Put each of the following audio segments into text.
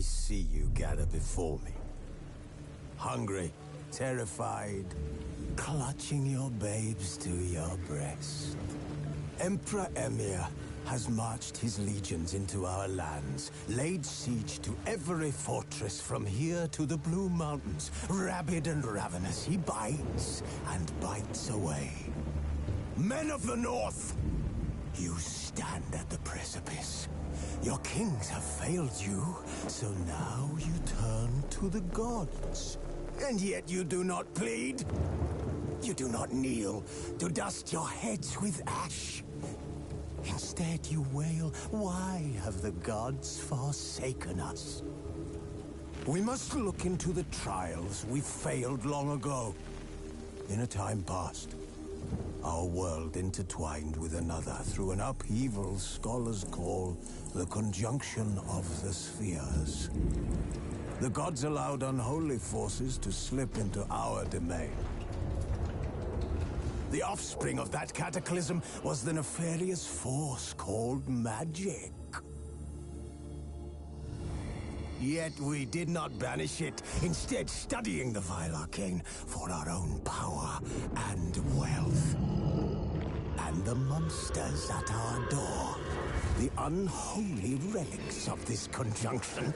see you gather before me. Hungry, terrified, clutching your babes to your breast. Emperor Emir has marched his legions into our lands, laid siege to every fortress from here to the Blue Mountains. Rabid and ravenous, he bites and bites away. Men of the North, you stand at the precipice. Your kings have failed you, so now you turn to the gods. And yet you do not plead. You do not kneel to dust your heads with ash. Instead you wail, why have the gods forsaken us? We must look into the trials we failed long ago. In a time past, our world intertwined with another through an upheaval scholars call the conjunction of the spheres. The gods allowed unholy forces to slip into our domain. The offspring of that cataclysm was the nefarious force called magic. Yet we did not banish it, instead studying the vile arcane for our own power and wealth. And the monsters at our door, the unholy relics of this conjunction.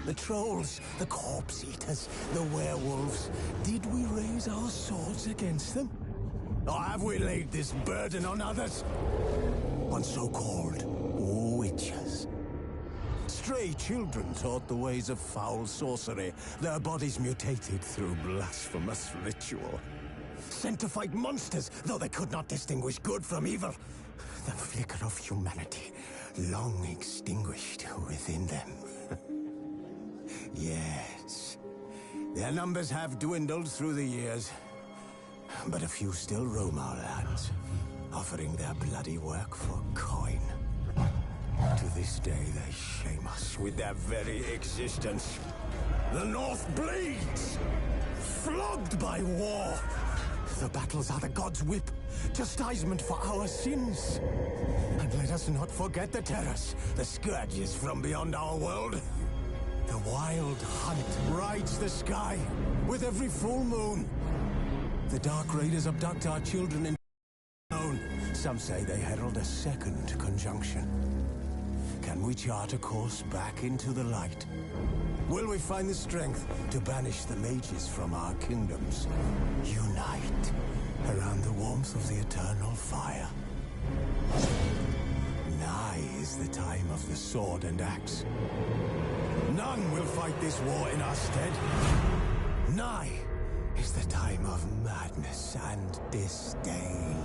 The trolls, the corpse eaters, the werewolves. Did we raise our swords against them? Or have we laid this burden on others? On so-called witches. Stray children taught the ways of foul sorcery, their bodies mutated through blasphemous ritual. Sent to fight monsters, though they could not distinguish good from evil. The flicker of humanity, long extinguished within them. Yes, their numbers have dwindled through the years. But a few still roam our lands, offering their bloody work for coin. To this day, they shame us with their very existence. The North bleeds, flogged by war. The battles are the gods' whip, chastisement for our sins. And let us not forget the terrors, the scourges from beyond our world. The wild hunt rides the sky with every full moon. The Dark Raiders abduct our children in known. Some say they herald a second conjunction. Can we chart a course back into the light? Will we find the strength to banish the mages from our kingdoms? Unite around the warmth of the eternal fire. Nigh is the time of the sword and axe. None will fight this war in our stead. Nigh is the time of madness and disdain.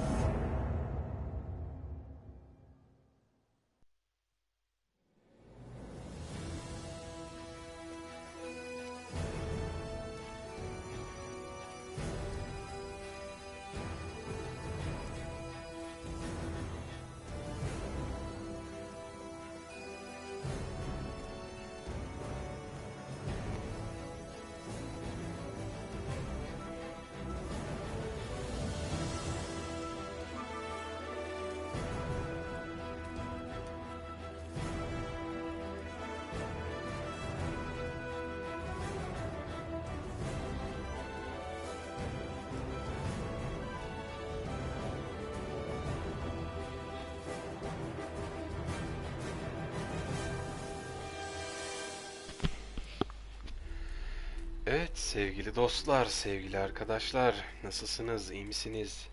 Evet sevgili dostlar, sevgili arkadaşlar, nasılsınız, iyi misiniz?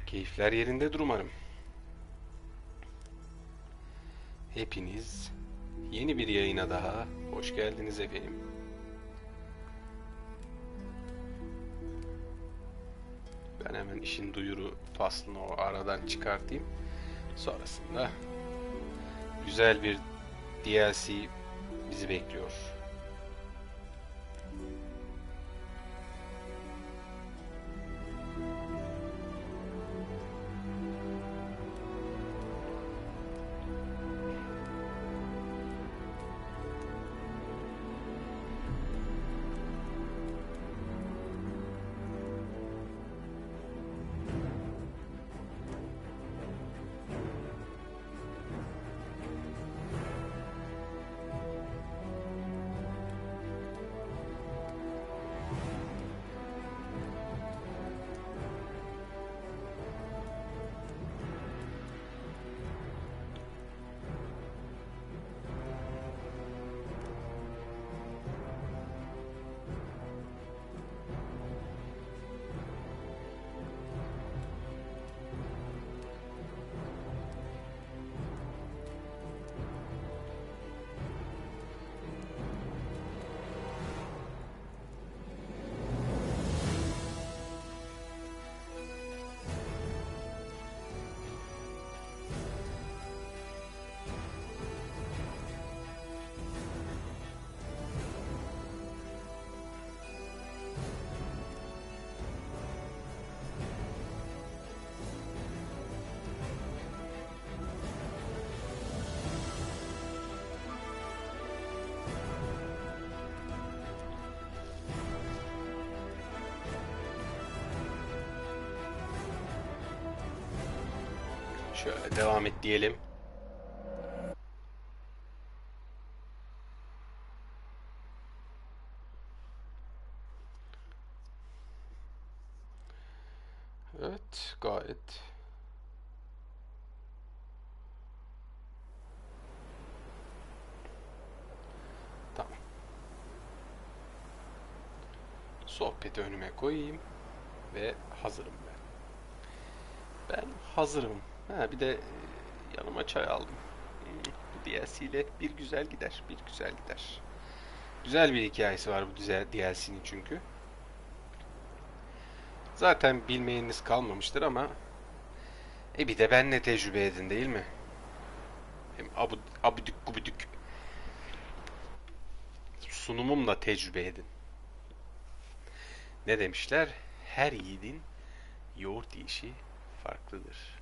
Keyifler yerindedir umarım. Hepiniz yeni bir yayına daha hoş geldiniz efendim. Ben hemen işin duyuru faslını o aradan çıkartayım. Sonrasında güzel bir DLC bizi bekliyor. Şöyle devam et diyelim. Evet, gayet. Tamam. Sohbeti önüme koyayım ve hazırım ben. Ben hazırım. Ha, bir de yanıma çay aldım. Bu DLC ile bir güzel gider, bir güzel gider. Güzel bir hikayesi var bu DLC'nin çünkü. Zaten bilmeyeniniz kalmamıştır ama bir de benle tecrübe edin değil mi? Hem abudük gubudük sunumumla tecrübe edin. Ne demişler? Her yiğidin yoğurt yiyişi farklıdır.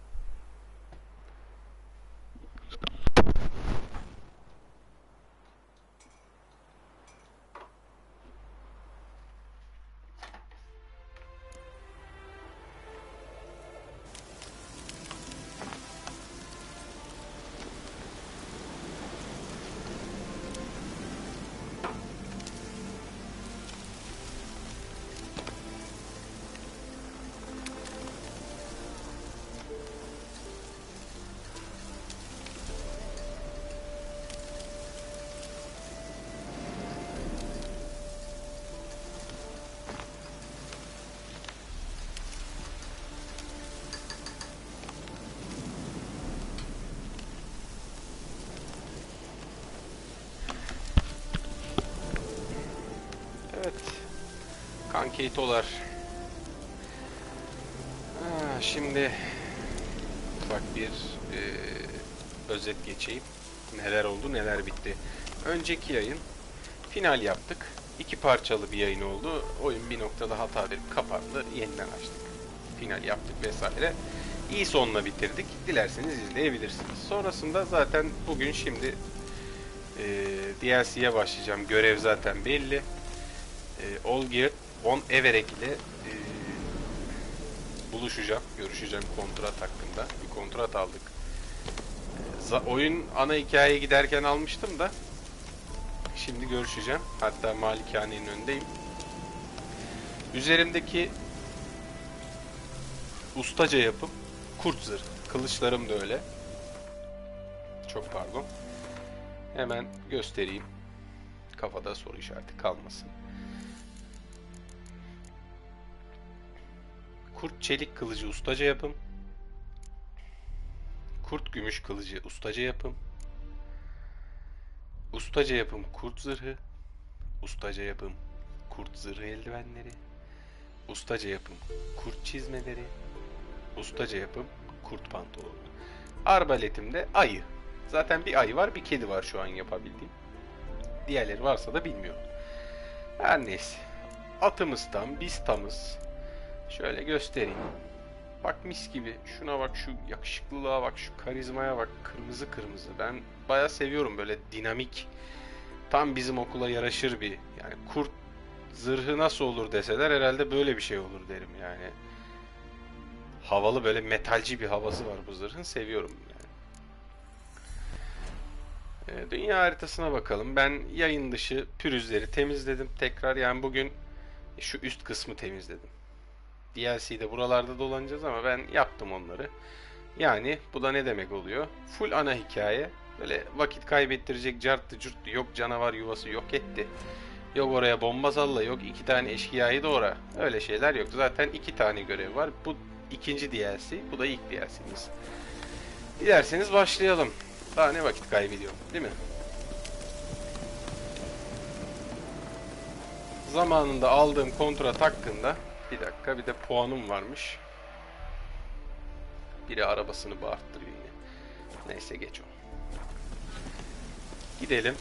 Evet. Kankeytolar. Şimdi bak bir özet geçeyim. Neler oldu, neler bitti. Önceki yayın final yaptık. 2 parçalı bir yayın oldu. Oyun bir noktada hata verip kapandı. Yeniden açtık. Final yaptık vesaire. İyi sonla bitirdik. Dilerseniz izleyebilirsiniz. Sonrasında zaten bugün şimdi DLC'ye başlayacağım. Görev zaten belli. Olgierd Everec ile buluşacağım, görüşeceğim kontrat hakkında. Bir kontrat aldık. Oyun ana hikayeye giderken almıştım da şimdi görüşeceğim. Hatta malikanenin önündeyim. Üzerimdeki ustaca yapım kurt zırh. Kılıçlarım da öyle. Çok pardon. Hemen göstereyim. Kafada soru işareti kalmasın. Kurt çelik kılıcı ustaca yapım. Kurt gümüş kılıcı ustaca yapım. Ustaca yapım kurt zırhı. Ustaca yapım kurt zırhı eldivenleri. Ustaca yapım kurt çizmeleri. Ustaca yapım kurt pantolonu. Arbaletimde ayı. Zaten bir ayı var, bir kedi var şu an yapabildiğim. Diğerleri varsa da bilmiyorum. Her neyse. Atımız tam, biz tamız. Şöyle göstereyim. Bak mis gibi. Şuna bak, şu yakışıklılığa bak, şu karizmaya bak. Kırmızı kırmızı. Ben bayağı seviyorum böyle dinamik. Tam bizim okula yaraşır bir. Yani kurt zırhı nasıl olur deseler herhalde böyle bir şey olur derim yani. Havalı, böyle metalci bir havası var bu zırhın. Seviyorum yani. Dünya haritasına bakalım. Ben yayın dışı pürüzleri temizledim. Tekrar yani bugün şu üst kısmı temizledim. DLC'de buralarda dolanacağız ama ben yaptım onları. Yani bu da ne demek oluyor? Full ana hikaye. Böyle vakit kaybettirecek carttı curttu. Yok canavar yuvası yok etti. Yok oraya bomba salla. Yok 2 tane eşkıyayı doğra. Öyle şeyler yok. Zaten 2 tane görev var. Bu ikinci DLC. Bu da ilk DLC'miz. Dilerseniz başlayalım. Daha ne vakit kaybediyorum, değil mi? Zamanında aldığım kontrat hakkında bir dakika, bir de puanım varmış. Biri arabasını bağırttırıyor yine. Neyse geç onu. Gidelim.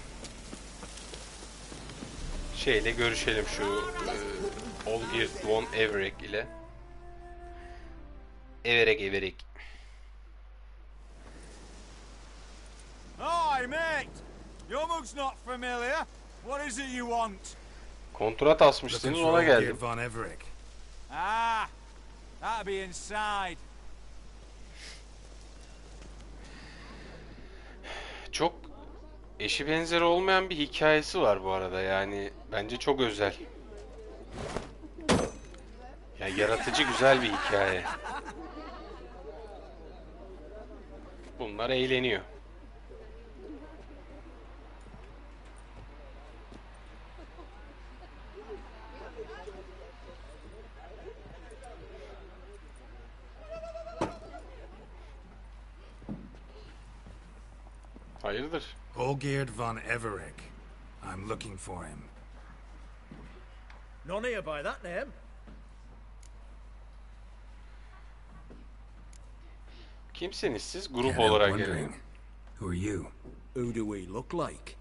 Şeyle görüşelim şu Olgierd Everec ile. Everec. Hi, mate. Your mug's not familiar. What is it you want? Kontrat asmıştınız, ona geldim. Ah, that'll be inside. Çok eşi benzeri olmayan bir hikayesi var bu arada. Yani bence çok özel. Ya yaratıcı, güzel bir hikaye. Bunlar eğleniyor. Hayırdır? Olgierd von Everec. I'm looking for him. None here by that name. Kimsiniz siz? Grup Can't help olarak wondering. gelelim. Who are you? Who do we look like?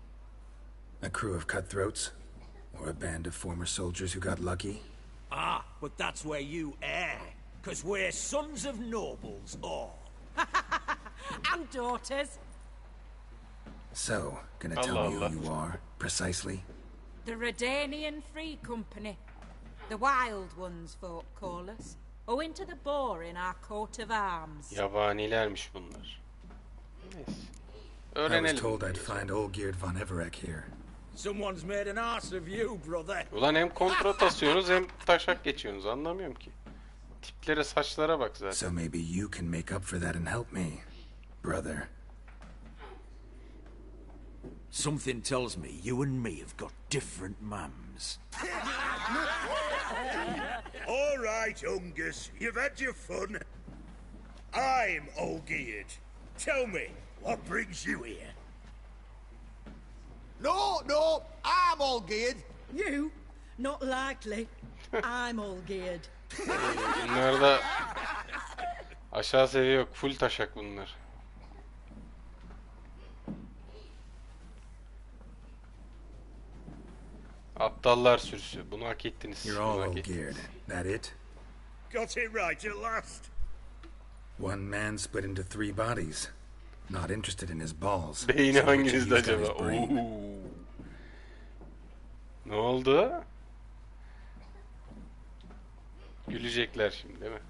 A crew of cutthroats? Or a band of former soldiers who got lucky? Ah, but that's where you err. 'Cause we're sons of nobles all. And daughters. So, gonna tell Allah me Allah. who you are, precisely? The Redanian Free Company. The Wild Ones, folk call us. Owing to the boar in our coat of arms. Yabanilermiş bunlar. Neyse. I was Öğrenelim. told I'd find Olgierd von Everec here. Someone's made an arse of you, brother. Ulan hem kontrat asıyorsunuz hem taşak geçiyorsunuz. Anlamıyorum ki. Tiplere, saçlara bak zaten. So maybe you can make up for that and help me, brother. Something tells me you and me have got different mums. All right, Ungus, you've had your fun. I'm Olgierd. Tell me, what brings you here? No, I'm Olgierd. You? Not likely. I'm Olgierd. Bunlarda aşağı seviye yok. Full taşak bunlar. Aptallar sürüsü. Bunu hak ettiniz. You're Bunu all hak ettiniz. Olgierd. That it? Got it right at last. One man split into 3 bodies. Not interested in his balls. Beyni So which hanginizde of you's got acaba? his brain? Oo. Ne oldu? Gülecekler şimdi değil mi?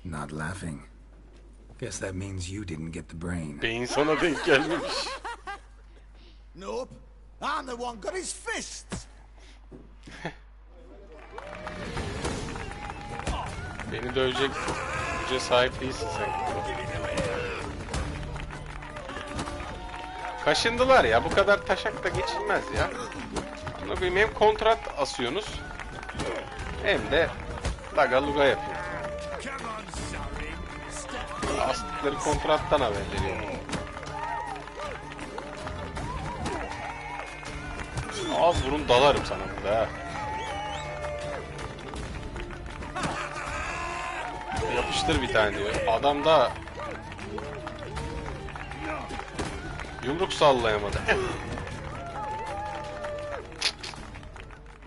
Not laughing. Guess that means you didn't get the brain. Beyin sana denk gelmemiş. Nope, I'm the one got his fists. Beni dövecek güce sahip değilsin sen. Kaşındılar ya. Bu kadar taşak da geçilmez ya. Bunu bileyim, hem kontrat asıyorsunuz hem de daga luga yapıyor. Astıkları kontrattan haberleri yok. Az vurun dalarım sana burada ha. Yapıştır bir tane diyor. Adam da yumruk sallayamadı.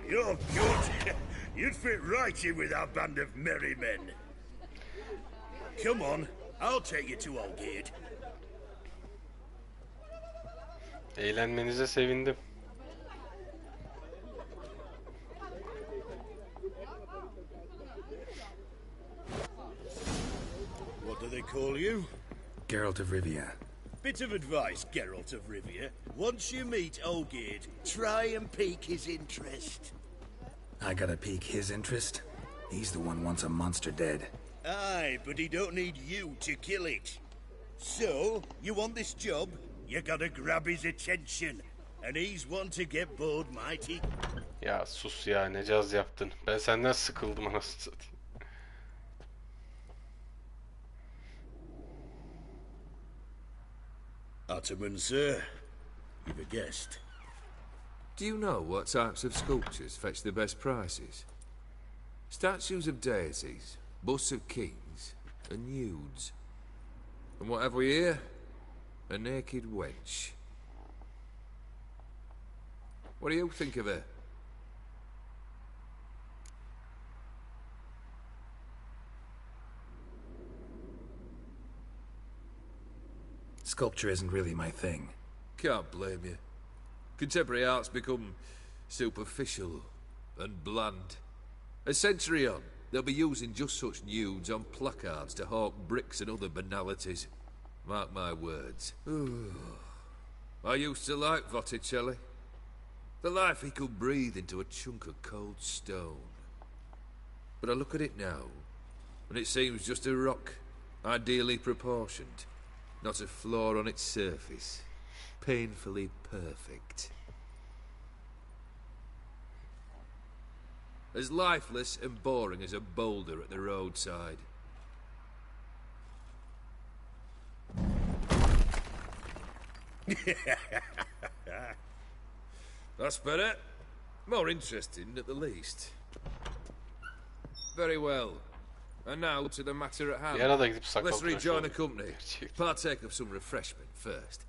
You're good. You'd fit right in with our band of merry men. Come on, I'll take you to Olgierd. Eğlenmenize sevindim. What do they call you? Geralt of Rivia. Bit of advice, Geralt of Rivia. Once you meet Olgierd, try and pique his interest. I gotta pique his interest? He's the one wants a monster dead. Aye, but he don't need you to kill it. So, you want this job? You gotta grab his attention. And he's one to get bored mighty. Ya sus ya, ne caz yaptın. Ben senden sıkıldım anasını satayım. Ottoman, sir. You've a guest. Do you know what types of sculptures fetch the best prices? Statues of deities, busts of kings, and nudes. And what have we here? A naked wench. What do you think of her? Sculpture isn't really my thing. Can't blame you. Contemporary art's become superficial and bland. A century on, They'll be using just such nudes on placards to hawk bricks and other banalities. Mark my words. I used to like Botticelli. The life he could breathe into a chunk of cold stone. But I look at it now, and it seems just a rock, ideally proportioned. Not a flaw on its surface. Painfully perfect. As lifeless and boring as a boulder at the roadside. That's better. More interesting, at the least. Very well. And now to the matter at hand. Bir arada gidip sakal Let's tıraşı rejoin the olduk. company. Gerçekten. Partake of some refreshment first.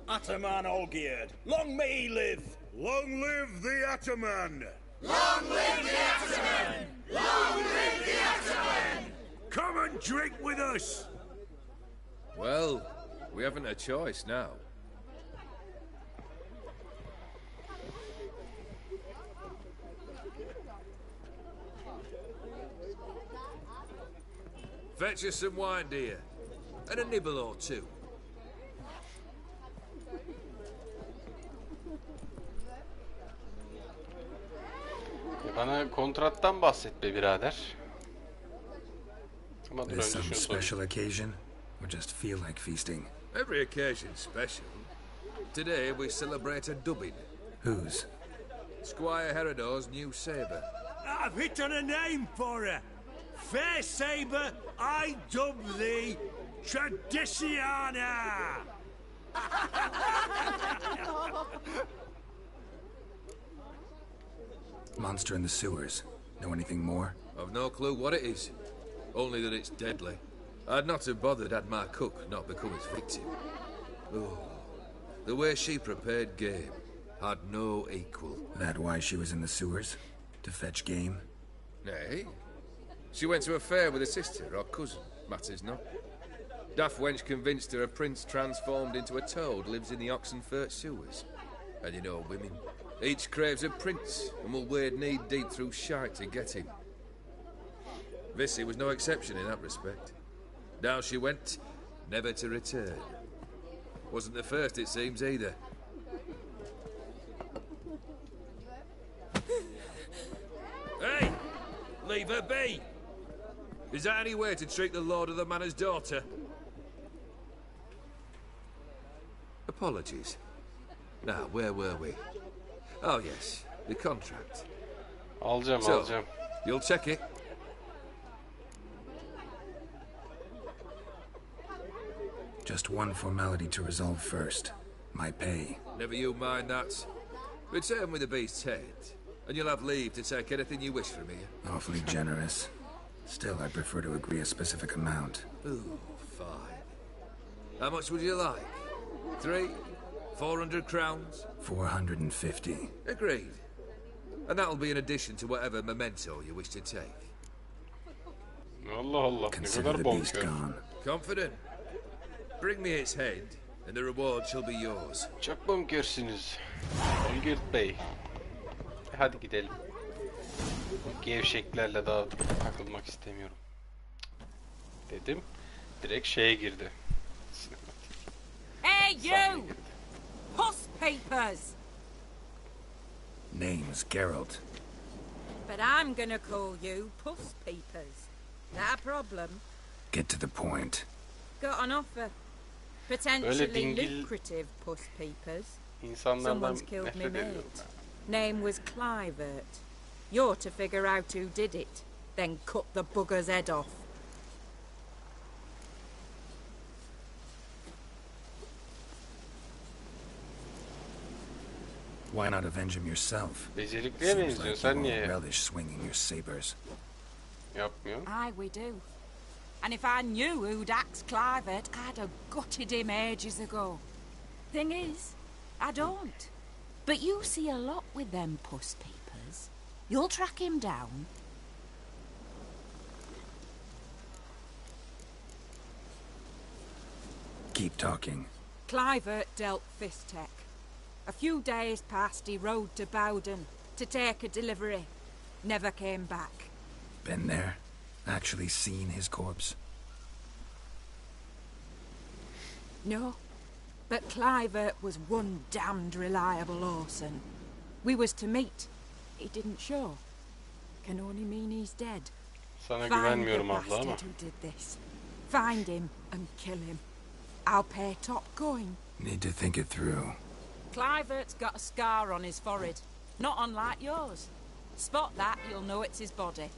Ataman Olgierd, long may he live! Long live the Ataman! Long live the Ataman! Long live the Ataman! Come and drink with us! Well, we haven't a choice now. Fetch us some wine, dear. And a nibble or two. Bana kontrattan bahset be birader. Ama dur Is önce some şunu sorayım. special occasion, or just feel like feasting? Every occasion's special. Today we celebrate a dubbing. Whose? Squire Herodor's new sabre. I've hit on a name for her. Fair Sabre, I dub thee Traditiana! Monster in the sewers. Know anything more? I've no clue what it is. Only that it's deadly. I'd not have bothered had my cook not become its victim. Oh, the way she prepared game had no equal. That why she was in the sewers? To fetch game? Nay. She went to a fair with a sister or cousin, matters not. Daft wench convinced her a prince transformed into a toad lives in the Oxenfurt sewers. And you know women. Each craves a prince and will wade knee-deep through shite to get him. Vissy was no exception in that respect. Down she went, never to return. Wasn't the first, it seems, either. Hey! Leave her be! Is that any way to treat the lord of the manor's daughter? Apologies. Now, where were we? Oh, yes, the contract. Alacağım, So, alacağım. you'll check it? Just one formality to resolve first. My pay. Never you mind that. Return with the beast's head, and you'll have leave to take anything you wish from here. Awfully generous. Still, I prefer to agree a specific amount. Ooh, fine. How much would you like? 400 crowns? 450. Agreed. And that'll be in addition to whatever memento you wish to take. Allah Allah, ne Consider kadar the beast bonkör. gone. Confident? Bring me its head, and the reward shall be yours. Çok bonkörsünüz. Olgierd Bey. Hadi gidelim. Bu gevşeklerle daha takılmak istemiyorum. Dedim. Direkt şeye girdi. Hey, Sahneye you! girdi. Puss papers! Name's Geralt. But I'm gonna call you Puss Papers. That a problem? Get to the point. Got an offer. Öyle Potentially dingil lucrative Puss Papers. insanlardan Someone's killed me nefret ediyorum mate. ben. Name was Clivert. You're to figure out who did it, then cut the bugger's head off. Why not avenge him yourself? Becerikliye Seems benziyor. like you Sen won't niye relish swinging your sabers. yapmıyorsun? Aye, we do. And if I knew who'd axed Clivert, I'd have gutted him ages ago. Thing is, I don't. But you see a lot with them Puss Papers. You'll track him down. Keep talking. Clivert dealt Fistech. A few days passed, he rode to Bowden to take a delivery. Never came back. Been there? Actually seen his corpse? No, but Clivert was one damned reliable Orson. We was to meet. He didn't show. Can only mean he's dead. Sana Find the güvenmiyorum abla ama. bastard who did this. Find him and kill him. I'll pay top coin. Need to think it through. Clivert's got a scar on his forehead, not unlike yours. Spot that, you'll know it's his body.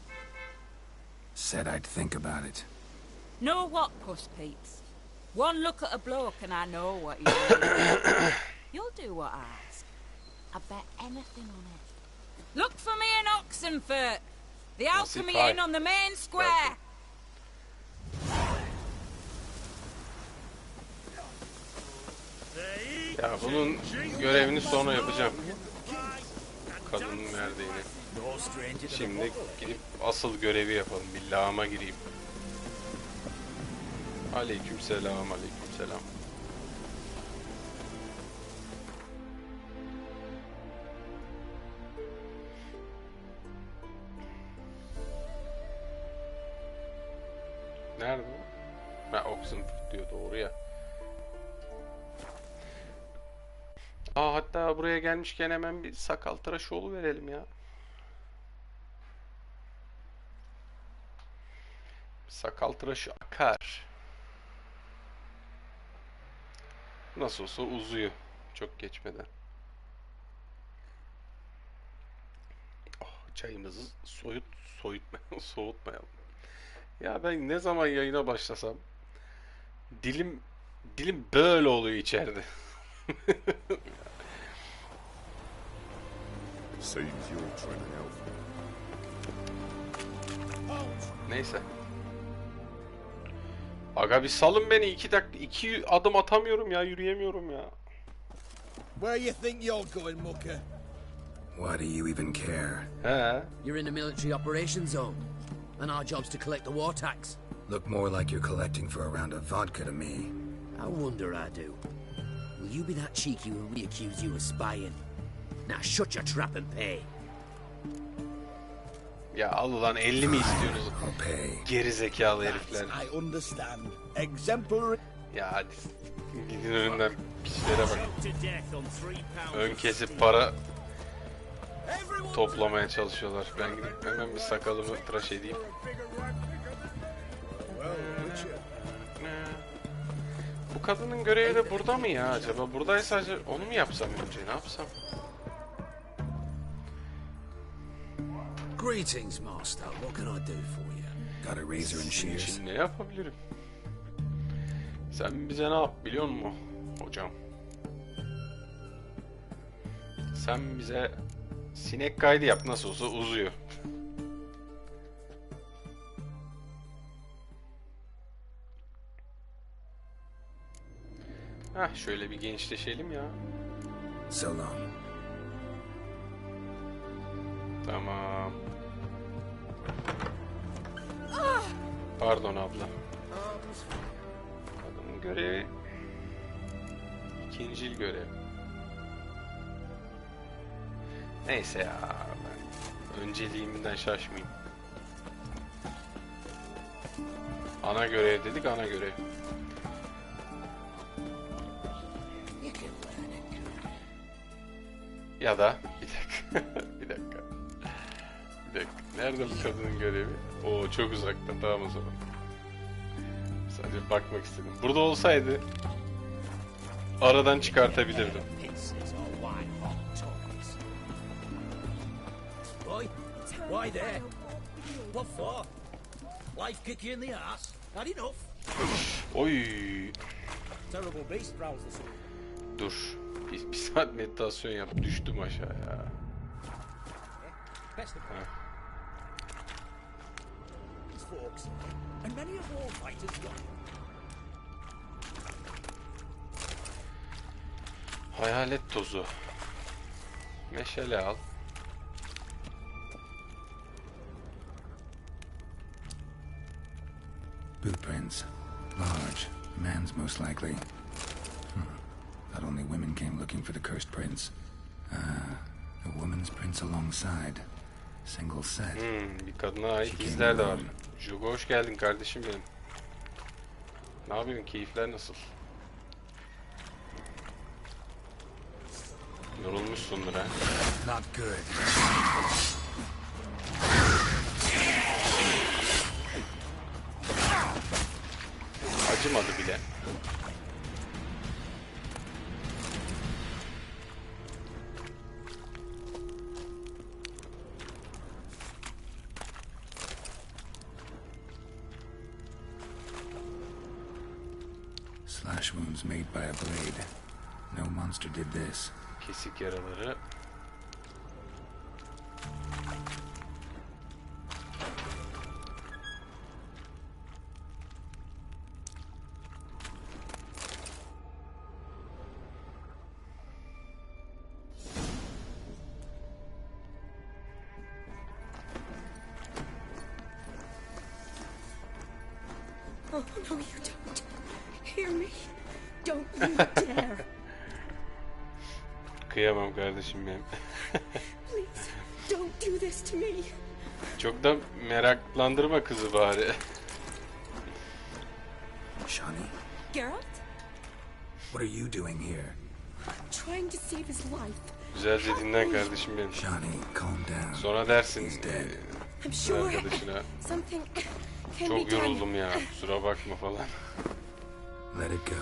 Said I'd think about it. Know what, puss peeps? One look at a bloke and I know what you'll do. You'll do what I ask. I bet anything on it. Look for me in Oxenfurt. The Alchemy Inn on the main square. Ya bunun görevini sonra yapacağım. Kadının verdiğini. Şimdi gidip asıl görevi yapalım. Bir lağıma gireyim. Aleykümselam, aleykümselam. Nerede o? Ha, Oxenford diyor, doğru ya. Hatta buraya gelmişken hemen bir sakal tıraşı oluverelim ya. Sakal tıraşı akar. Nasıl olsa uzuyor çok geçmeden. Çayımızı soğutmayalım. Ya ben ne zaman yayına başlasam dilim böyle oluyor içeride. Neyse. Aga bir salın beni, 2 adım atamıyorum ya, yürüyemiyorum ya. Where you think you're going, mucker? Why do you even care? He. You're in the military operations zone, and our job's to collect the war tax. Look more like you're collecting for a round of vodka to me. I wonder I do. Will you be that cheeky when we accuse you of spying? Now shut your trap and pay. Ya al ulan, 50 mi istiyorsunuz? I'll pay. Geri zekalı herifler. I understand. Exemplary. Ya hadi gidin önünden, piçlere bak. Ön kesip para toplamaya çalışıyorlar. Ben gidip hemen bir sakalımı tıraş edeyim. Bu kadının görevi de burada mı ya acaba? Buradaysa onu mu yapsam önce? Ne yapsam? Greetings, master. What can I do for you? Got a razor and shears? Şimdi ne yapabilirim? Sen bize ne yap biliyor musun hocam? Sen bize sinek kaydı yap, nasıl olsa uzuyor. Hah, şöyle bir gençleşelim ya. So long. Tamam. Pardon abla. Kadının görevi ikincil görev. Neyse ya, ben önceliğimden şaşmayayım. Ana görev dedik, ana görev. Ya da bir dakika. bir dakika. Nerede bu kadının görevi? Oo, çok uzakta. Tamam o zaman. Sadece bakmak istedim. Burada olsaydı aradan çıkartabilirdim. Why there? What for? Life kick you in the ass? Had enough? Oy. Terrible beast prowls this. Dur. Bir saat meditasyon yap. Düştüm aşağıya. Best of these folks, and many of war fighters gone. Hayalet tozu. Meşale al. Boot prints. Large. Man's most likely. Not only women came looking for the cursed prince. A woman's prince alongside. Single set. Bir kadına ait izler de var. Jogo hoş geldin kardeşim benim. Ne yapıyorsun? Keyifler nasıl? Yorulmuşsundur ha. Not good. Acımadı bile. Slash wounds made by a blade. No monster did this. Kesik yaraları. Oh, no, you don't. Hear me? Don't you dare. Kıyamam kardeşim benim. Please, don't do this to me. Çok da meraklandırma kızı bari. Shani, Geralt? what are you doing here? Trying to save his life. Güzelce dinlen kardeşim benim. Shani, calm down. Sonra dersin He's dead. I'm sure arkadaşına. something can be Çok done. yoruldum ya. Kusura bakma falan. Let it go.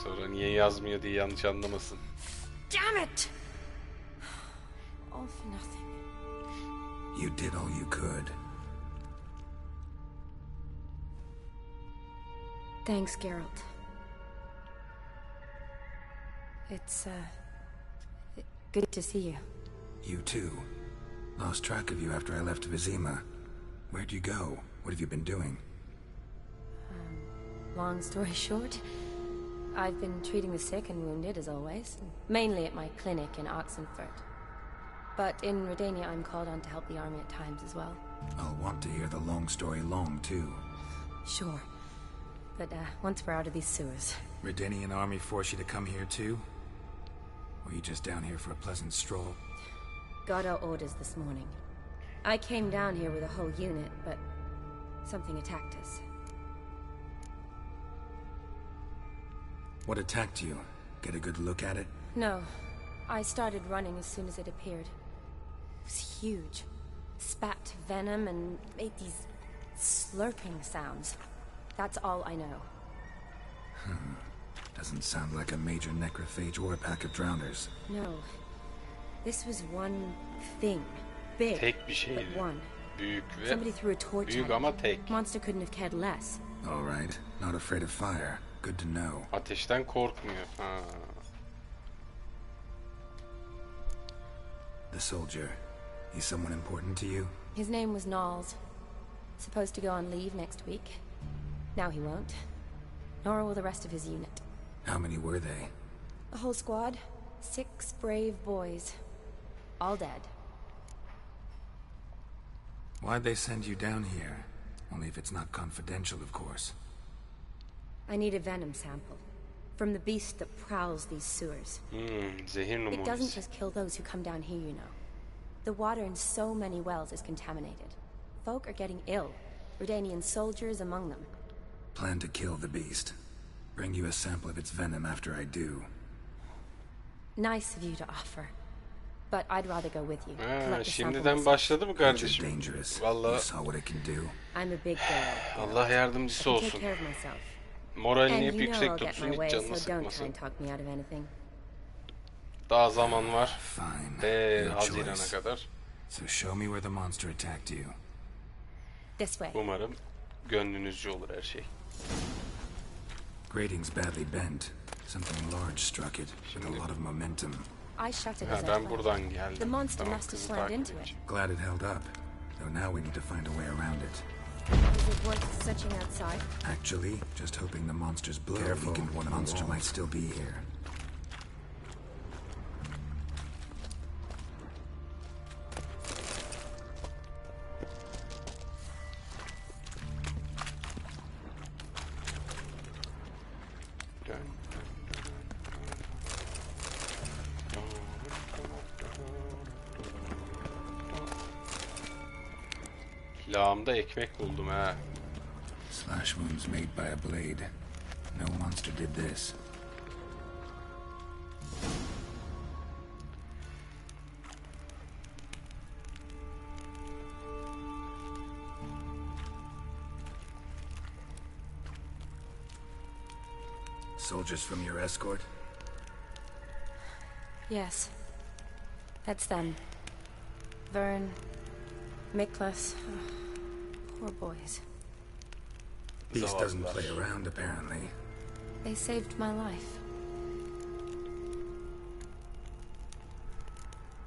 Sonra niye yazmıyor diye yanlış anlamasın. Damn it! All for nothing. You did all you could. Thanks, Geralt. It's, good to see you. You too. Lost track of you after I left Vizima. Where'd you go? What have you been doing? Long story short, I've been treating the sick and wounded, as always. Mainly at my clinic in Oxenfurt. But in Redania, I'm called on to help the army at times as well. I'll want to hear the long story long, too. Sure. But, once we're out of these sewers. Redanian army force you to come here, too? Or are you just down here for a pleasant stroll? Got our orders this morning. I came down here with a whole unit, but something attacked us. What attacked you? Get a good look at it? No. I started running as soon as it appeared. It was huge. Spat venom and made these slurping sounds. That's all I know. Doesn't sound like a major necrophage or a pack of drowners. No. This was one thing. Big, Tek bir şeydi. but one. Büyük Somebody ve threw a torch büyük at ama it. tek. Monster couldn't have cared less. All right. Not afraid of fire. Good to know. Ateşten korkmuyor. Ha. The soldier. He's someone important to you? His name was Knowles. Supposed to go on leave next week. Now he won't. Nor will the rest of his unit. How many were they? A whole squad. 6 brave boys. All dead. Why'd they send you down here? Only if it's not confidential, of course. I need a venom sample. From the beast that prowls these sewers. Zehir It doesn't numunesi. just kill those who come down here, you know. The water in so many wells is contaminated. Folk are getting ill. Redanian soldiers among them. Plan to kill the beast. Bring you a sample of its venom after I do. Nice of you to offer. But I'd rather go with you. Ha, Collect the sample şimdiden myself. başladı mı Creature's kardeşim? dangerous. You Vallahi saw what it can do. I'm a big girl. Allah yardımcısı Take olsun. care of myself. Moralini And hep you know yüksek I'll get tutsun, my hiç way, canını so don't try sıkmasın. and talk me out of anything. Daha zaman var. Fine. Ve Your Haziran'a choice. kadar. So show me where the monster attacked you. This way. Umarım gönlünüzce olur her şey. Grating's badly bent. Something large struck it with a lot of momentum. I shut it Ha, as I ben fled. buradan geldim. The monster Tamam, must have kızı slammed takip into it. edeceğim. Glad it held up. Though now we need to find a way around it. Is it worth searching outside? Actually, just hoping the monster's blow Careful, weakened one monster walls. might still be here. Dön. Lağımda ekmek buldum ha. Slash wounds made by a blade. No monster did this. Soldiers from your escort? Yes. That's them. Vern, Miklas. Poor boys. Beast doesn't play around, apparently. They saved my life.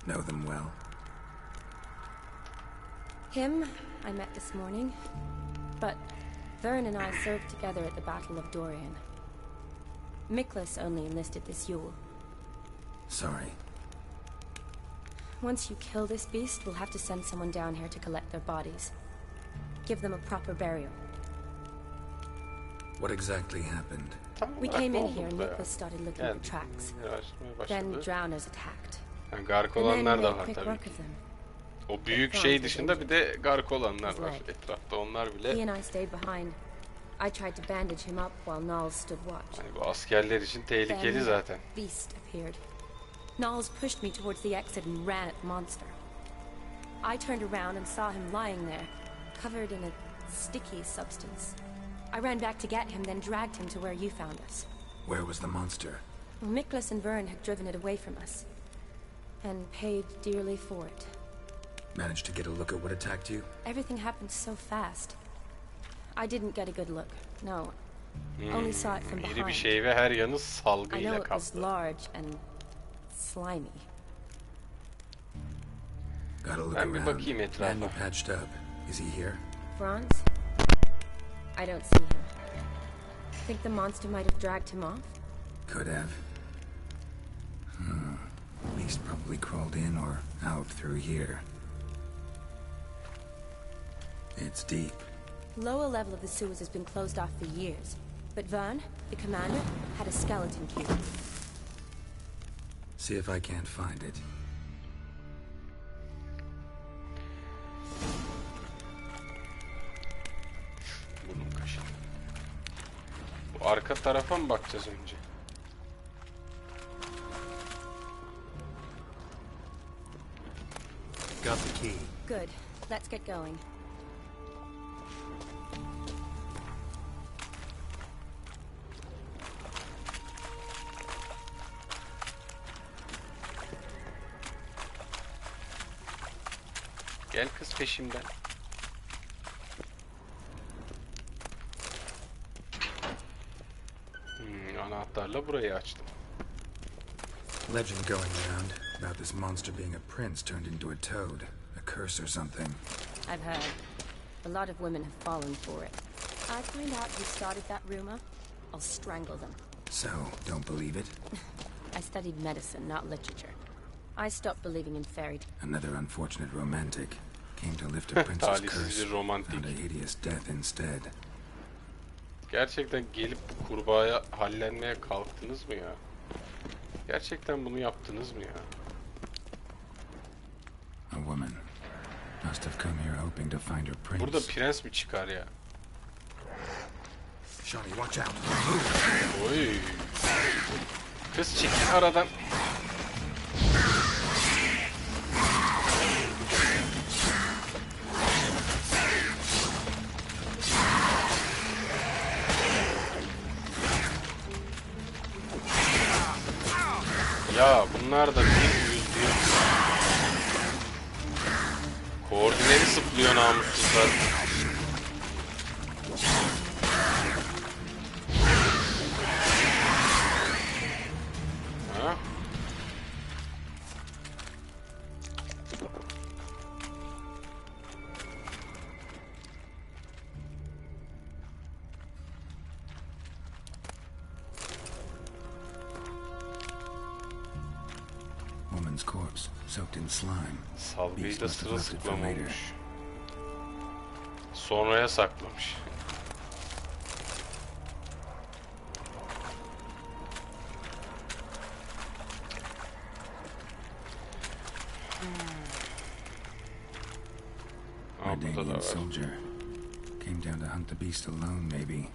Know them well? Him, I met this morning. But Vern and I served together at the Battle of Dorian. Miklas only enlisted this Yule. Sorry. Once you kill this beast, we'll have to send someone down here to collect their bodies. Give them a proper burial. What exactly happened? We came in here and Miklas started looking for tracks. Then drowners attacked. Yani gark olanlar da var tabii ki. O büyük şey dışında bir de gark olanlar var etrafta, onlar bile. He and I stayed behind. I tried to bandage him up while Nals stood watch. Yani bu askerler için tehlikeli zaten. Beast appeared. Nals pushed me towards the exit and ran at the monster. I turned around and saw him lying there, covered in a sticky substance. I ran back to get him, then dragged him to where you found us. Where was the monster? Miklas and Vern had driven it away from us, and paid dearly for it. Managed to get a look at what attacked you? Everything happened so fast. I didn't get a good look, no. Only saw it from behind. İri bir şey ve her yanı I know salgıyla it was kaplı. large and slimy. Gotta look Ben bir around. bakayım Man etrafa. you patched up. Is he here? Franz? I don't see him. Think the monster might have dragged him off? Could have. Beast probably crawled in or out through here. It's deep. Lower level of the sewers has been closed off for years. But Vern, the commander, had a skeleton cube. See if I can't find it. Burnum kaşındı. Bu arka tarafa mı bakacağız önce? Got the key. Good. Let's get going. Gel kız peşimden. Anahtarla burayı açtım. Legend going around about this monster being a prince turned into a toad. A curse or something. I've heard. A lot of women have fallen for it. I find out who started that rumor, I'll strangle them. So, don't believe it? I studied medicine, not literature. I stopped believing in fairy tales. Another unfortunate romantic. Came to lift a prince's curse. Talihsiz romantik. Found a hideous death instead. Gerçekten gelip bu kurbağaya hallenmeye kalktınız mı ya? Gerçekten bunu yaptınız mı ya? A woman. Must have come here hoping to find her prince. Burada prens mi çıkar ya? Shani, watch out. Oy. Kız çekil aradan. Ya bunlar da bir uyuz değil. Koordineli sıplıyor namussuzlar. Ha? Woman's corpse, soaked in slime. Salgıyı da sırılsıklam olmuş. Sonraya saklamış. Canadian soldier. Came down to hunt the beast alone, maybe.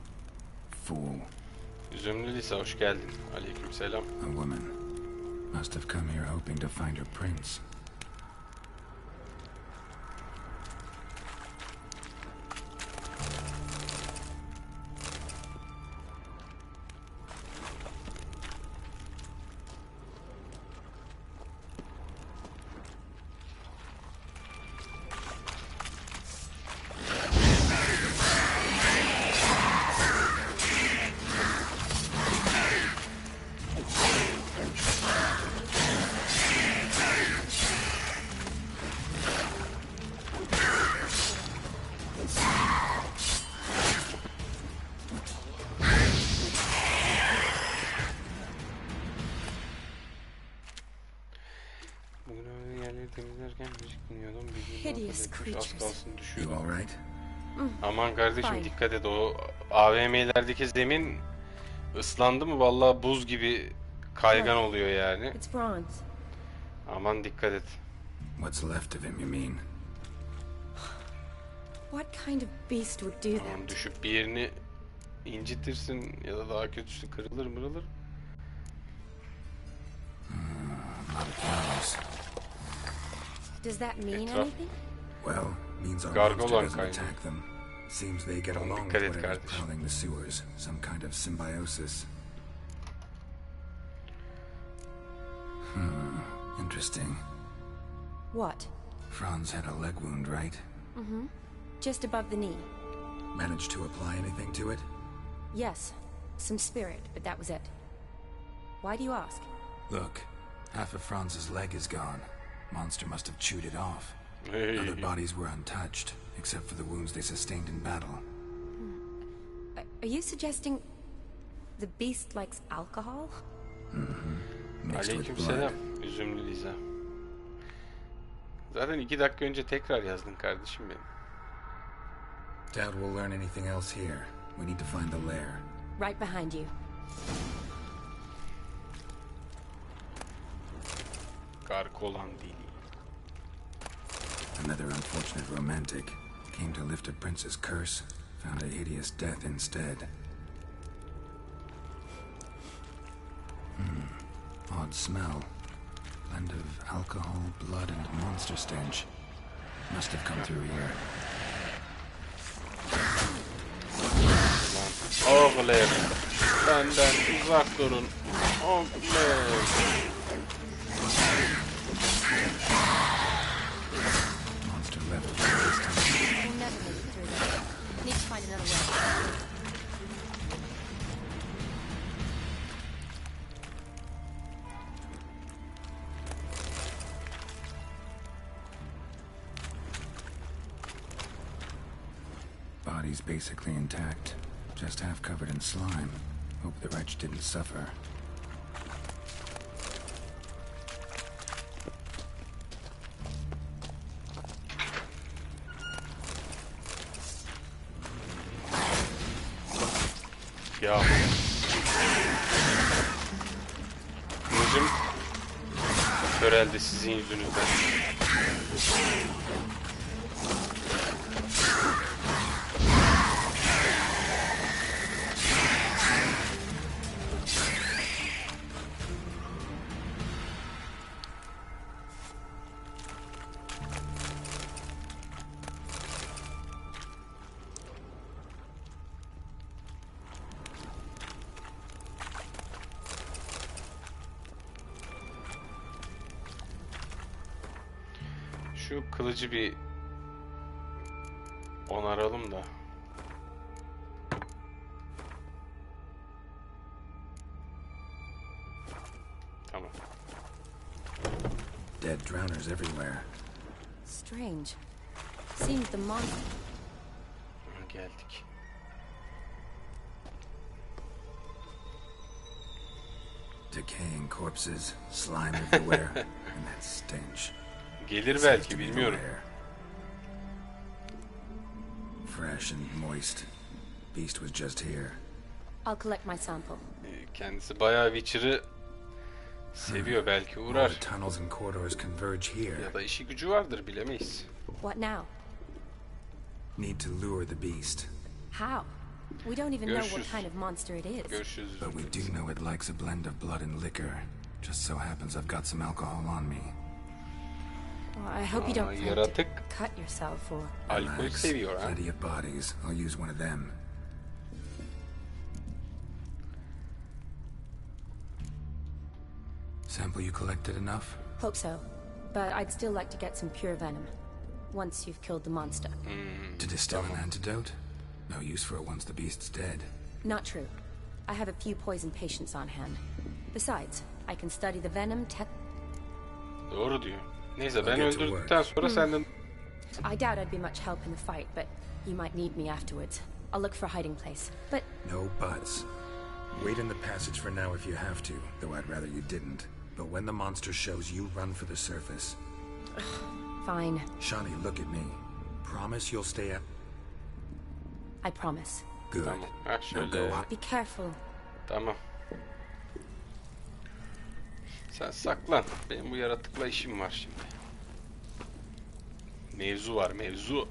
Fool. Üzümlü Lisa, hoş geldin. Aleykümselam. A woman. Must have come here hoping to find her prince. Hideous creatures. You all right? Aman kardeşim dikkat et, o AVM'lerdeki zemin ıslandı mı vallahi buz gibi kaygan oluyor yani. It's bronze. Aman dikkat et. What's left of him, you mean? What kind of beast would do Aman that? düşüp bir yerini incitirsin ya da daha kötüsü kırılır mırılır. Does that mean Etraf. anything? Well, means our Gargoyle monster doesn't kind. attack them. Seems they get Aman along dikkat with et whatever's kardeşim. prowling the sewers. Some kind of symbiosis. Interesting. What? Franz had a leg wound, right? Mm-hmm. Just above the knee. Managed to apply anything to it? Yes. Some spirit, but that was it. Why do you ask? Look, half of Franz's leg is gone. Monster must have chewed it off. Hey. Other bodies were untouched, except for the wounds they sustained in battle. Are you suggesting the beast likes alcohol? Mixed with blood. Aleykümselam üzümlü Lisa. Zaten 2 dakika önce tekrar yazdın kardeşim benim. Doubt we'll learn anything else here. We need to find the lair. Right behind you. Gargolan dili. Another unfortunate romantic. Came to lift a prince's curse, found a hideous death instead. Odd smell. Blend of alcohol, blood, and monster stench. Must have come through here. Oğlum, benden uzak durun. Oğlum. Monster left this time. We'll never make it through this. Need to find another way. Body's basically intact, just half covered in slime. Hope the wretch didn't suffer. Ya. Kılıcım köreldi sizin yüzünüzden. Şu kılıcı bir onaralım da. Tamam. Dead drowners everywhere. Strange. Seems the monster. Geldik. Decaying corpses, slime everywhere, and that stench. Gelir belki, bilmiyorum. Fresh and moist. Beast was just here. I'll collect my sample. Kendisi bayağı Witcher'ı seviyor, belki All uğrar. the tunnels and corridors converge here. Ya da işi gücü vardır, bilemeyiz. What now? Need to lure the beast. How? We don't even know what Görüşürüz. kind of monster it is. Görüşürüz. But we do know it likes a blend of blood and liquor. Just so happens I've got some alcohol on me. Well, I hope you don't plan Yaratık to cut yourself or... alkol seviyor ha. Plenty of bodies. I'll use one of them. Sample you collected enough? Hope so. But I'd still like to get some pure venom. Once you've killed the monster. To distill an antidote? No use for it once the beast's dead. Not true. I have a few poison patients on hand. Besides, I can study the venom Doğru diyor. Neyse ben öldürdükten sonra senden... I doubt I'd be much help in the fight, but you might need me afterwards. I'll look for a hiding place. But... No buts. Wait in the passage for now if you have to, though I'd rather you didn't. But when the monster shows, you run for the surface. Fine. Shawnee, look at me. Promise you'll stay up. I promise. Good. Tamam. Ha Now şöyle. go on. Be careful. Tamam. Sen saklan. Benim bu yaratıkla işim var şimdi. Mevzu var, mevzu.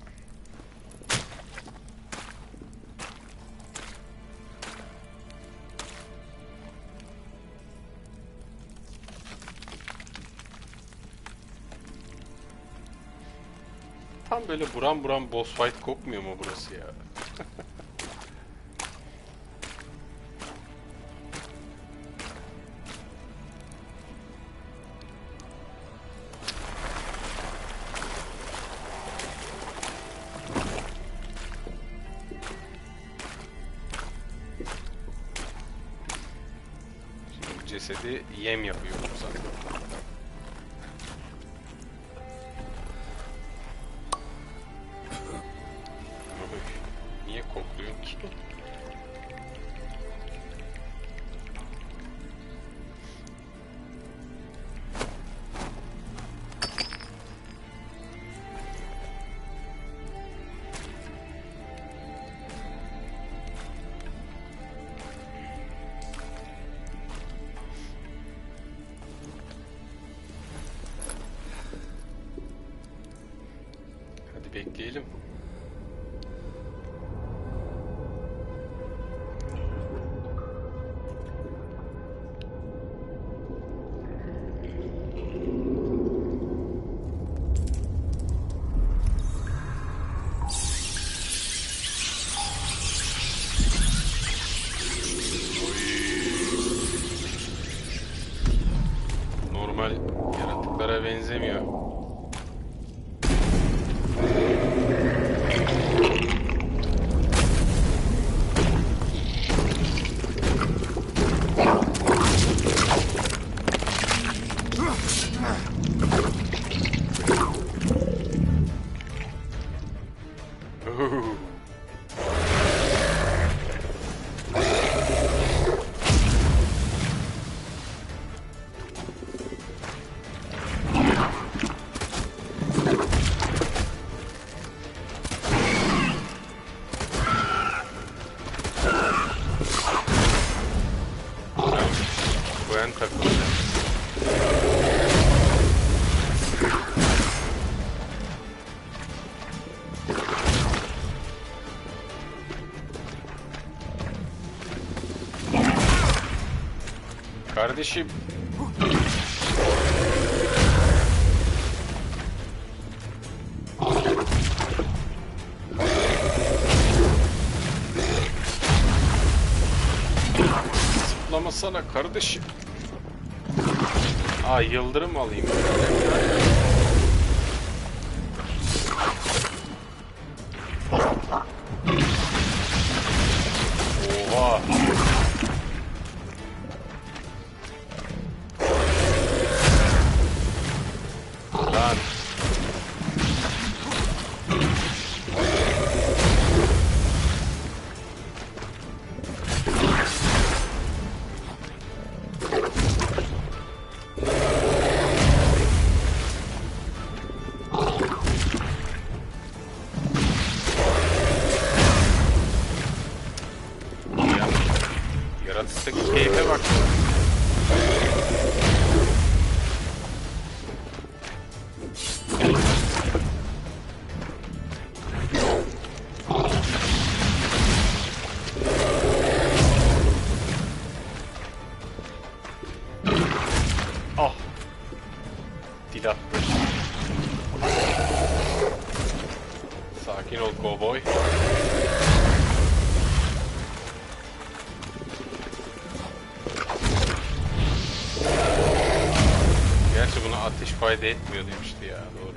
Tam böyle buram buram boss fight kopmuyor mu burası ya? Şimdi cesedi yem yapıyoruz zaten. Niye kokluyorsun ki? Hadi bekleyelim. Normal yaratıklara benzemiyor. Ben takılacağım. Kardeşim. Zıplamasana kardeşim. Aa, yıldırım alayım. Oha. Lan. Yaratıktaki keyfe bak. nade attı. Sakin ol kovboy. Gerçi buna ateş fayda etmiyor demişti ya, doğru.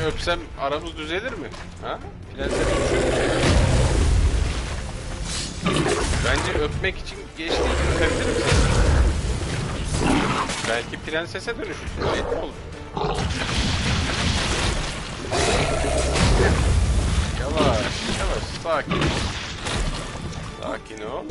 Öpsem aramız düzelir mi? Ha? Prenses bence öpmek için geçtiği öpebilir misin? Belki prensese dönüşürsün. Gayet mi olur? Yavaş yavaş, sakin ol. Sakin ol.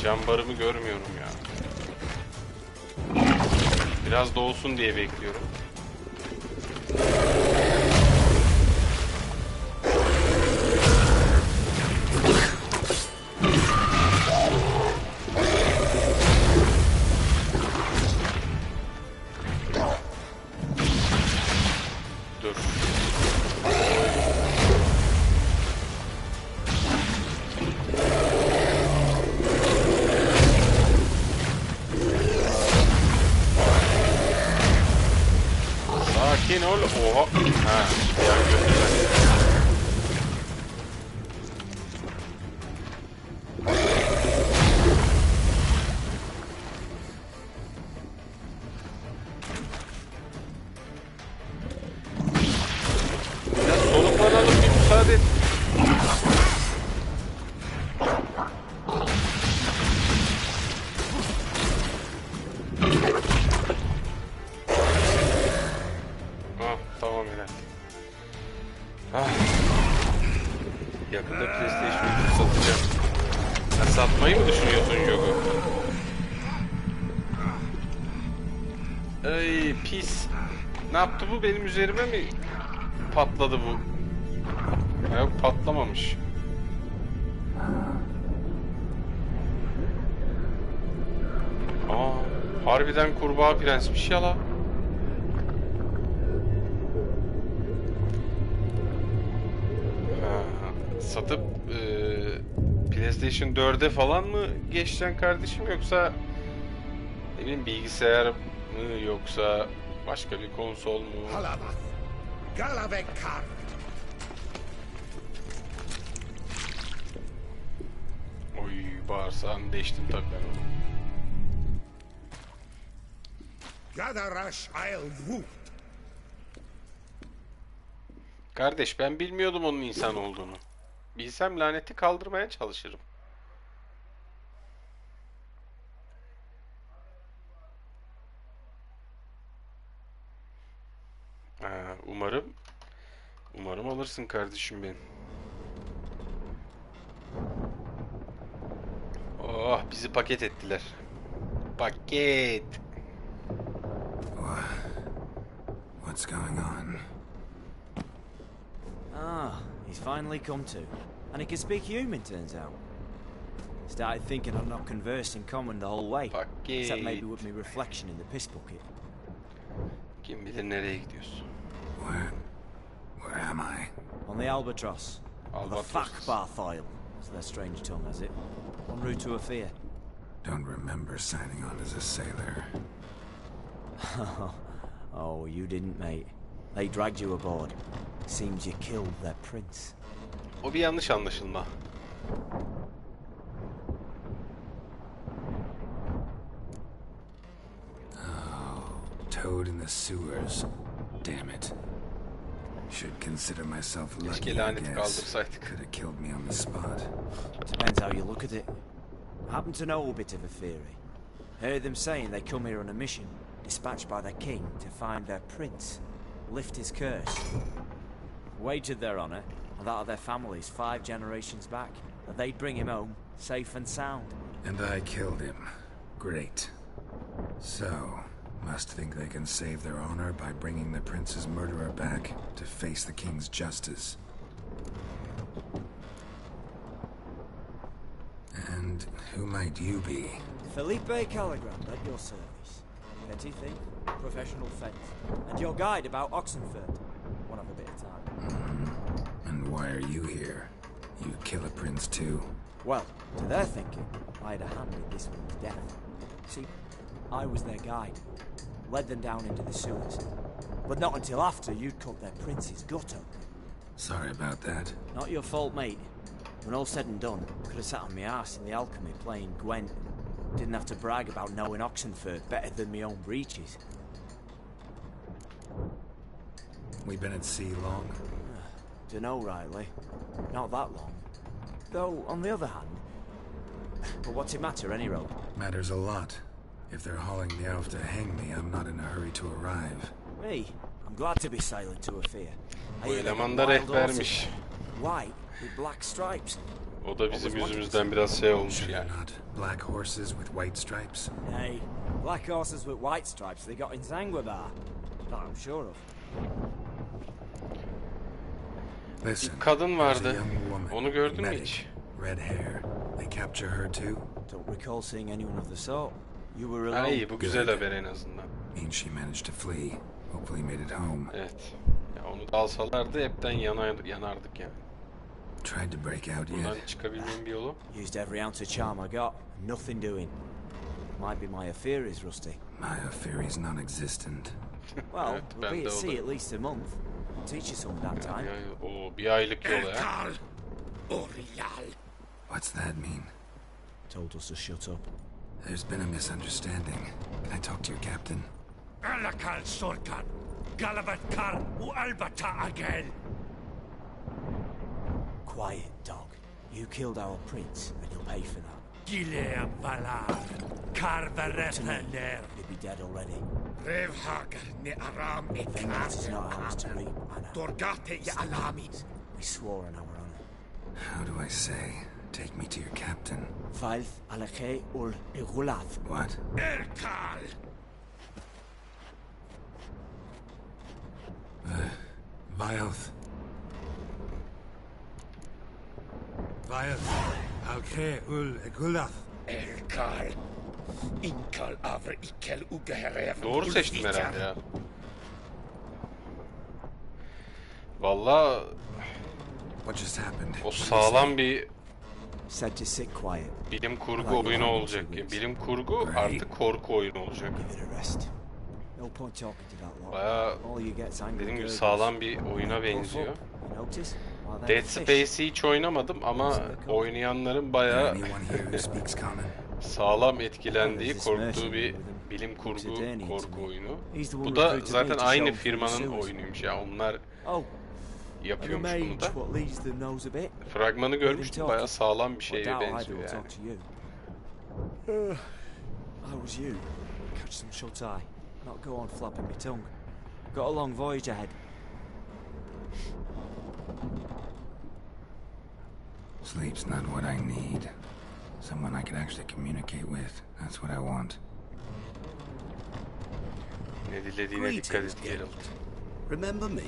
Cambarımı görmüyorum ya. Biraz dolsun diye bekliyorum. Dur. Sakin ol. Oha. Ha, ya götürme. Biraz soluklanalım, bir müsaade et. Yakında PlayStation'ı satacağım. Ya satmayı mı düşünüyorsun Jogo? Ay pis. Ne yaptı bu? Benim üzerime mi patladı bu? Yok, patlamamış. Aa, harbiden kurbağa prensmiş ya la. Satıp PlayStation 4'e falan mı geçeceksin kardeşim, yoksa ne bileyim bilgisayar mı, yoksa başka bir konsol mu? Oy, bağırsağını deştim tabii ben onu. Kardeş, ben bilmiyordum onun insan olduğunu. Bilsem laneti kaldırmaya çalışırım. Umarım alırsın kardeşim benim. Oh, bizi paket ettiler. Paket. What's going on? Ah, he's finally come to. And he can speak human, turns out. Started thinking I'd not conversed in common the whole way. Paket. Except maybe with me reflection in the piss bucket. Kim bilir nereye gidiyorsun? Where am I? On the Albatross. Or the Fakbarthoil, as their strange tongue has it. En route to Ophir. Don't remember signing on as a sailor. Oh, you didn't, mate. They dragged you aboard. Seems you killed their prince. O bir yanlış anlaşılma. Oh, toad in the sewers. Damn it. Should consider myself lucky, I guess. Could have killed me on the spot. Depends how you look at it. Happen to know a bit of a theory. Heard them saying they come here on a mission, dispatched by the king to find their prince, lift his curse. Wagered their honor, and that of their families 5 generations back, that they'd bring him home, safe and sound. And I killed him. Great. So, must think they can save their honor by bringing the prince's murderer back to face the king's justice. And who might you be? Felipe Caligram, at your service. Petty thief, professional fence, and your guide about Oxenford. One of a bit of time. And why are you here? You kill a prince too? Well, to their thinking, I had a hand in this one's death. See, I was their guide, led them down into the sewers. But not until after you'd cut their prince's gut open. Sorry about that. Not your fault, mate. When all said and done, could have sat on my arse in the alchemy playing Gwent. Didn't have to brag about knowing Oxenford better than my own breeches. We been at sea long? Dunno rightly. Not that long. Though, on the other hand... But what's it matter, any road? Matters a lot. If they're hauling me off to hang me, I'm not in a hurry to arrive. Me? I'm glad to be sailing to Afia. Bu eleman da rehbermiş. White with black stripes. O da bizim yüzümüzden biraz şey olmuş yani. Black horses with white stripes? Nay, black horses with white stripes they got in Zanguebar. That I'm sure of. Bir kadın vardı. Onu gördün mü hiç? Red hair. They capture her too? Don't recall seeing anyone of the sort. You were alone. İyi, bu güzel haber en azından. Means she managed to flee. Hopefully made it home. Evet. Ya onu da alsalardı hepten yanardık yani. Tried to break out yet? Buradan çıkabilmenin bir yolu. Used every ounce of charm I got. Nothing doing. Might be my affair is rusty. My affair is non-existent. Well, Evet, we'll be de at sea olur. at least a month. I'll teach you some that time. O bir aylık yol ya. What's that mean? Told us to shut up. There's been a misunderstanding. Can I talk to your captain? Alakal Sorkan, Galabat Kar, Albata Agel. Quiet, dog. You killed our prince, and you'll pay for that. Gileam Valar, Karvarepaner. You'd be dead already. Revhagar ne Aram e Vengeance is not ours to reap, Anna. Dorgate ya Alamis. We swore on our honor. How do I say? Take me to your captain. Valth alake ul igulath. What? Erkal. Vilth. Vilth. Alke ul igulath. Erkal. İnkal avr ikel ugeherev. Doğru seçtim herhalde ya. Vallahi What just happened? o sağlam bir Said to sit quiet. bilim kurgu oyunu olacak. Yani bilim kurgu artık korku oyunu olacak. Give it a rest. No point talking to that lot. Bayağı All you get's angry dediğim gibi girls. sağlam bir oyuna benziyor. You notice? Well, they're Dead the fish. Space'i hiç oynamadım ama oynayanların bayağı Anyone here who speaks common? sağlam etkilendiği, korktuğu bir bilim kurgu korku oyunu. Bu da zaten aynı firmanın oyunuymuş ya. Onlar Oh, yapıyormuş bunu da. what leads them knows a bit. Fragmanı görmüştüm, bayağı sağlam bir şeye benziyor yani. How was you? Catch some shut eye. Not go on flapping my tongue. Got a long voyage ahead. Sleep's not what I need. Someone I can actually communicate with. That's what I want. Ne dilediğine dikkat et Geralt. Remember me?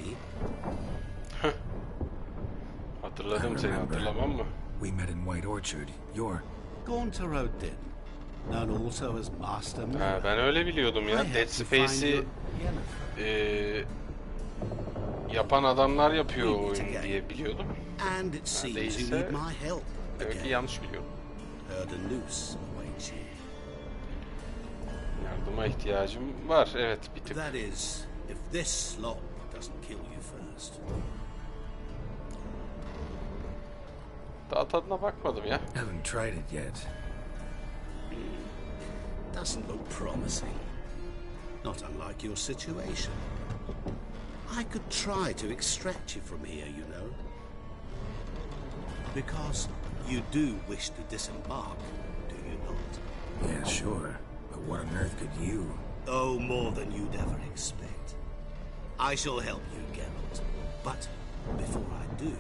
Hatırladım seni, hatırlamam mı? We met in White Orchard. You're... Gaunter-Odin, known also as Master Ha, Miller. ben öyle biliyordum ya. Dead Space'i yapan adamlar yapıyor o oyunu diye biliyordum. And it seems you Değilse need my help demek ki again. yanlış biliyorum. Heard a noose awaits you. Yardıma ihtiyacım var, evet, bir tık. That is, if this slop doesn't kill you first. Daha tadına bakmadım ya. Haven't tried it yet. Doesn't look promising. Not unlike your situation. I could try to extract you from here, you know. Because you do wish to disembark, do you not? Yeah, sure. But what on earth could you? Oh, more than you'd ever expect. I shall help you, Geralt. But before I do,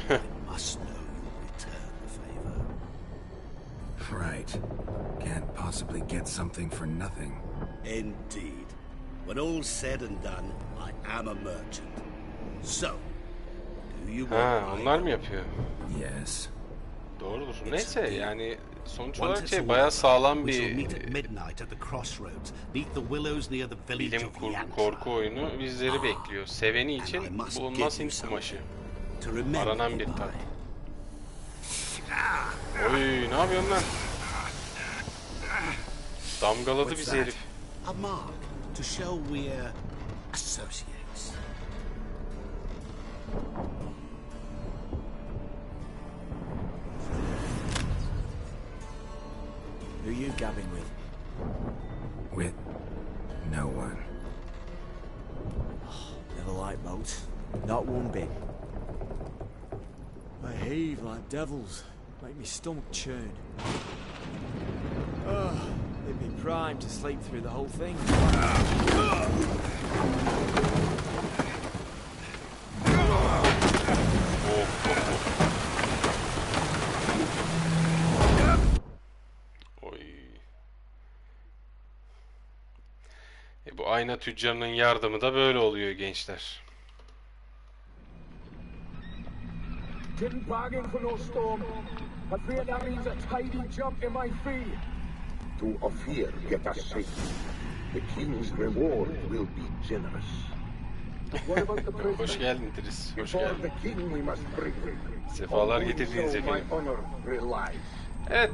I must know you'll return the favor. Right. Can't possibly get something for nothing. Indeed. When all's said and done, I am a merchant. So, do you want onlar mı yapıyor? Yes. Doğrudur. Neyse yani sonuç olarak bayağı sağlam bir bilim korku oyunu bizleri bekliyor. Seveni için bulunmaz Hint kumaşı. Aranan bir tat. Oy, ne yapıyorsun lan? Damgaladı bizi herif. A mark to show we're associates. Who you gabbing with? With no one. Never liked boats. Not one bit. They heave like devils. Make me stomach churn. They'd be primed to sleep through the whole thing. Bu Ayna tüccarının yardımı da böyle oluyor gençler. Didn't bargain for no storm. I fear that means a tidy jump in my fee. To Ophir get us safe. The king's reward will be generous. Hoş geldin Tris. Hoş Before geldin. the king we must bring him. Sefalar getirdiniz efendim. My honor relies. Evet.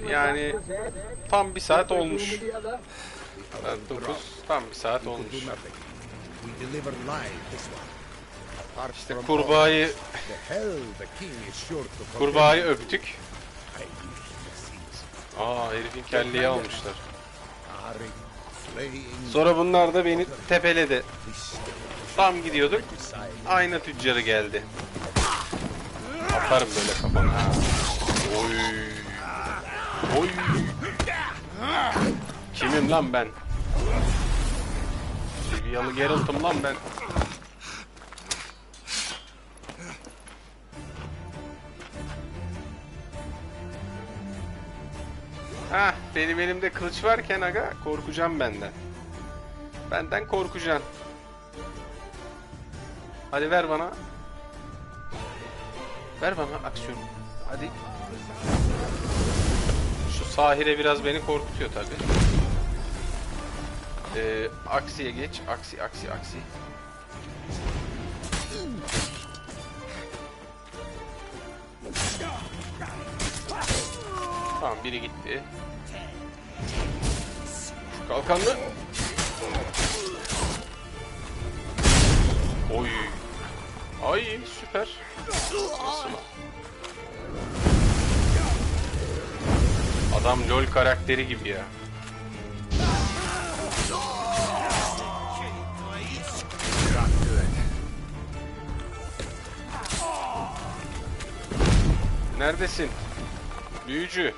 Yani tam bir saat olmuş. 9 tam bir saat olmuş. İşte kurbağayı öptük. Herifin kelleyi almışlar. Sonra bunlar da beni tepeledi. Tam gidiyorduk. Ayna tüccarı geldi. Atarım böyle kafana. Oy. Oy. Kimim lan ben? Rivialı Geralt'ım lan ben. Benim elimde kılıç varken aga korkacağım benden. Benden korkacaksın. Hadi ver bana. Ver bana aksiyon. Hadi. Şu sahile biraz beni korkutuyor tabi. Aksiye geç. Aksi. Tamam, biri gitti. Kalkanlı. Oy. Ay süper. Nasıl? Adam LoL karakteri gibi ya. Neredesin? Büyücü.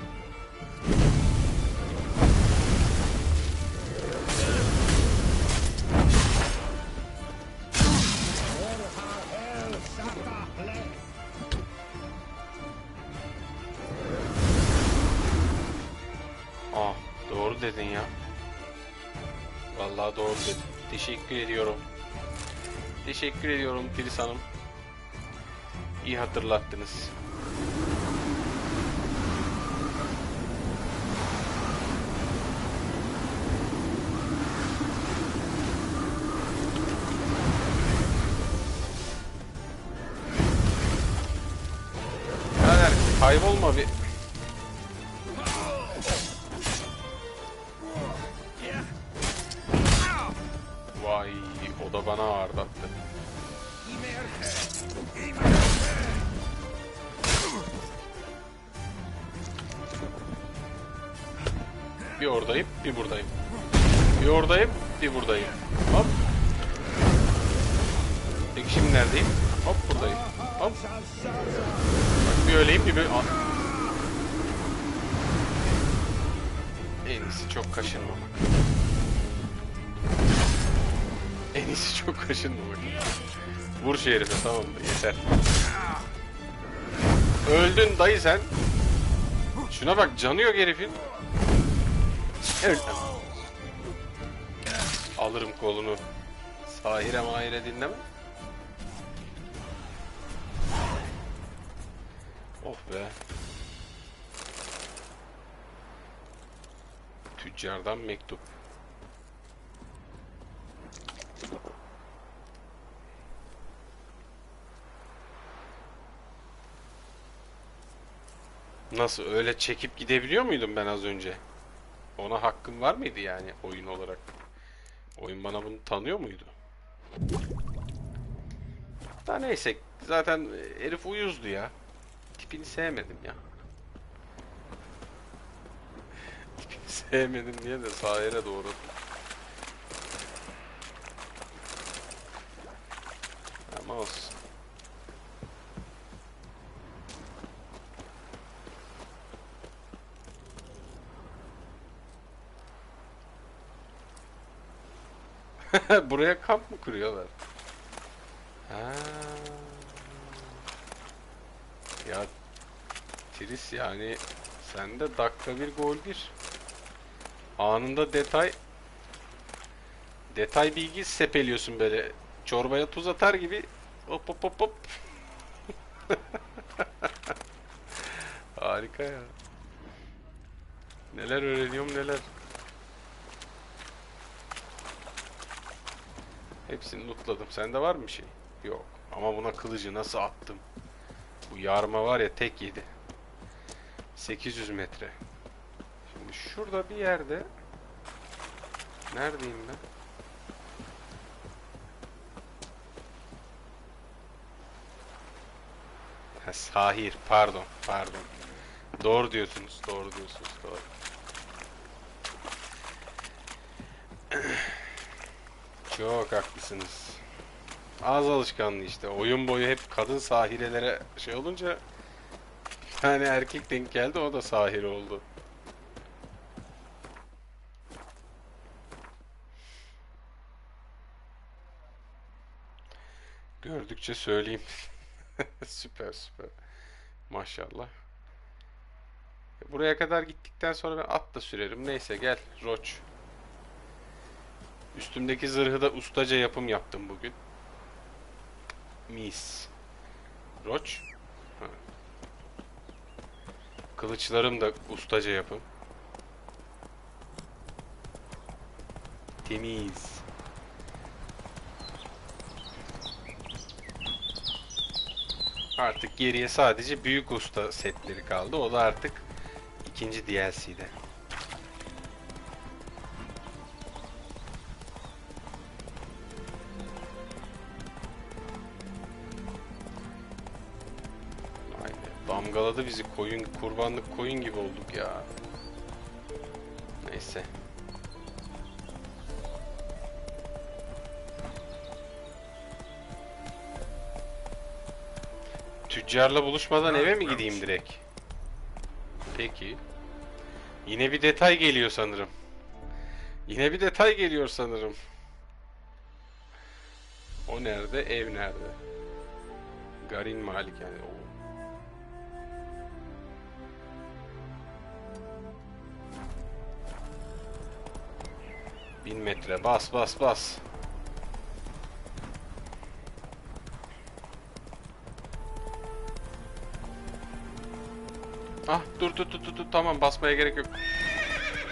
Doğru dedin ya. Vallahi doğru dedin. Teşekkür ediyorum. Teşekkür ediyorum Tris Hanım. İyi hatırlattınız. Birader kaybolma bir. Vay, o da bana ağırdattı. Bir oradayım, bir buradayım. Bir oradayım, bir buradayım. Hop. Peki şimdi neredeyim? Hop buradayım. Hop. Bak bir öyleyim, bir böyle. En iyisi çok kaşınmamak. En iyisi çok kaşınma bakayım. Vur şu herife, tamam mı? Yeter. Öldün dayı sen. Şuna bak, canı yok herifin. Evet. Alırım kolunu. Sahire mahire dinleme. Oh be. Tüccardan mektup. Nasıl, öyle çekip gidebiliyor muydum ben az önce? Ona hakkım var mıydı yani oyun olarak? Oyun bana bunu tanıyor muydu? Da neyse, zaten herif uyuzdu ya. Tipini sevmedim ya. Tipini sevmedim diye de sahile doğradım. Ama olsun. Buraya kamp mı kuruyorlar? Ha. Ya Tris, yani sen de dakika bir gol bir. Anında detay bilgi sepeliyorsun böyle. Çorbaya tuz atar gibi. Hop hop hop hop. Harika ya. Neler öğreniyorum neler. Hepsini lootladım. Sende var mı bir şey? Yok. Ama buna kılıcı nasıl attım? Bu yarma var ya, tek yedi. 800 metre. Şimdi şurada bir yerde. Neredeyim ben? Ha, sahir. Pardon. Doğru diyorsunuz. Doğru. Çok haklısınız. Ağız alışkanlığı işte. Oyun boyu hep kadın sahirelere şey olunca bir tane erkek denk geldi, o da sahir oldu. Gördükçe söyleyeyim. Süper. Maşallah. Buraya kadar gittikten sonra ben at da sürerim. Neyse gel Roç. Üstümdeki zırhı da ustaca yapım yaptım bugün. Mis. Roç. Ha. Kılıçlarım da ustaca yapım. Temiz. Artık geriye sadece büyük usta setleri kaldı. O da artık ikinci DLC'de. Damgaladı bizi, koyun, kurbanlık koyun gibi olduk ya. Neyse. Tüccarla buluşmadan eve mi gideyim direkt? Peki. Yine bir detay geliyor sanırım. O nerede? Ev nerede? Garin malikane. 1000 metre. Bas. Ah dur. Tamam, basmaya gerek yok.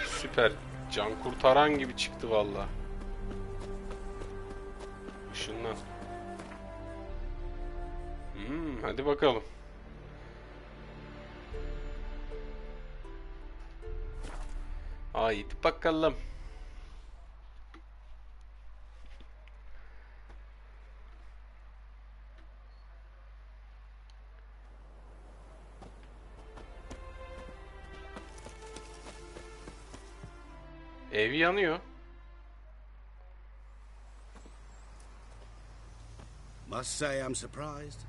Süper. Can kurtaran gibi çıktı valla. Işınlan. Hadi bakalım. Haydi bakalım. Ev yanıyor. Must say I'm surprised.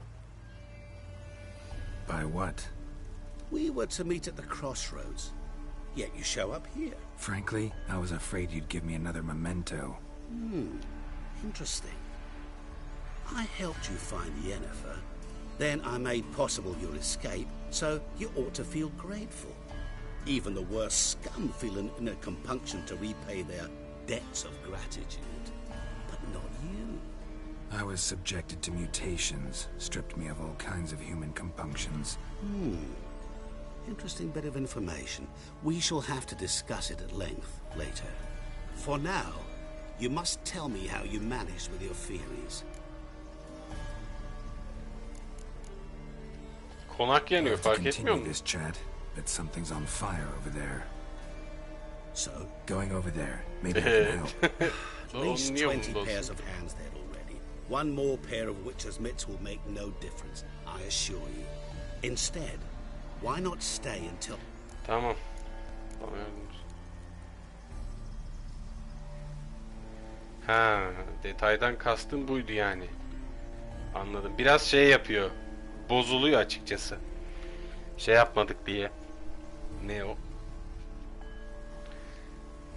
By what? We were to meet at the crossroads, yet you show up here. Frankly, I was afraid you'd give me another memento. Interesting. I helped you find Yennefer. Then I made possible your escape, so you ought to feel grateful. Even the worst scum feel an inner compunction to repay their debts of gratitude. But not you. I was subjected to mutations, stripped me of all kinds of human compunctions. Interesting bit of information. We shall have to discuss it at length later. For now, you must tell me how you managed with your theories. Konak yanıyor, fark etmiyor musun? This chat, but something's on fire over there. So, going over there. Maybe I can help. At least 20 pairs of hands there already. One more pair of witcher's mitts will make no difference, I assure you. Instead, why not stay until... Tamam. Ha, detaydan kastım buydu yani. Anladım. Biraz şey yapıyor. Bozuluyor açıkçası. Şey yapmadık diye. Ne o?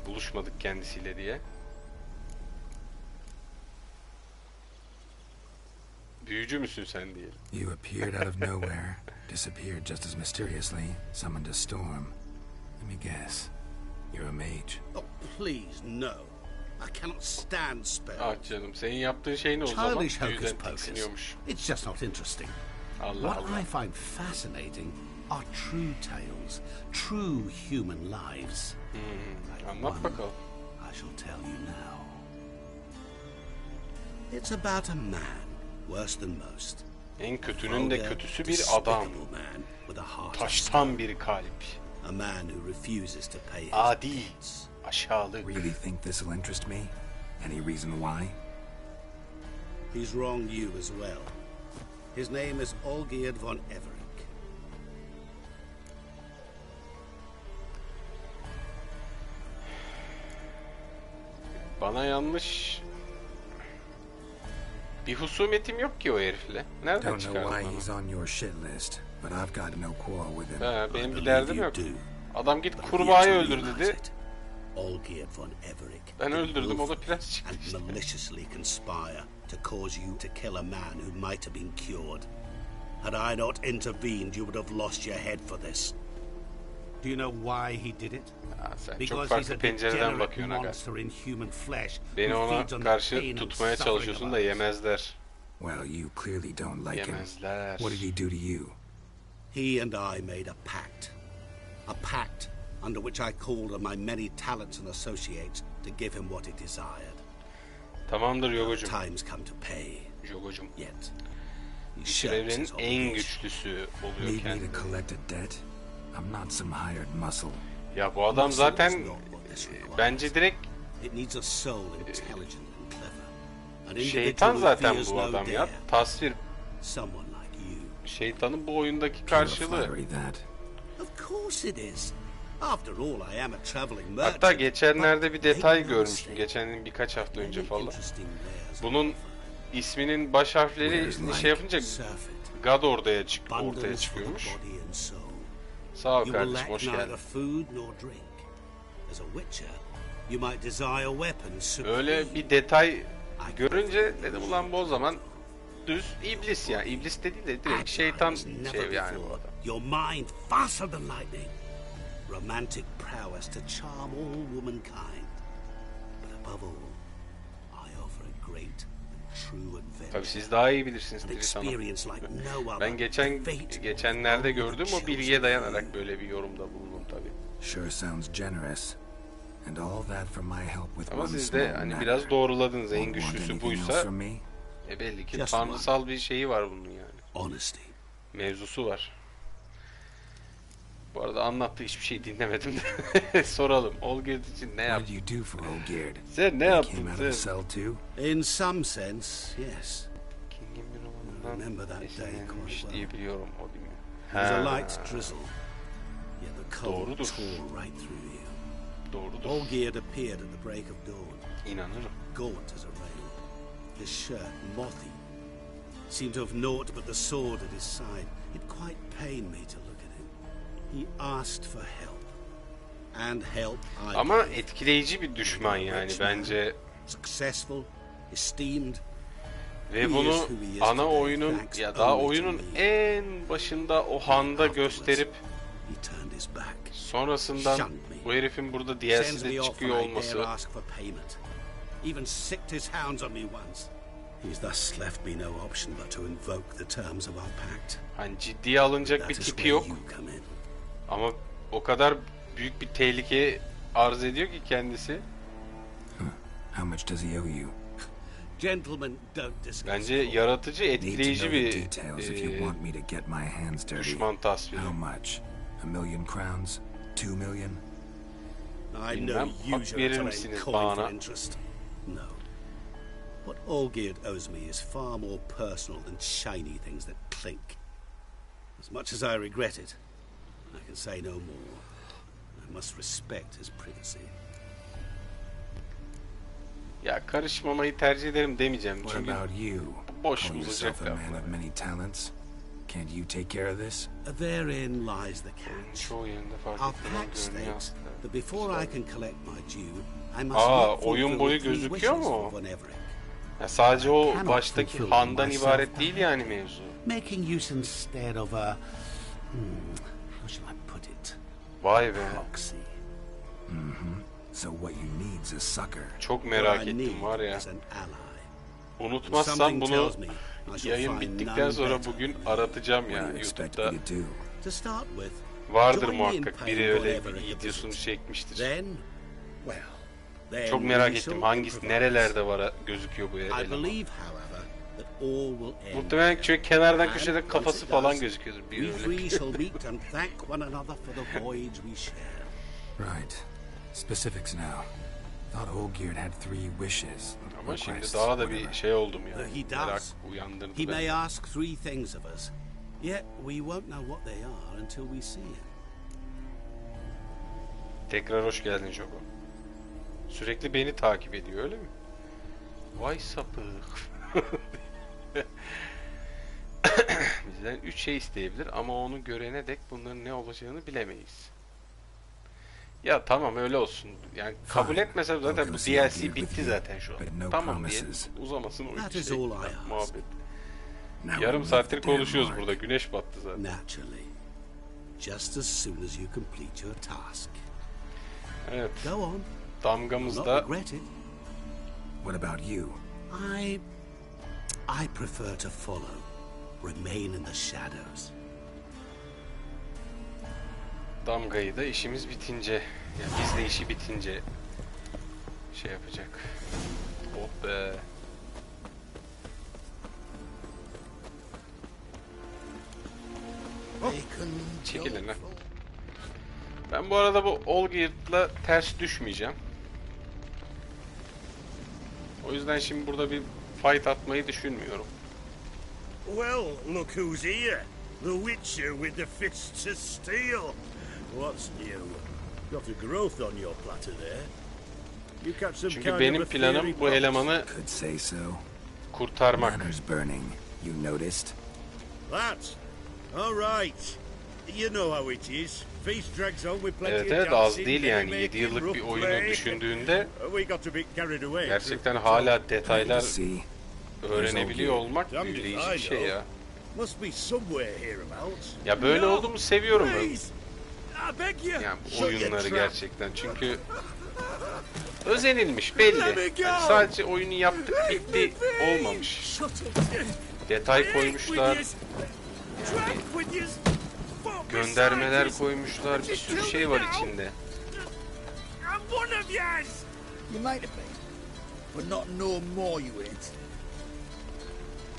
Buluşmadık kendisiyle diye. Büyücü müsün sen diye. You appeared out of nowhere, disappeared just as mysteriously, summoned a storm. Let me guess. You're a mage. Oh, please, no. I cannot stand spells. Ah canım, senin yaptığın şey ne o zaman? Childish hocus Büyüden pocus. tiksiniyormuş. It's just not interesting. Allah What Allah. I find fascinating are true tales, true human lives. Anlat bakalım. I shall tell you now. It's about a man, worse than most. En kötünün de kötüsü bir adam. Taştan bir kalp. A man who refuses to pay his Adi. debts. Aşağılık. Really think this will interest me? Any reason why? He's wronged you as well. His name is Olgierd von Everec. Bana yanlış bir husumetim yok ki o herifle. Nereden Don't know çıkardın why onu? he's on your shit list, but I've got no quarrel with him. Ha, benim bir derdim yok. Adam git kurbağayı öldür dedi. Olgierd von Everec. Ben öldürdüm, o da prens çıktı işte. And maliciously conspire to cause you to kill a man who might have been cured. Had I not intervened, you would have lost your head for this. Do you know why he did it? Sen çok farklı pencereden bakıyorsun aga. Beni ona karşı tutmaya çalışıyorsun da yemezler. Well, you clearly don't like him. Yemezler. What did he do to you? He and I made a pact. A pact under which I called on my many talents and associates to give him what he desired. Tamamdır Yogo'cum. Time's come to pay. Yogo'cum. Yet. Çevrenin en güçlüsü oluyor Need me kendine. to collect a debt? I'm not some hired muscle. Ya bu adam zaten bence direkt şeytan zaten bu adam ya. Tasvir. Şeytanın bu oyundaki karşılığı. Hatta geçenlerde bir detay görmüştüm. Geçen birkaç hafta önce falan. Bunun isminin baş harfleri şey yapınca God ortaya çıkıyormuş. Sağ ol kardeşim, hoş geldin. Öyle bir detay görünce dedim ulan bu o zaman düz iblis ya. İblis de değil de direkt şeytan şey yani bu adam. Your mind faster than lightning. Romantic prowess to charm all womankind. But above all, I offer a great and true adventure. Tabii siz daha iyi bilirsiniz Tris Hanım. Ben geçenlerde gördüm, o bilgiye dayanarak böyle bir yorumda bulundum tabii. Sure sounds generous. And all that for my help with Ama one siz small de hani matter. biraz doğruladınız, en Won't want güçlüsü anything buysa else from me? Belli ki tanrısal bir şeyi var bunun yani. Honesty. Mevzusu var. Bu arada anlattığı hiçbir şey dinlemedim de soralım. Olgierd için ne yaptın? What did you do for Olgierd? Sen ne He yaptın came out sen? of the cell too? In some sense, yes. King'in bir Remember that day quite well. diye biliyorum o değil mi? It was a light drizzle. Yet the cold Doğrudur. tore right through you. Doğrudur. Olgierd appeared at the break of dawn. İnanırım. Gaunt as a rail. His shirt mothy. Seemed to have naught but the sword at his side. It quite pained me to look at him. He asked for help. And help I Ama gave. etkileyici bir düşman yani bence. Successful, esteemed. Ve bunu ana oyunun ya daha oyunun en başında o handa gösterip sonrasından bu herifin burada DLC'de çıkıyor olması. Even sicked his hounds on me once. He's thus left me no option but to invoke the terms of our pact. Hani ciddiye alınacak bir tipi yok. Ama o kadar büyük bir tehlike arz ediyor ki kendisi. How much does he owe you? Gentlemen, don't discuss. Bence yaratıcı, etkileyici bir düşman tasviri. How much? $1 million crowns? 2 million? Bilmem, hak verir misiniz bana? No. What Olgierd owes me is far more personal than shiny things that clink. As much as I regret it, I can say no more. I must respect his privacy. Ya karışmamayı tercih ederim demeyeceğim çünkü boş olacak da. Can't you take care of this? Therein lies the catch. Our pact states that before I can collect my due, I must not oyun boyu gözüküyor mu? Ya sadece o baştaki handan ibaret değil yani mevzu. Making use instead of a how shall I put it? Vay be. Proxy. So what you need is a sucker. Çok merak ettim var ya. Unutmazsam bunu yayın bittikten sonra bugün aratacağım ya YouTube'da. Vardır muhakkak biri öyle bir videosunu çekmiştir. Çok merak ettim hangisi nerelerde var gözüküyor bu eleman. Muhtemelen çünkü kenardan köşede kafası falan gözüküyordur bir öyle. Right. Specifics now. Thought Olgierd had 3 wishes. Ama şimdi daha da bir şey oldum ya. Merak uyandırdı beni. He may ask 3 things of us. Yet we won't know what they are until we see him. Tekrar hoş geldin Joko. Sürekli beni takip ediyor öyle mi? Vay sapık. Bizden 3 şey isteyebilir ama onu görene dek bunların ne olacağını bilemeyiz. Ya tamam öyle olsun. Yani kabul etmesem zaten bu DLC bitti zaten şu an. Tamam diye uzamasın o iki şey. Muhabbet. Yarım saattir konuşuyoruz burada. Güneş battı zaten. Evet. Damgamızda. What about you? I prefer to follow. Remain in the shadows. Damgayı da işimiz bitince, yani biz de işi bitince şey yapacak. Oh be. Çekilin lan. Ben bu arada bu Olgierd'la ters düşmeyeceğim. O yüzden şimdi burada bir fight atmayı düşünmüyorum. Well, look who's here. The Witcher with the fists of steel. What's new? Got a growth on your platter there. You catch some Çünkü benim planım bu elemanı kurtarmak. You noticed? That? All right. You know how it is. Feast drags on with plenty of Evet az değil yani 7 yıllık bir oyunu düşündüğünde gerçekten hala detaylar öğrenebiliyor olmak büyüleyici bir şey ya. Ya böyle olduğumu seviyorum ben. Yani bu oyunları gerçekten çünkü özenilmiş belli. Yani sadece oyunu yaptık bitti olmamış. Detay koymuşlar. Göndermeler koymuşlar. Bir sürü şey var içinde.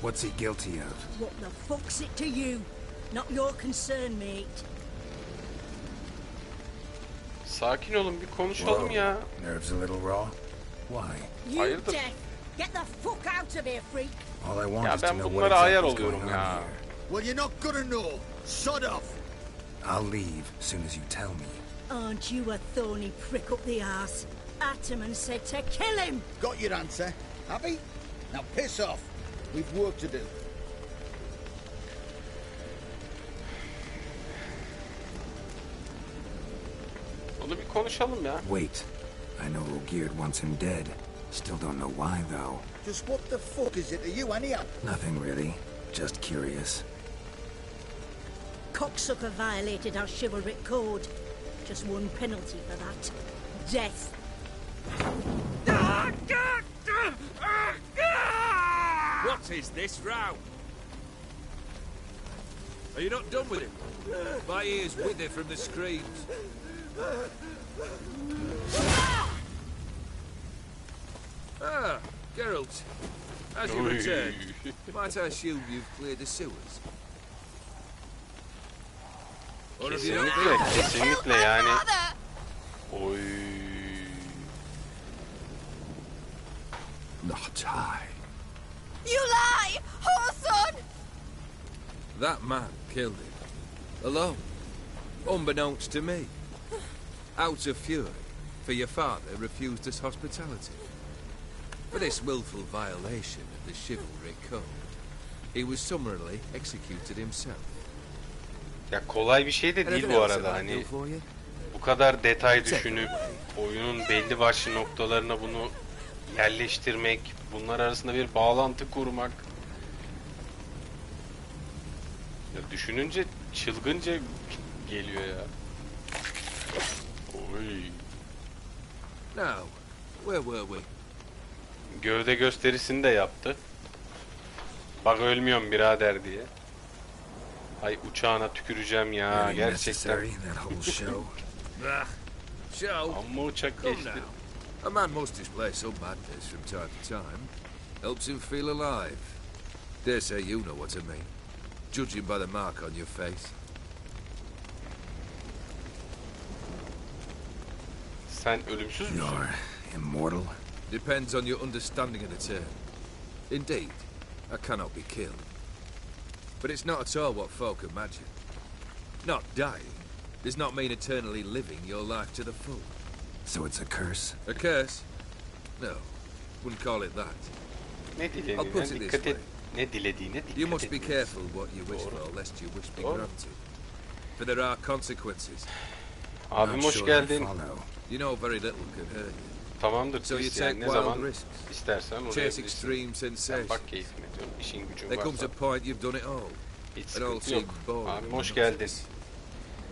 What's he guilty of? What the fuck's it to you? Not your concern, mate. Sakin olun bir konuşalım ya. Nerves a little raw. Why? Hayırdır? Get the fuck out of here, freak. All I want Ya is to ben know what bunlara ayar exactly is oluyorum going on ya. here. Well, you're not gonna know. Shut up. I'll leave as soon as you tell me. Aren't you a thorny prick up the arse? Ataman said to kill him. Got your answer. Happy? Now piss off. We've work to do. Onu bir konuşalım ya. Wait. I know Olgierd wants him dead. Still don't know why, though. Just what the fuck is it to you, anyhow? Nothing really. Just curious. Cocksucker violated our chivalric code. Just one penalty for that. Death. What is this row? Are you not done with him? My ears wither from the screams. Ah, Geralt. As you returned, might I assume you've cleared the sewers? Or have you not Kesinlikle, been? kesinlikle yani. Oy. Not I. You lie! Olson! That man killed him. Alone. Unbeknownst to me. Out of fury, for your father refused us hospitality. For this willful violation of the chivalric code, he was summarily executed himself. Ya kolay bir şey de değil bu arada, hani bu kadar detay düşünüp oyunun belli başlı noktalarına bunu yerleştirmek, bunlar arasında bir bağlantı kurmak. Ya düşününce çılgınca geliyor ya. Oy. Now, where were we? Gövde gösterisini de yaptı. Bak ölmüyorum birader diye. Ay uçağına tüküreceğim ya gerçekten. Amma uçak geçti. A man must display some madness from time to time. Helps him feel alive. Dare say you know what I mean. Judging by the mark on your face. Sen ölümsüz müsün? You're immortal? Depends on your understanding of the term. Indeed, I cannot be killed. But it's not at all what folk imagine. Not dying does not mean eternally living your life to the full. So it's a curse? A curse? No, wouldn't call it that. I'll put it this way. Ne dilediğine dikkat You must be careful what you wish for, lest your wish be granted. For there are consequences. Abim hoş geldin. You know very little can hurt you. Tamamdır, So you yani take ne zaman wild risks. istersen oraya Chase extreme sensations. bak keyfime diyorum, işin gücün There comes varsa. a point you've done it all. Hiç And all sıkıntı yok. seems boring. Abim hoş geldin.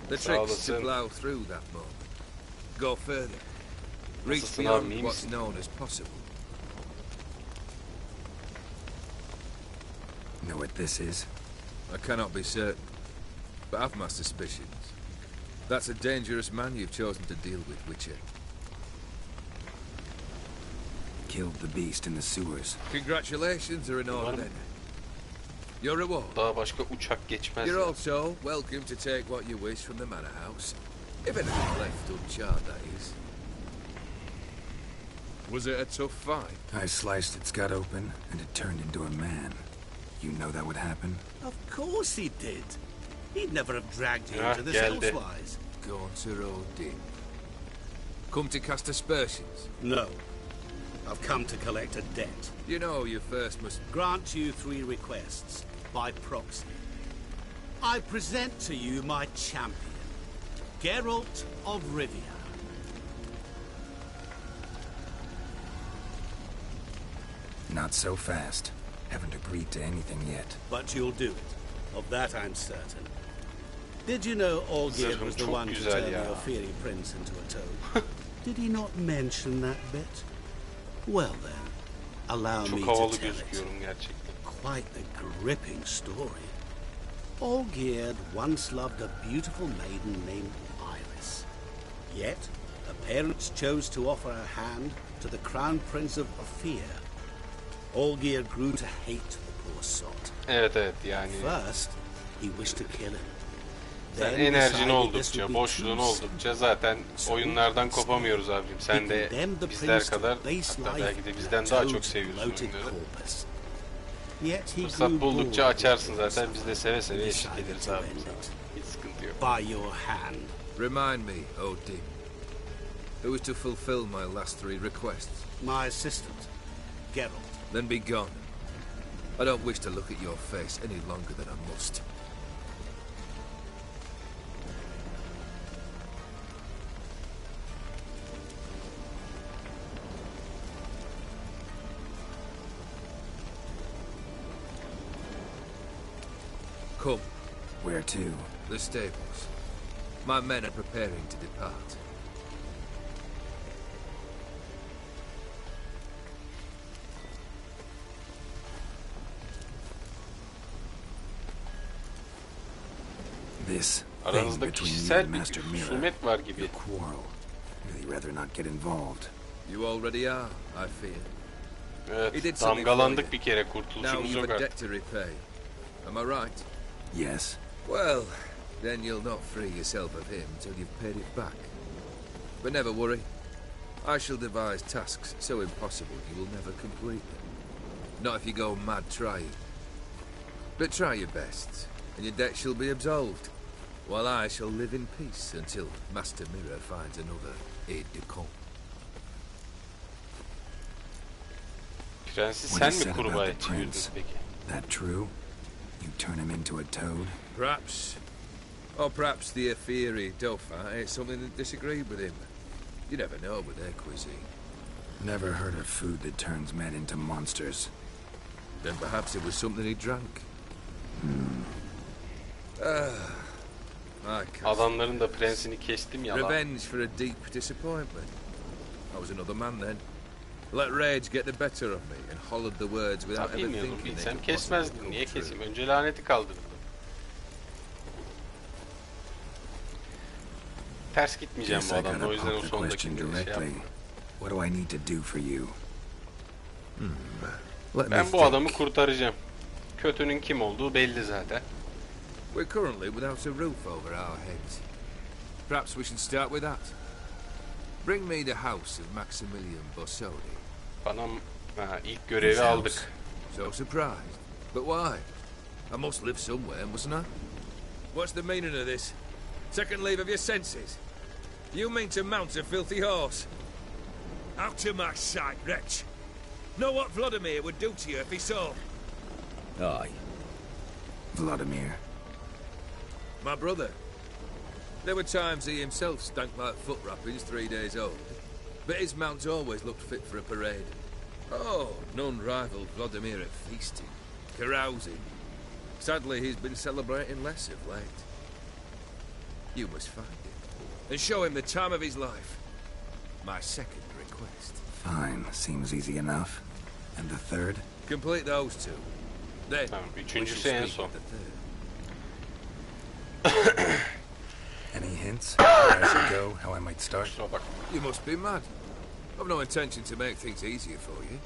The Sağ trick's to olasın. plow through that moment. Go further. Reach Nasılsın beyond abim, iyi what's misin? known as possible. Know what this is? I cannot be certain, but I've my suspicions. That's a dangerous man you've chosen to deal with, Witcher. Killed the beast in the sewers. Congratulations are in order then. Your reward. Daha başka uçak geçmez. You're ya. also welcome to take what you wish from the manor house. If anything left uncharred, that is. Was it a tough fight? I sliced its gut open, and it turned into a man. You know that would happen? Of course he did. He'd never have dragged you into this geldi. elsewise. Gaunter Odin. Come to cast aspersions? No. I've come to collect a debt. You know you first must... Grant you 3 requests, by proxy. I present to you my champion, Geralt of Rivia. Not so fast. Haven't agreed to anything yet. But you'll do it. Of that I'm certain. Did you know Olgierd was the one to turn your fiery prince into a toad? Did he not mention that bit? Well then, allow me to tell it. Quite a gripping story. Olgierd once loved a beautiful maiden named Iris. Yet, her parents chose to offer her hand to the crown prince of Ophir. Olgierd grew to hate the poor sot. Evet yani. First, he wished to kill him. Sen enerjin oldukça, boşluğun oldukça zaten oyunlardan kopamıyoruz abicim. Sen de bizler kadar, hatta belki de bizden daha çok seviyorsun oyunları. Fırsat buldukça açarsın zaten, biz de seve seve eşlik ederiz abi. Hiç sıkıntı yok. By your hand. Remind me, Odin. Who is to fulfill my last 3 requests? My assistant, Geralt. Then be gone. I don't wish to look at your face any longer than I must. Come. Where to? The stables. My men are preparing to depart. This Aranızda kişisel bir husumet var gibi. Really rather not get involved. You already are, I fear. Evet, damgalandık bir kere, kurtuluşumuz yok artık. Debt to repay. Am I right? Yes. Well, then you'll not free yourself of him till you've paid it back. But never worry. I shall devise tasks so impossible you will never complete them. Not if you go mad trying. But try your best, and your debt shall be absolved, while I shall live in peace until Master Mirror finds another aide-de-camp. Prensi sen mi kurbağa çevirdin peki? That true? You turn him into a toad? Perhaps. Or perhaps the Efiri Dauphin ate something that disagreed with him. You never know with their cuisine. Never heard of food that turns men into monsters. Then perhaps it was something he drank. Adamların da prensini kestim ya lan. Revenge for a deep disappointment. I was another man then. Let rage get the better of me and hollered the words without ever thinking. Bilsem kesmezdim. Niye keseyim? Önce laneti kaldırdım. Ters gitmeyeceğim bu adamla. O yüzden o sondaki şey yaptım. What do I need to do for you? Ben bu adamı kurtaracağım. Kötünün kim olduğu belli zaten. We're currently without a roof over our heads. Perhaps we should start with that. Bring me the house of Maximilian Bossodi. Bana ilk görevi aldık. So surprised. But why? I must live somewhere, mustn't I? What's the meaning of this? Second leave of your senses? You mean to mount a filthy horse? Out of my sight, wretch. Know what Vladimir would do to you if he saw? Aye. Vladimir. My brother. There were times he himself stank like foot wrappings 3 days old, but his mount always looked fit for a parade. Oh, none rivaled Vladimir at feasting, carousing. Sadly, he's been celebrating less of late. You must find him, and show him the time of his life. My second request. Fine, seems easy enough. And the third? Complete those two. Then, üçüncüsü en son. Any hints? Where I should go? How I might start? You must be mad. I've no intention to make things easier for you.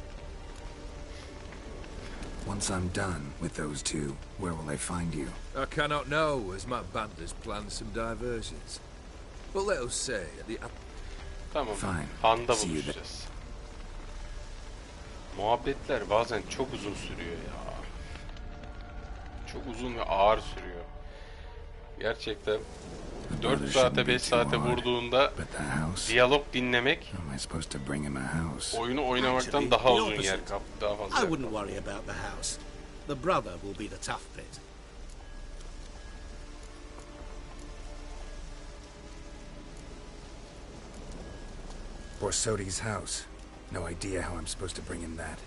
Once I'm done with those two, where will I find you? I cannot know, as my band has planned some diversions. But let us say at the... Tamam. Fine. Handa buluşacağız. Muhabbetler bazen çok uzun sürüyor ya. Çok uzun ve ağır sürüyor. Gerçekten 4 saate 5 saate vurduğunda diyalog dinlemek oyunu oynamaktan daha uzun yer kaptı, daha fazla. I wouldn't worry about the house. The brother will be the tough bit. Borsodi's house. No idea how I'm supposed to bring him that.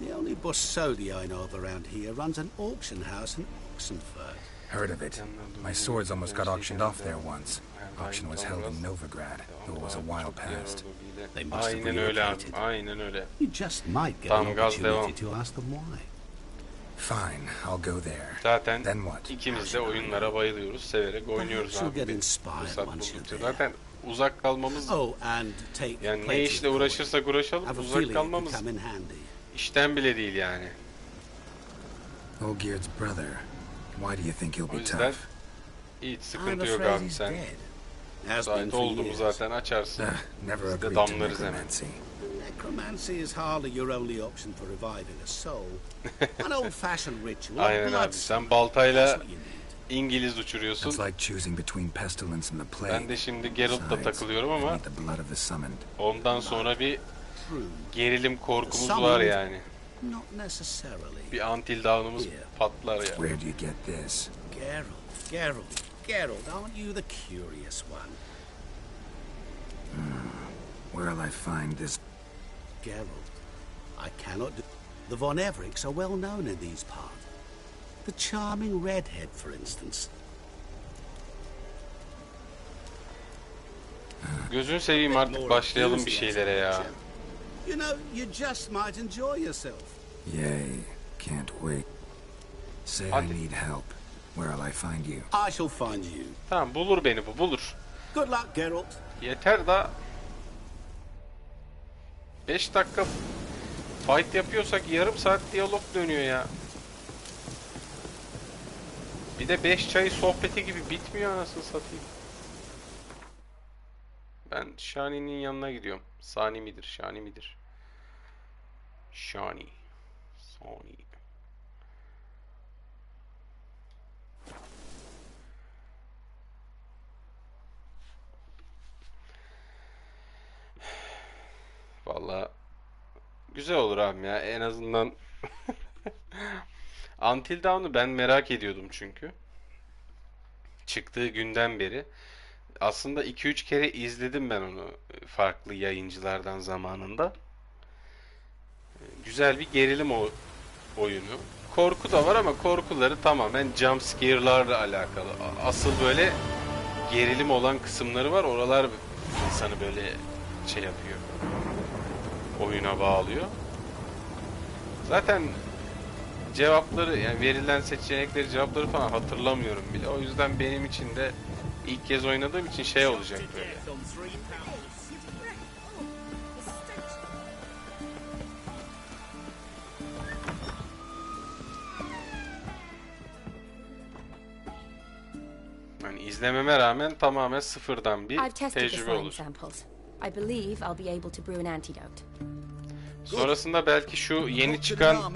The only Borsodi I know of around here runs an auction house in Oxenford. Heard of it. My swords almost got auctioned off there once. Auction was held in Novigrad, though it was a while past. They must have Aynen öyle abi, relocated. aynen öyle. You just might get an opportunity to ask them why. Fine, I'll go there. Zaten Then what? ikimiz de oyunlara bayılıyoruz, severek oynuyoruz abi. Fırsat buldukça. Zaten uzak kalmamız, yani ne işle uğraşırsak uğraşalım, uzak kalmamız işten bile değil yani. Olgierd's brother. Why do you think he'll O be yüzden tough? hiç sıkıntı yok abi, sen müsait olduğumu zaten açarsın. Biz de damlarız hemen. Necromancy is hardly your only option for reviving a soul. An old-fashioned ritual. Aynen abi, sen baltayla İngiliz uçuruyorsun. Ben de şimdi Geralt'la takılıyorum ama ondan sonra bir gerilim korkumuz var yani. Bir until down'umuz patlar yani. Where do you get this? Geralt, aren't you the curious one? Where'll I find this? Geralt, I cannot do... The von Everec'İns are well known in these parts. The charming redhead, for instance. Gözünü seveyim artık başlayalım bir şeylere ya. You know, you just might enjoy yourself. Yay, can't wait. Say I need help. Where will I find you? I shall find you. Tamam, bulur beni bu, bulur. Good luck, Geralt. Yeter da 5 dakika fight yapıyorsak yarım saat diyalog dönüyor ya. Bir de 5 çayı sohbeti gibi bitmiyor anasını satayım. Ben Shani'nin yanına gidiyorum. Sani midir? Shani midir? Shani. Sani. Vallahi güzel olur abi ya. En azından Until Dawn'u ben merak ediyordum çünkü. Çıktığı günden beri. Aslında 2-3 kere izledim ben onu farklı yayıncılardan zamanında. Güzel bir gerilim oyunu. Korku da var ama korkuları tamamen jump scare'larla alakalı. Asıl böyle gerilim olan kısımları var. Oralar insanı böyle şey yapıyor. Oyuna bağlıyor. Zaten cevapları, yani verilen seçenekleri, cevapları falan hatırlamıyorum bile. O yüzden benim için de ilk kez oynadığım için şey olacak böyle. Yani izlememe rağmen tamamen sıfırdan bir tecrübe olur. I believe I'll be able to brew an antidote. Sonrasında belki şu yeni çıkan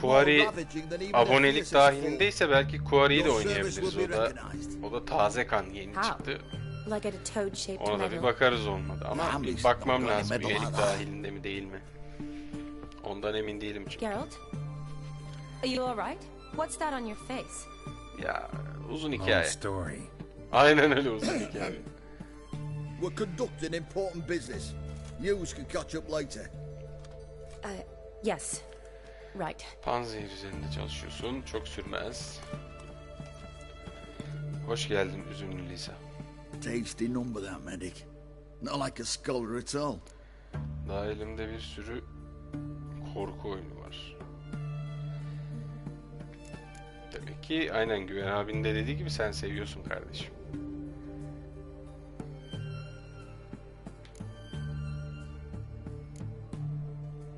Quarry abonelik dahilindeyse belki Quarry'yi de oynayabiliriz. O da taze kan, yeni çıktı. Ona da bir bakarız olmadı. Ama bir bakmam lazım üyelik dahilinde mi değil mi? Ondan emin değilim çünkü. Geralt, are you alright? What's that on your face? Ya uzun hikaye. Aynen öyle, uzun hikaye. We're conducting important business. Yous can catch up later. Yes. Right. Panzehir üzerinde çalışıyorsun. Çok sürmez. Hoş geldin üzümlü Lisa. Tasty number that, medic. Not like a scholar at all. Daha elimde bir sürü korku oyunu var. Demek ki aynen Güven abinin de dediği gibi sen seviyorsun kardeşim.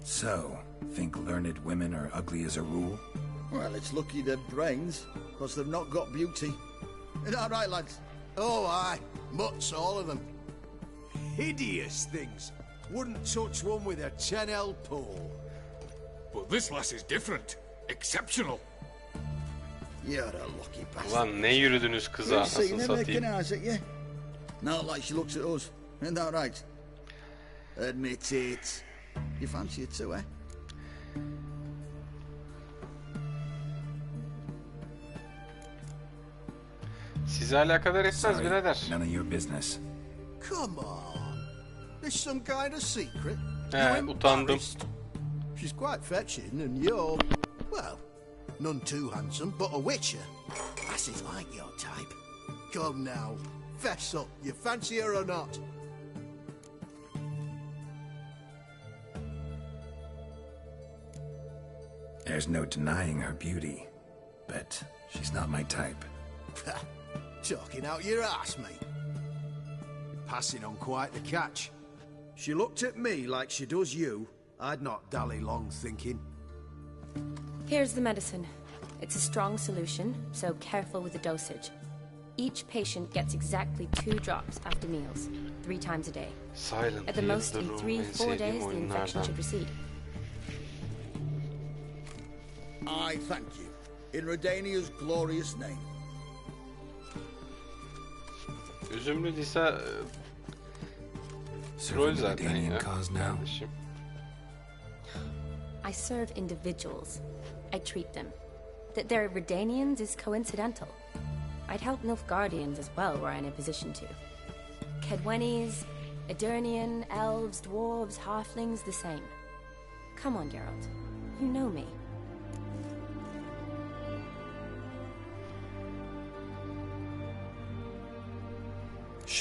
So, think learned women are ugly as a rule? Well, it's lucky they've brains, because they've not got beauty. Is that right, lads? Oh, aye. Mutts, all of them. Hideous things. Wouldn't touch one with a 10L pole. But this lass is different. Exceptional. You're a lucky bastard. Ulan ne yürüdünüz kıza, nasıl satayım? Making eyes at you. Not like she looks at us. Isn't that right? Admit it. You fancy it too, eh? Sizi alakadar etmez birader. None of your business. Come on. There's some kind of secret. Utandım. She's quite fetching and you're, well, none too handsome, but a witcher. Lasses like your type. Come now, fess up. You fancy her or not? There's no denying her beauty, but she's not my type. Talking out your ass, mate. Passing on quite the catch. She looked at me like she does you. I'd not dally long thinking. Here's the medicine. It's a strong solution, so careful with the dosage. Each patient gets exactly 2 drops after meals, 3 times a day. Silent At the most, in 3-4 days, the infection should recede. I thank you. In Redania's glorious name. Üzümlü Lisa rol zaten ya kardeşim. I serve individuals. I treat them. That they're Redanians is coincidental. I'd help Nilfgaardians as well were I in a position to. Kedwenis, Edirnian, elves, dwarves, halflings, the same. Come on, Geralt. You know me.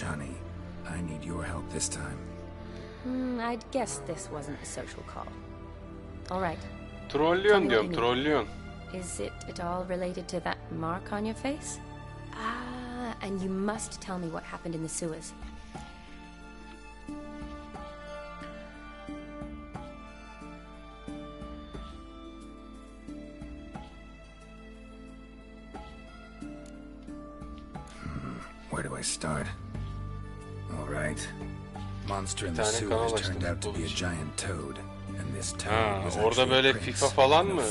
Shani, I need your help this time. I'd guess this wasn't a social call. All right. Trollüyorsun diyorum, trollüyorsun. Is it at all related to that mark on your face? Ah, and you must tell me what happened in the sewers. Where do I start? All right. Monster in the sewers turned out to be a giant toad. And this toad was orada böyle FIFA falan mı?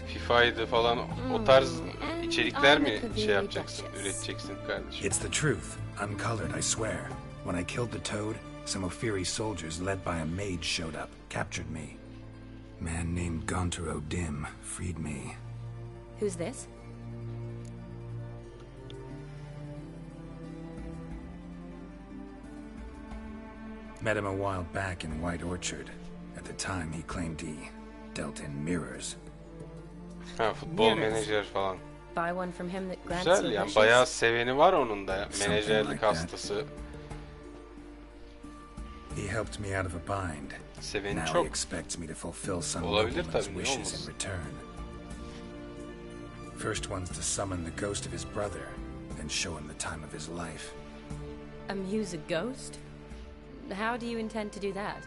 FIFA'ydı falan o tarz içerikler mi şey yapacaksın, üreteceksin kardeşim? It's the truth, uncolored, I swear. When I killed the toad, some Ophiri soldiers led by a mage showed up, captured me. Man named Gontaro Dim freed me. Who's this? Met him a while back in White Orchard. At the time he claimed he dealt in mirrors. Ha, futbol menajer falan. Buy one from him that grants güzel yani, bayağı seveni var onun da, menajerlik hastası. He helped me out of a bind. Seveni Now çok. he expects me to fulfill some Olabilir nobleman's tabii, ne wishes olmasın. in return. First one's to summon the ghost of his brother, then show him the time of his life. Amuse a ghost? How do you intend to do that?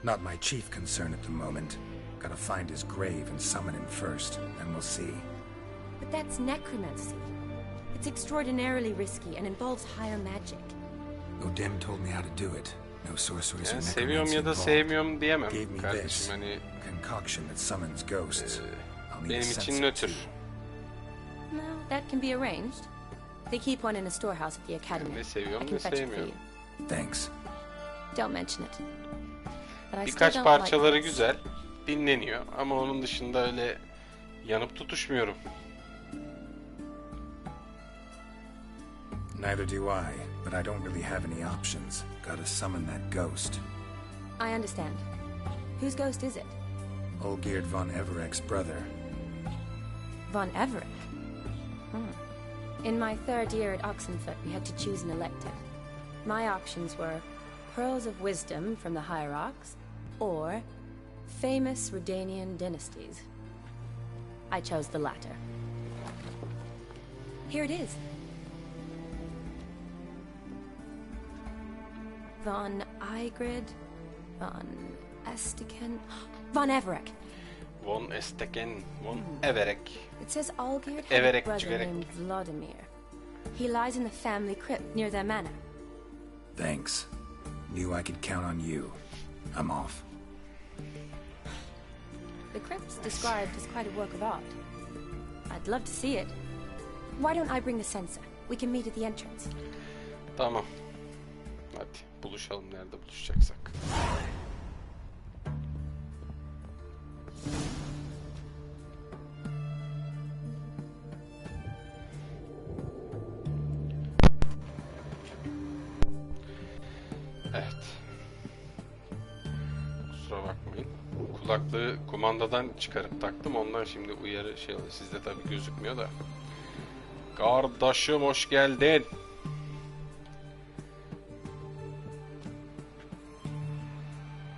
Not my chief concern at the moment. Gotta find his grave and summon him first, and we'll see. But that's necromancy. It's extraordinarily risky and involves higher magic. Odim told me how to do it. No sorcerers Yani or seviyorum ya da involved. sevmiyorum diyemem Gave me kardeşim, this hani concoction that summons ghosts. I'll need benim a sense için of nötr. No, that can be arranged. They keep one in a storehouse at the academy. Ne seviyorum I ne can fetch it for sevmiyorum. you. Thanks. Don't mention it. But I Birkaç still don't parçaları like this. güzel, dinleniyor ama onun dışında öyle yanıp tutuşmuyorum. Neither do I, but I don't really have any options. Gotta summon that ghost. I understand. Whose ghost is it? Olgierd von Everec''s brother. Von Everec? In my third year at Oxenfurt, we had to choose an elective. My options were Pearls of Wisdom from the Hierarchs, or famous Redanian dynasties. I chose the latter. Here it is. Von Eigrid, von Estiken, von Everec. Von Estiken, von Everec. It says Olgierd had a Everec, brother Gerek. named Vladimir. He lies in the family crypt near their manor. Thanks. Knew I could count on you. I'm off. The crypt's described as quite a work of art. I'd love to see it. Why don't I bring the censer? We can meet at the entrance. Tamam. Hadi buluşalım nerede buluşacaksak. Evet. Kusura bakmayın. Kulaklığı kumandadan çıkarıp taktım. Ondan şimdi uyarı şey oluyor. Sizde tabii gözükmüyor da. Kardeşim hoş geldin.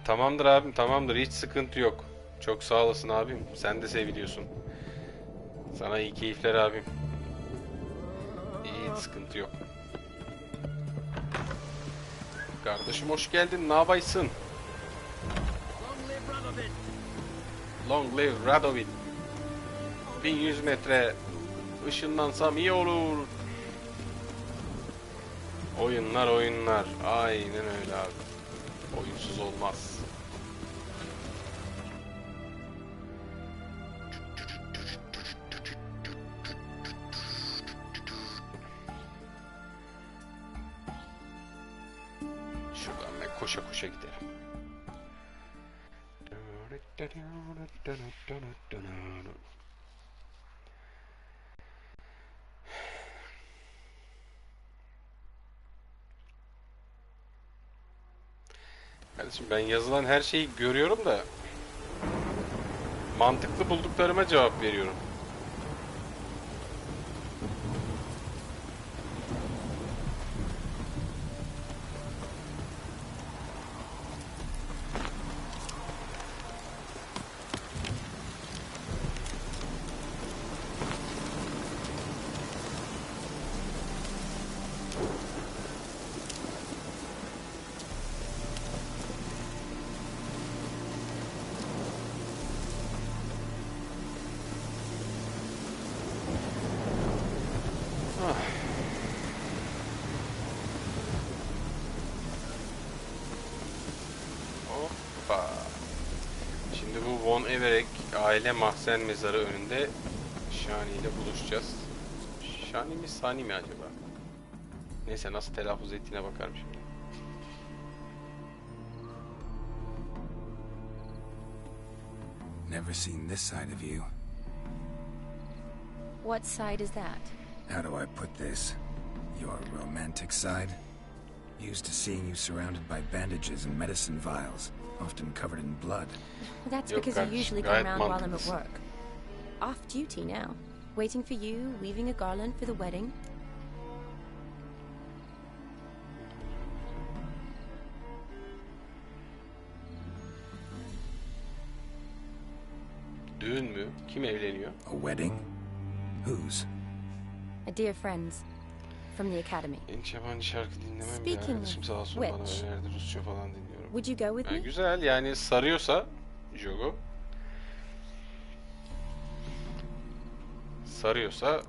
Tamamdır abim, tamamdır. Hiç sıkıntı yok. Çok sağ olasın abim. Sen de seviliyorsun. Sana iyi keyifler abim. İyi, hiç sıkıntı yok. Kardeşim hoş geldin. Ne yapaysın? Long live Radovid. 1100 metre ışınlansam iyi olur. Oyunlar oyunlar. Aynen öyle abi. Oyunsuz olmaz. Şuradan ben koşa koşa giderim. Kardeşim ben yazılan her şeyi görüyorum da mantıklı bulduklarıma cevap veriyorum. Everec aile mahzen mezarı önünde Shani ile buluşacağız. Shani mi Sani mi acaba? Neyse nasıl telaffuz ettiğine bakarım şimdi. Never seen this side of you. What side is that? How do I put this? Your romantic side? Used to seeing you surrounded by bandages and medicine vials, often covered in blood. That's because I usually come around while I'm at work. Off duty now. Waiting for you, weaving a garland for the wedding. Düğün mü? Kim evleniyor? A wedding? Whose? A dear friend's. From the academy. Hiç yabancı şarkı dinlemem ya. Arkadaşım sağ olsun bana önerdi. Rusça falan dinliyorum. Would you go with me? Güzel yani sarıyorsa Jogo. Sarıyorsa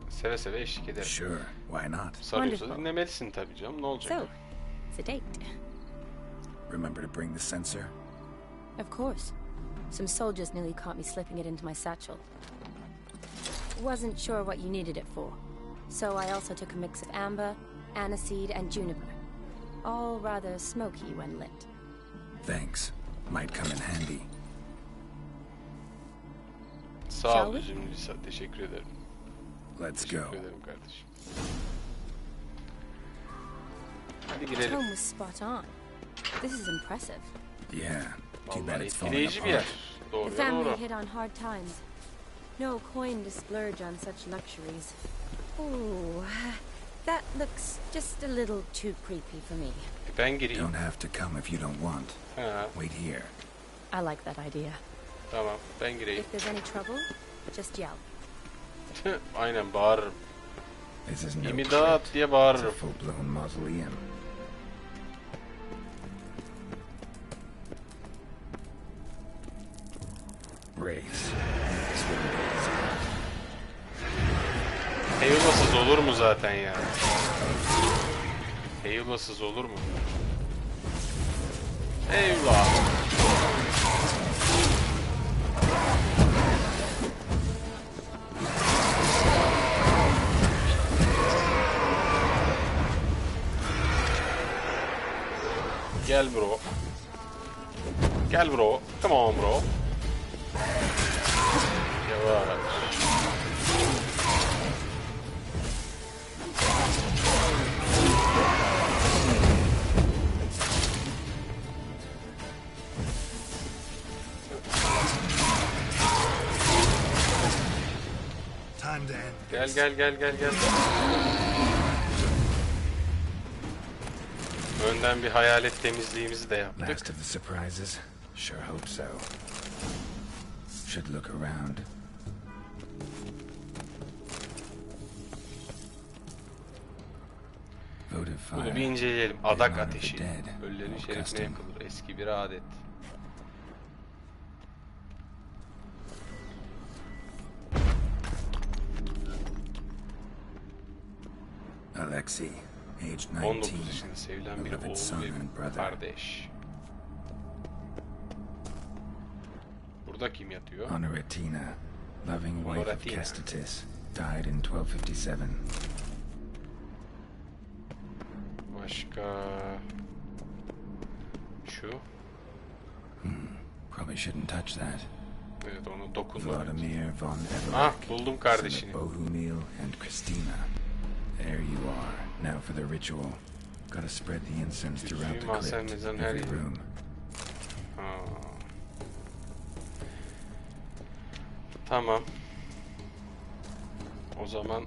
seve seve eşlik ederim. Sure, why not? Sarıyorsa dinlemelisin tabii canım. Ne olacak? So, it's a date. Remember to bring the sensor? Of course. Some soldiers nearly caught me slipping it into my satchel. Wasn't sure what you needed it for. So I also took a mix of amber, aniseed, and juniper. All rather smoky when lit. Thanks. Might come in handy. Sağ ol üzümlü Lisa. Teşekkür ederim. Let's go. Teşekkür ederim kardeşim. Hadi girelim. The tone was spot on. This is impressive. Yeah. Too bad it's falling Etkileyici bir yer. apart. Doğru The family doğru. hit on hard times. No coin to splurge on such luxuries. Ooh, that looks just a little too creepy for me. Ben gireyim. Don't have to come if you don't want. Ha. Wait here. I like that idea. Tamam ben gireyim. If there's any trouble, just yell. Aynen bağırırım. This is no İmdat diye bağırırım. It's a full-blown mausoleum. Race. Heyulasız olur mu zaten ya? Heyulasız olur mu? Eyvah. Gel bro. Gel bro. Come on bro. Yavaş. Time to end. Gel. Önden bir hayalet temizliğimizi de yaptık. Last of the surprises. Sure hope so. Should look around. Bunu bir inceleyelim. Adak ateşi. Ölülerin şerefine yakılır. Eski bir adet. Alexei, aged 19 19, yaşında sevilen bir beloved oğul son ve and bir brother. kardeş. Burada kim yatıyor? Honoratina, loving wife of Honoratina. Kestitis, died in 1257. Başka... Şu. Probably shouldn't touch that. Evet onu dokunma. Vladimir von Everec. Ah buldum kardeşini. Bohumil and Christina. There you are. Now for the ritual. Gotta spread the incense throughout the crypt, every room. Tamam. O zaman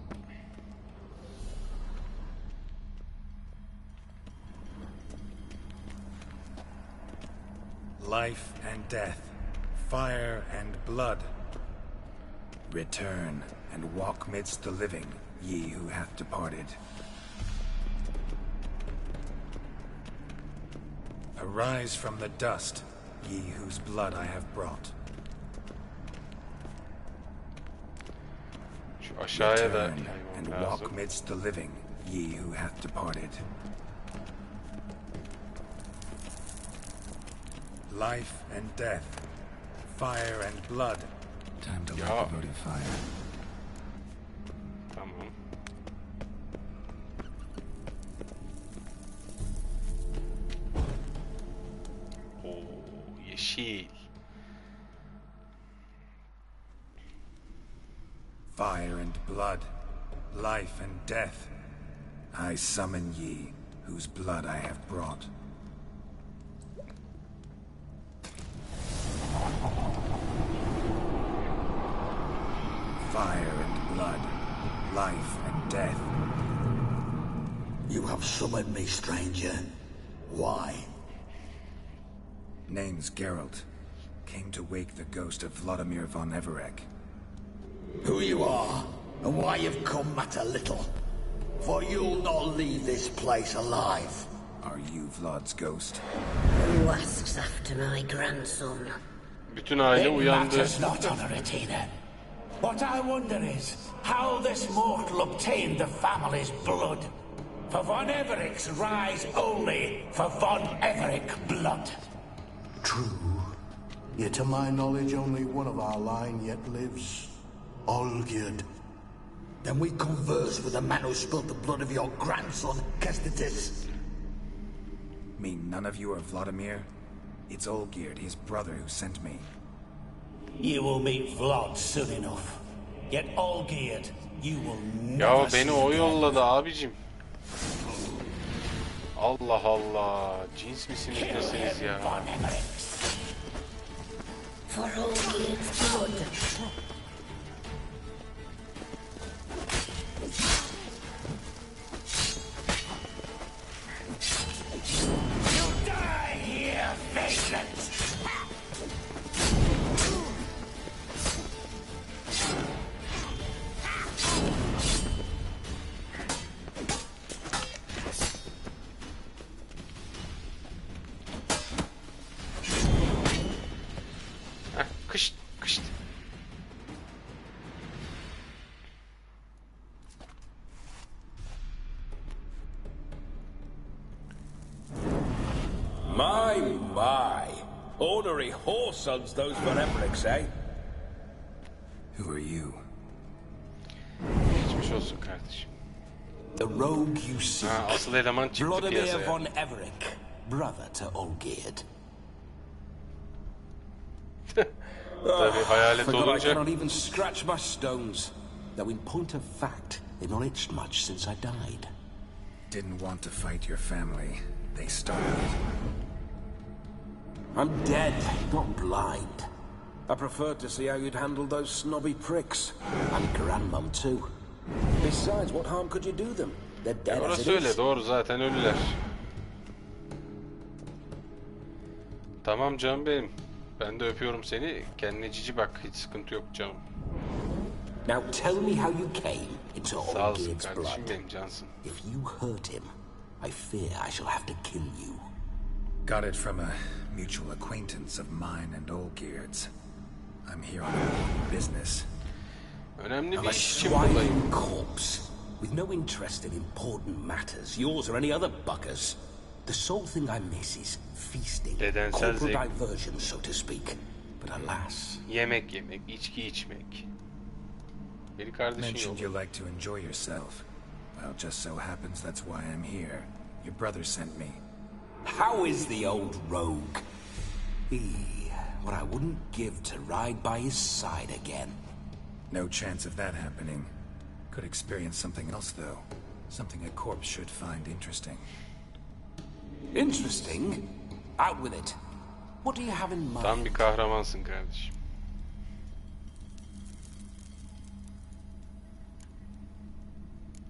Life and death, fire and blood. Return and walk midst the living, ye who hath departed. Arise from the dust, ye whose blood I have brought. şu aşağıya da Return and yaymam walk lazım. midst the living, ye who hath departed. life and death, fire and blood. Time to light the votive fire. Tamam. Oo, yeşil. Fire and blood, life and death. I summon ye, whose blood I have brought. Fire and blood, life and death. You have summoned me, stranger. Why? Name's Geralt. Came to wake the ghost of Vladimir von Everec. Who you are, and why you've come matter little. For you'll not leave this place alive. Are you Vlad's ghost? Who asks after my grandson? Bütün aile uyandı. Matters not, Honoratina. What I wonder is how this mortal obtained the family's blood. For von Everec's rise only for von Everec blood. True. Yet to my knowledge, only one of our line yet lives. Olgierd. Then we converse with the man who spilled the blood of your grandson, Kestitis. Mean none of you are Vladimir? It's Olgierd, his brother, who sent me. You will meet Vlad soon enough. Yet Olgierd, you will Ya never beni o yolladı abicim. Allah Allah. Cins misiniz nesiniz ya? For Olgierd's blood. You die here, vagrant! Kışt kışt. My. Ornery whoresons those von Everec's, eh? Who are you? Geçmiş olsun kardeşim. The rogue you seek. Ha, asıl eleman çıktı Vladimir piyasaya. von Everec, brother to Olgierd. Tabii hayalet Forgot I olunca. cannot even scratch my stones. Though in point of fact, they've not itched much since I died. Didn't want to fight your family. They started. I'm dead, not blind. I preferred to see how you'd handle those snobby pricks. And grandmum too. Besides, what harm could you do them? They're dead as it Orası öyle, is. doğru, zaten ölüler. Tamam canım benim. Ben de öpüyorum seni. Kendine cici bak. Hiç sıkıntı yok canım. Now tell me how you came into Sağ olsun Olgierd's kardeşim blood. benim, cansın. If you hurt him, I fear I shall have to kill you. Got it from a mutual acquaintance of mine and Olgierd's. I'm here on business. Önemli I'm bir a iş için buradayım. swine corpse, with no interest in important matters, yours or any other buggers. The sole thing I miss is feasting, Bedensel corporal zevk. diversion, so to speak. But alas, Yemek yemek, içki içmek. Bir kardeşin Mentioned yok. you like to enjoy yourself. Well, just so happens that's why I'm here. Your brother sent me. how is the old rogue? What I wouldn't give to ride by his side again. No chance of that happening. Could experience something else, though. Something a corpse should find interesting. Interesting? Out with it. What do you have in mind? Tam bir kahramansın kardeşim.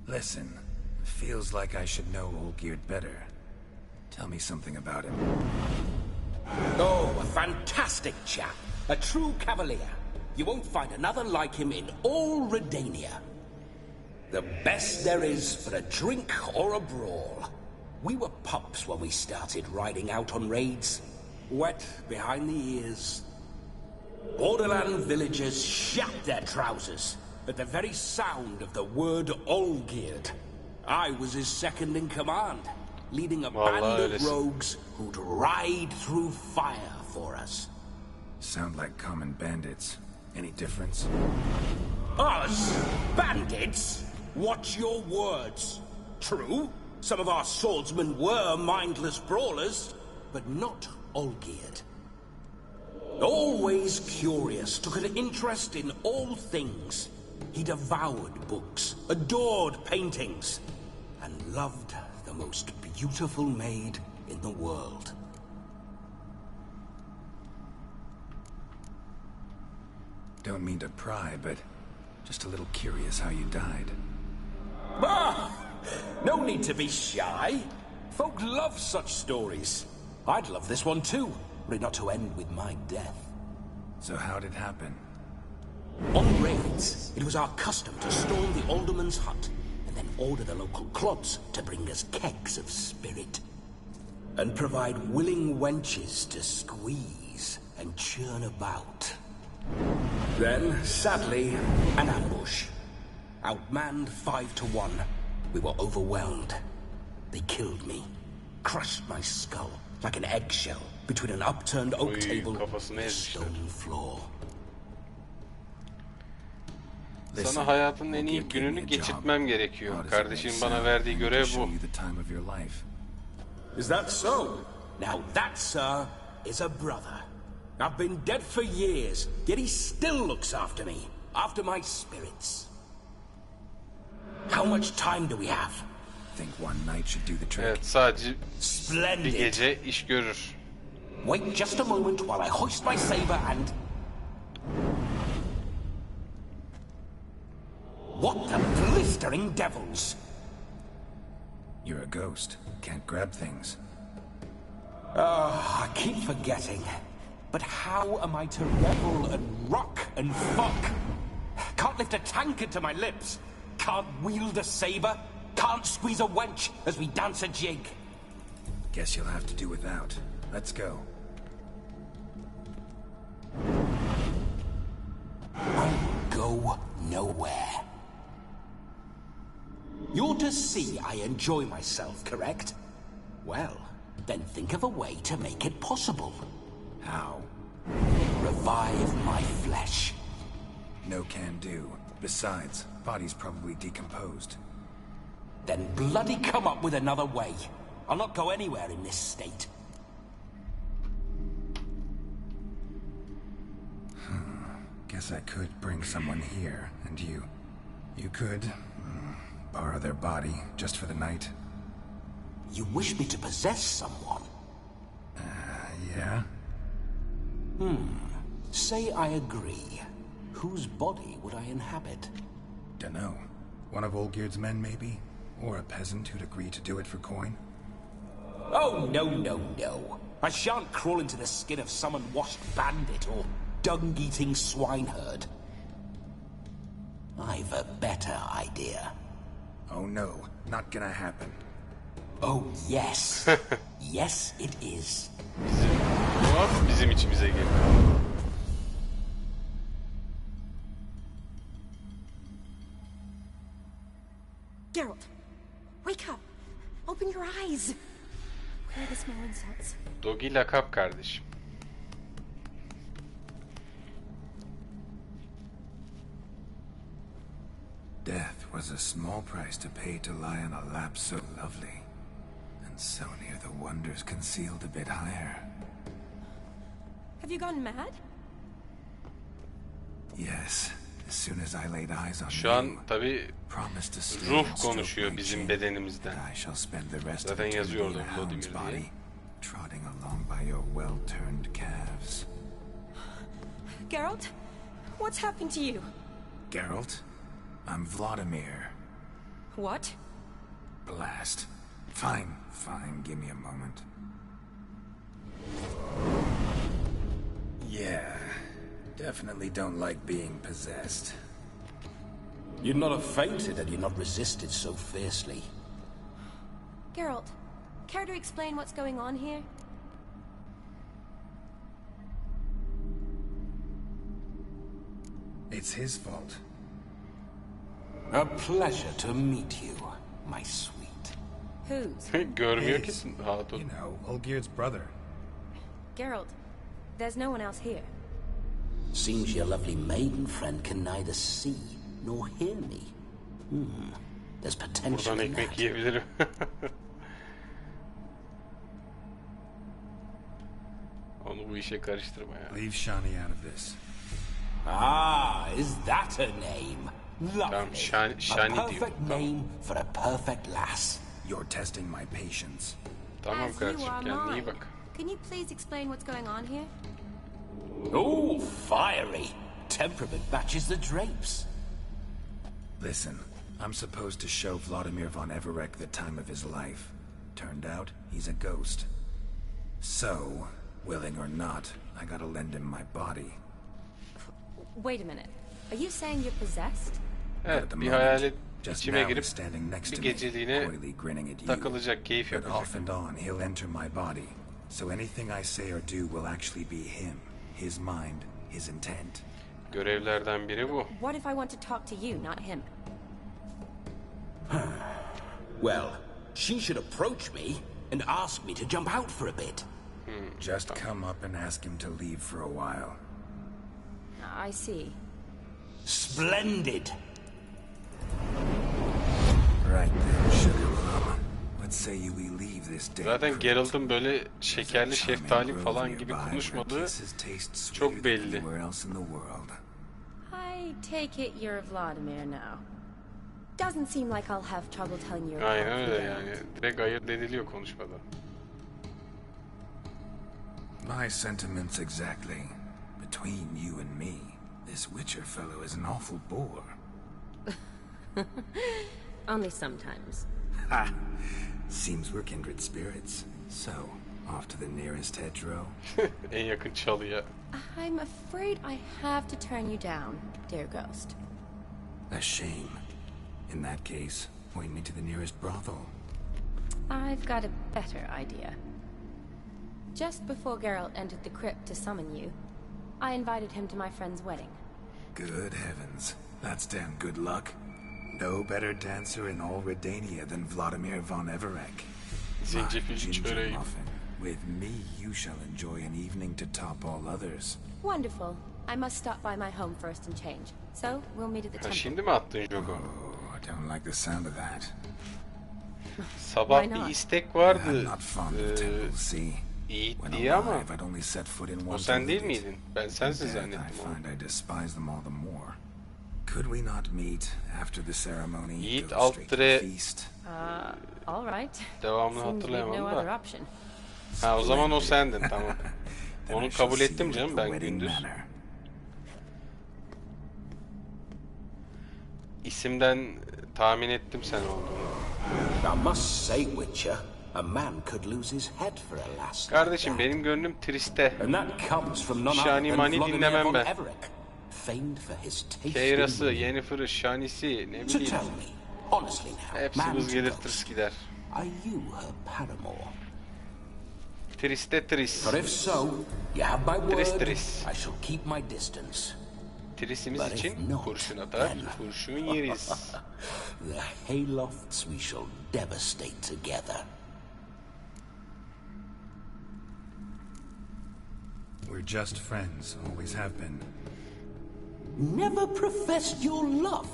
Listen, feels like I should know Olgierd better. Tell me something about him. Oh, a fantastic chap. A true cavalier. You won't find another like him in all Redania. The best there is for a drink or a brawl. We were pups when we started riding out on raids. Wet behind the ears. Borderland villagers shat their trousers at the very sound of the word Olgierd. I was his second in command, leading a band of rogues who'd ride through fire for us. Sound like common bandits. Any difference? Us? Bandits? Watch your words. True, some of our swordsmen were mindless brawlers, but not Olgierd. Always curious, took an interest in all things. He devoured books, adored paintings, and loved the most beautiful maid in the world. Don't mean to pry, but just a little curious how you died. Ah! No need to be shy. Folk love such stories. I'd love this one too, were it not to end with my death. So how'd it happen? On raids, it was our custom to storm the alderman's hut, and then order the local clubs to bring us kegs of spirit. And provide willing wenches to squeeze and churn about. Then, sadly, an ambush. Outmanned 5-1. We were overwhelmed. They killed me. Crushed my skull like an eggshell between an upturned oak table and a stone floor. Sana hayatının en iyi gününü geçirtmem gerekiyor. Kardeşim bana verdiği görev bu. Is that so? Now that, sir, is a brother. I've been dead for years, yet he still looks after me, after my spirits. How much time do we have? Think one night should do the trick. Evet, sadece bir gece iş görür. Wait just a moment while I hoist my saber and... What the blistering devils? You're a ghost. Can't grab things. I keep forgetting. But how am I to revel and rock and fuck? Can't lift a tankard to my lips. Can't wield a saber. Can't squeeze a wench as we dance a jig. Guess you'll have to do without. Let's go. I go nowhere. You're to see I enjoy myself, correct? Well, then think of a way to make it possible. How? Revive my flesh. No can do. Besides, body's probably decomposed. Then bloody come up with another way. I'll not go anywhere in this state. Guess I could bring someone here, and you could borrow their body just for the night. You wish me to possess someone? Yeah? Say I agree. Whose body would I inhabit? Dunno. One of Olgierd's men, maybe? Or a peasant who'd agree to do it for coin? Oh, no. I shan't crawl into the skin of some unwashed bandit or dung-eating swineherd. I've a better idea. Oh no, not gonna happen. Oh yes. Yes it is. Bizim içimize geliyor. Geralt, wake up. Open your eyes. Where are the small insects? Dogi lakap kardeşim. Death was a small price to pay to lie on a lap so lovely, and so near the wonders concealed a bit higher. Have you gone mad? Yes, as soon as I laid eyes on Şu an you, tabii promised to stay ruh and stroke konuşuyor my bizim chin, bedenimizden. and I shall spend the rest of Zaten eternity yazıyordu in a hound's Vladimir body, diye. trotting along by your well-turned calves. Geralt, what's happened to you? Geralt, I'm Vladimir. What? Blast. Fine, give me a moment. Yeah, definitely don't like being possessed. You'd not have fainted had you not resisted so fiercely. Geralt, care to explain what's going on here? It's his fault. A pleasure to meet you, my sweet. Whose? Görmüyor ki His. hatun. You know, Olgierd's brother. Geralt, There's no one else here. Seems your lovely maiden friend can neither see nor hear me. There's potential Buradan in ekmek that. yiyebilirim. Onu bu işe karıştırma ya. Leave Shani out of this. Ah, is that a name? Lovely. Tamam, Shani a diyor. perfect name for a perfect lass. You're testing my patience. Tamam As you kardeşim, are kendine iyi mine. bak. Can you please explain what's going on here? Oh, fiery. Temperament matches the drapes. Listen, I'm supposed to show Vladimir von Everec the time of his life. Turned out, he's a ghost. So, willing or not, I gotta lend him my body. Wait a minute. Are you saying you're possessed? Evet, bir hayalet Just içime now girip he's standing next bir to me, geceliğine coyly grinning at you. takılacak, keyif But yapacak. off and on, he'll enter my body. So anything I say or do will actually be him. His mind, his intent. Görevlerden biri bu. What if I want to talk to you, not him? Well, she should approach me and ask me to jump out for a bit. Just come up and ask him to leave for a while. I see. Splendid. Right then, sugar plum. Let's say we leave this day. Zaten Geralt'ın böyle şekerli şeftali falan gibi konuşmadığı çok belli. I take it you're Vladimir now. Doesn't seem like I'll have trouble telling you. Aynen öyle yani. Direkt ayırt ediliyor konuşmada. My sentiments exactly. Between you and me, this Witcher fellow is an awful bore. Only sometimes. Ha! Seems we're kindred spirits. So, off to the nearest hedgerow. En yakın çalıya. I'm afraid I have to turn you down, dear ghost. A shame. In that case, point me to the nearest brothel. I've got a better idea. Just before Geralt entered the crypt to summon you, I invited him to my friend's wedding. Good heavens. That's damn good luck. No better dancer in all Redania than Vladimir von Everec. Zencefilli çöreği. With me, you shall enjoy an evening to top all others. Wonderful. I must stop by my home first and change. So, we'll meet at the temple. Şimdi mi attın Jogo? Oh, I don't like the sound of that. Sabah bir istek vardı. I'm not fond of temples, see. İyi When diye ama alive, I'd only set foot in one o sen to değil lead it. miydin? Ben sensin I zannettim onu. find I despise them all the more. Could we not meet after the ceremony? Yiğit Go straight to the Altre feast? All right. devamını Seems we've hatırlayamam no da. other option. Ha, o zaman o sendin, tamam. Then Onu I shall kabul see ettim you at canım the ben wedding gündüz. manor. İsimden tahmin ettim sen olduğunu. I must say, Witcher, a man could lose his head for a lass. Kardeşim benim gönlüm triste. And that comes from none other Şani than mani Vladimir dinlemem von ben. Everec, famed for his taste. Keyrası, Yennefer'ı, Şanisi, ne So bileyim. tell me, honestly now, Hepsi man buz to gelir ghost, tırs gider. are you her paramour? Triste tris. For if so, you have my Tris word, tris. I shall keep my distance. Trisimiz But if için not, kurşun atar, then- kurşun yeriz. The haylofts we shall devastate together. We're just friends, always have been. Never professed your love.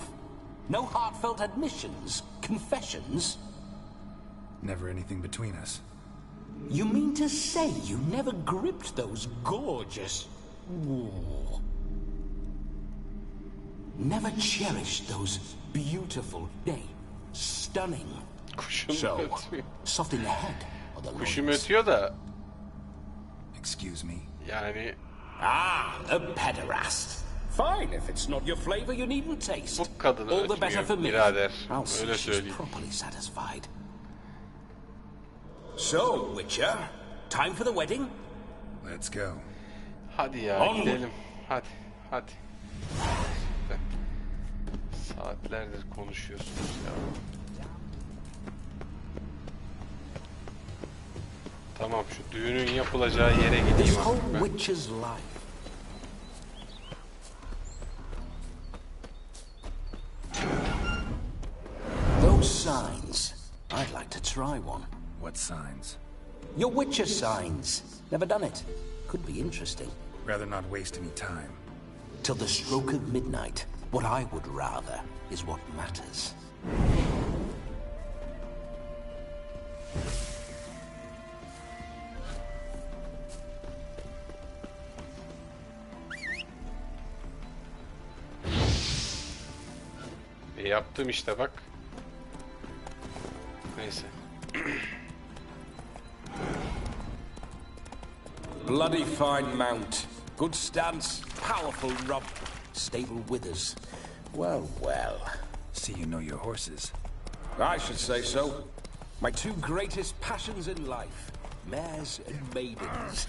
No heartfelt admissions, confessions. Never anything between us. You mean to say you never gripped those gorgeous... Ooh. Never cherished those beautiful, nay, stunning... Kuşum So, ötüyor. soft in the head or the Kuşum loins? ötüyor da Excuse me? yani Ah, a pederast. Fine, if it's not your flavor, you needn't taste. bu kadını All the better for ötmüyor me. birader. I'll see Öyle she's söyleyeyim. properly satisfied. So, Witcher, time for the wedding? Let's go. Hadi ya Onward. gidelim. Hadi, hadi. Saatlerdir konuşuyorsunuz ya. Tamam, şu düğünün yapılacağı yere This gideyim whole artık ben. Witcher's life. Those signs. I'd like to try one. What signs? Your Witcher signs. Never done it. Could be interesting. Rather not waste any time. Till the stroke of midnight, what I would rather is what matters. Yaptım işte bak. Neyse. Bloody fine mount. Good stance, powerful rub, stable withers. Well, well. See you know your horses. I should say so. My two greatest passions in life. Mares and maidens.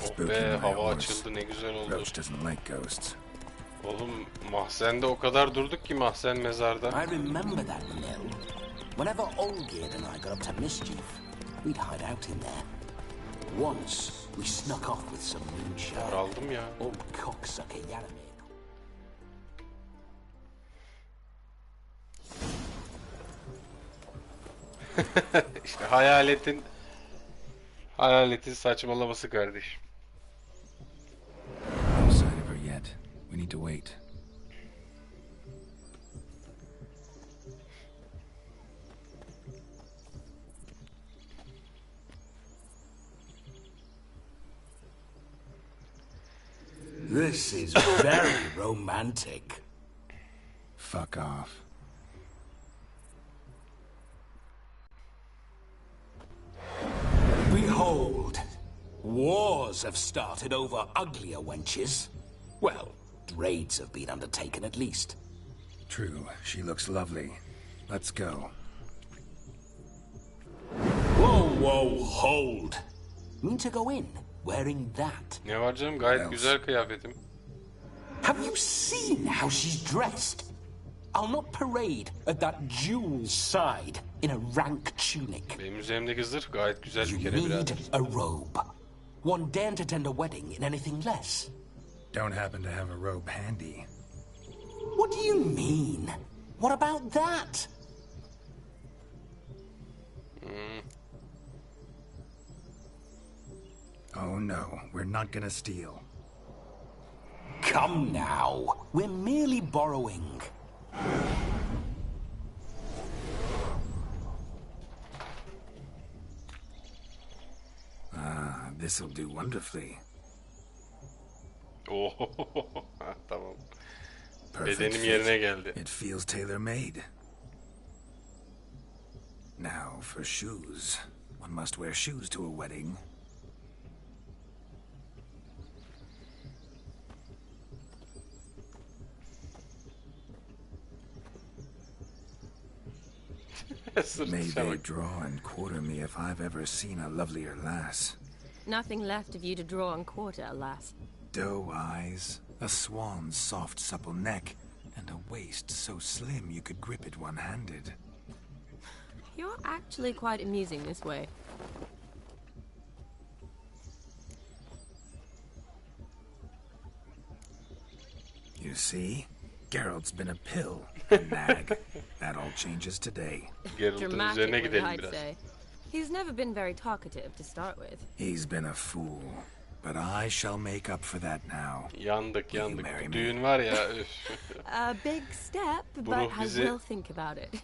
Oh be, hava açıldı, ne güzel oldu. Roach doesn't like ghosts. Oğlum mahzende o kadar durduk ki mahzen mezarda. I remember that mill. Whenever Olgierd and I got up to mischief, we'd hide out in there. Once we snuck off with some moonshine. Aldım ya. Old cocksucker Yarame. İşte hayaletin saçmalaması kardeşim. No sign of her yet. We need to wait. This is very romantic. Fuck off. Behold, wars have started over uglier wenches. Well, raids have been undertaken at least. True, she looks lovely. Let's go. Whoa, whoa, hold. Mean to go in wearing that? Ne var canım, gayet güzel kıyafetim. Have you seen how she's dressed? I'll not parade at that jewel's side in a rank tunic. Benim üzerimdeki zırh gayet güzel bir kere You need birader. a robe. One daren't attend a wedding in anything less. Don't happen to have a robe handy. What do you mean? What about that? Oh no, we're not gonna steal. Come now, we're merely borrowing. Ah, this'll do wonderfully. Oh, tamam. Perfect Bedenim fit. yerine geldi. It feels tailor-made. Now for shoes. One must wear shoes to a wedding. May they draw and quarter me if I've ever seen a lovelier lass. Nothing left of you to draw and quarter, alas. Doe eyes, a swan's soft supple neck, and a waist so slim you could grip it one-handed. You're actually quite amusing this way. You see? Geralt's been a pill, a nag. That all changes today. Dramatic, I'd say. He's never been very talkative to start with. He's been a fool, but I shall make up for that now. Yandık. Düğün var ya. A big step, but I will think about it.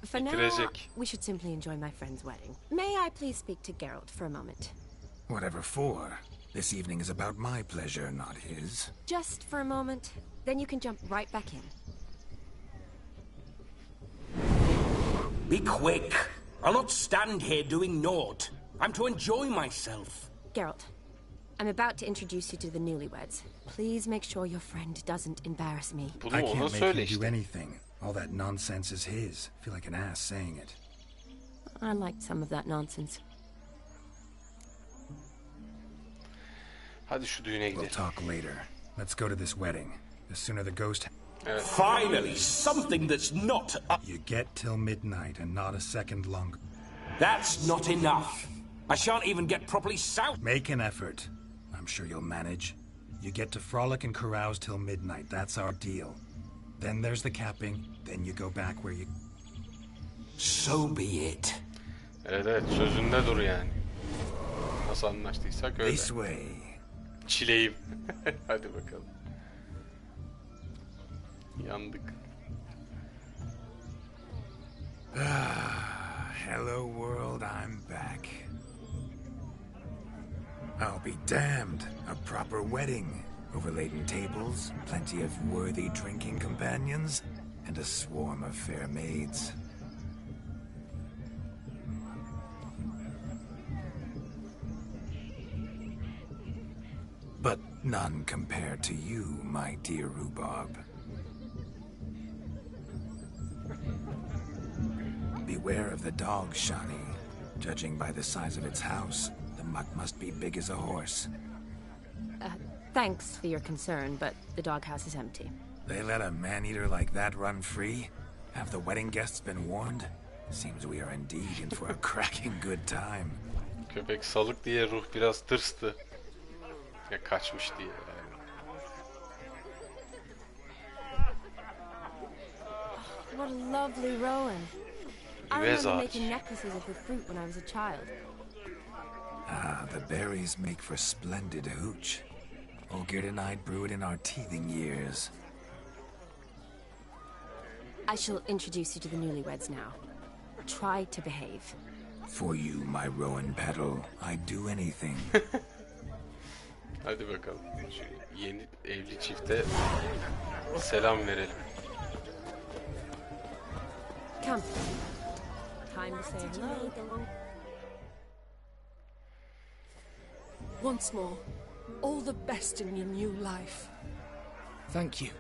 For now, we should simply enjoy my friend's wedding. May I please speak to Geralt for a moment? Whatever for. This evening is about my pleasure, not his. Just for a moment, then you can jump right back in. Be quick. I'll not stand here doing naught. I'm to enjoy myself. Geralt, I'm about to introduce you to the newlyweds. Please make sure your friend doesn't embarrass me. I can't make him do anything. All that nonsense is his. I feel like an ass saying it. I liked some of that nonsense. Hadi şu düğüne gidelim. We'll talk later. Let's go to this wedding. The sooner the ghost... Evet. Finally, something that's not... You get till midnight and not a second longer. That's not enough. I shan't even get properly south. Make an effort. I'm sure you'll manage. You get to frolic and carouse till midnight. That's our deal. Then there's the capping. Then you go back where you... So be it. Evet, sözünde dur yani. Nasıl anlaştıysak öyle. This way. Çileyim. Hadi bakalım. Yandık. Hello world, I'm back. I'll be damned. A proper wedding. Overladen tables, plenty of worthy drinking companions, and a swarm of fair maids. But none compared to you, my dear rhubarb. Beware of the dog, Shani. Judging by the size of its house, the mutt must be big as a horse. Thanks for your concern, but the doghouse is empty. They let a man-eater like that run free? Have the wedding guests been warned? Seems we are indeed in for a cracking good time. Köpek salık diye ruh biraz tırstı. Ya kaçmış diye. What a lovely rowan. I remember making necklaces of the fruit when I was a child. Ah, the berries make for splendid hooch. Olgierd and I brew it in our teething years. I shall introduce you to the newlyweds now. Try to behave. For you, my rowan petal, I'd do anything. Hadi bakalım. Şu yeni evli çifte selam verelim. Come. Time to say hello. Once more, all the best in your new life. Thank you.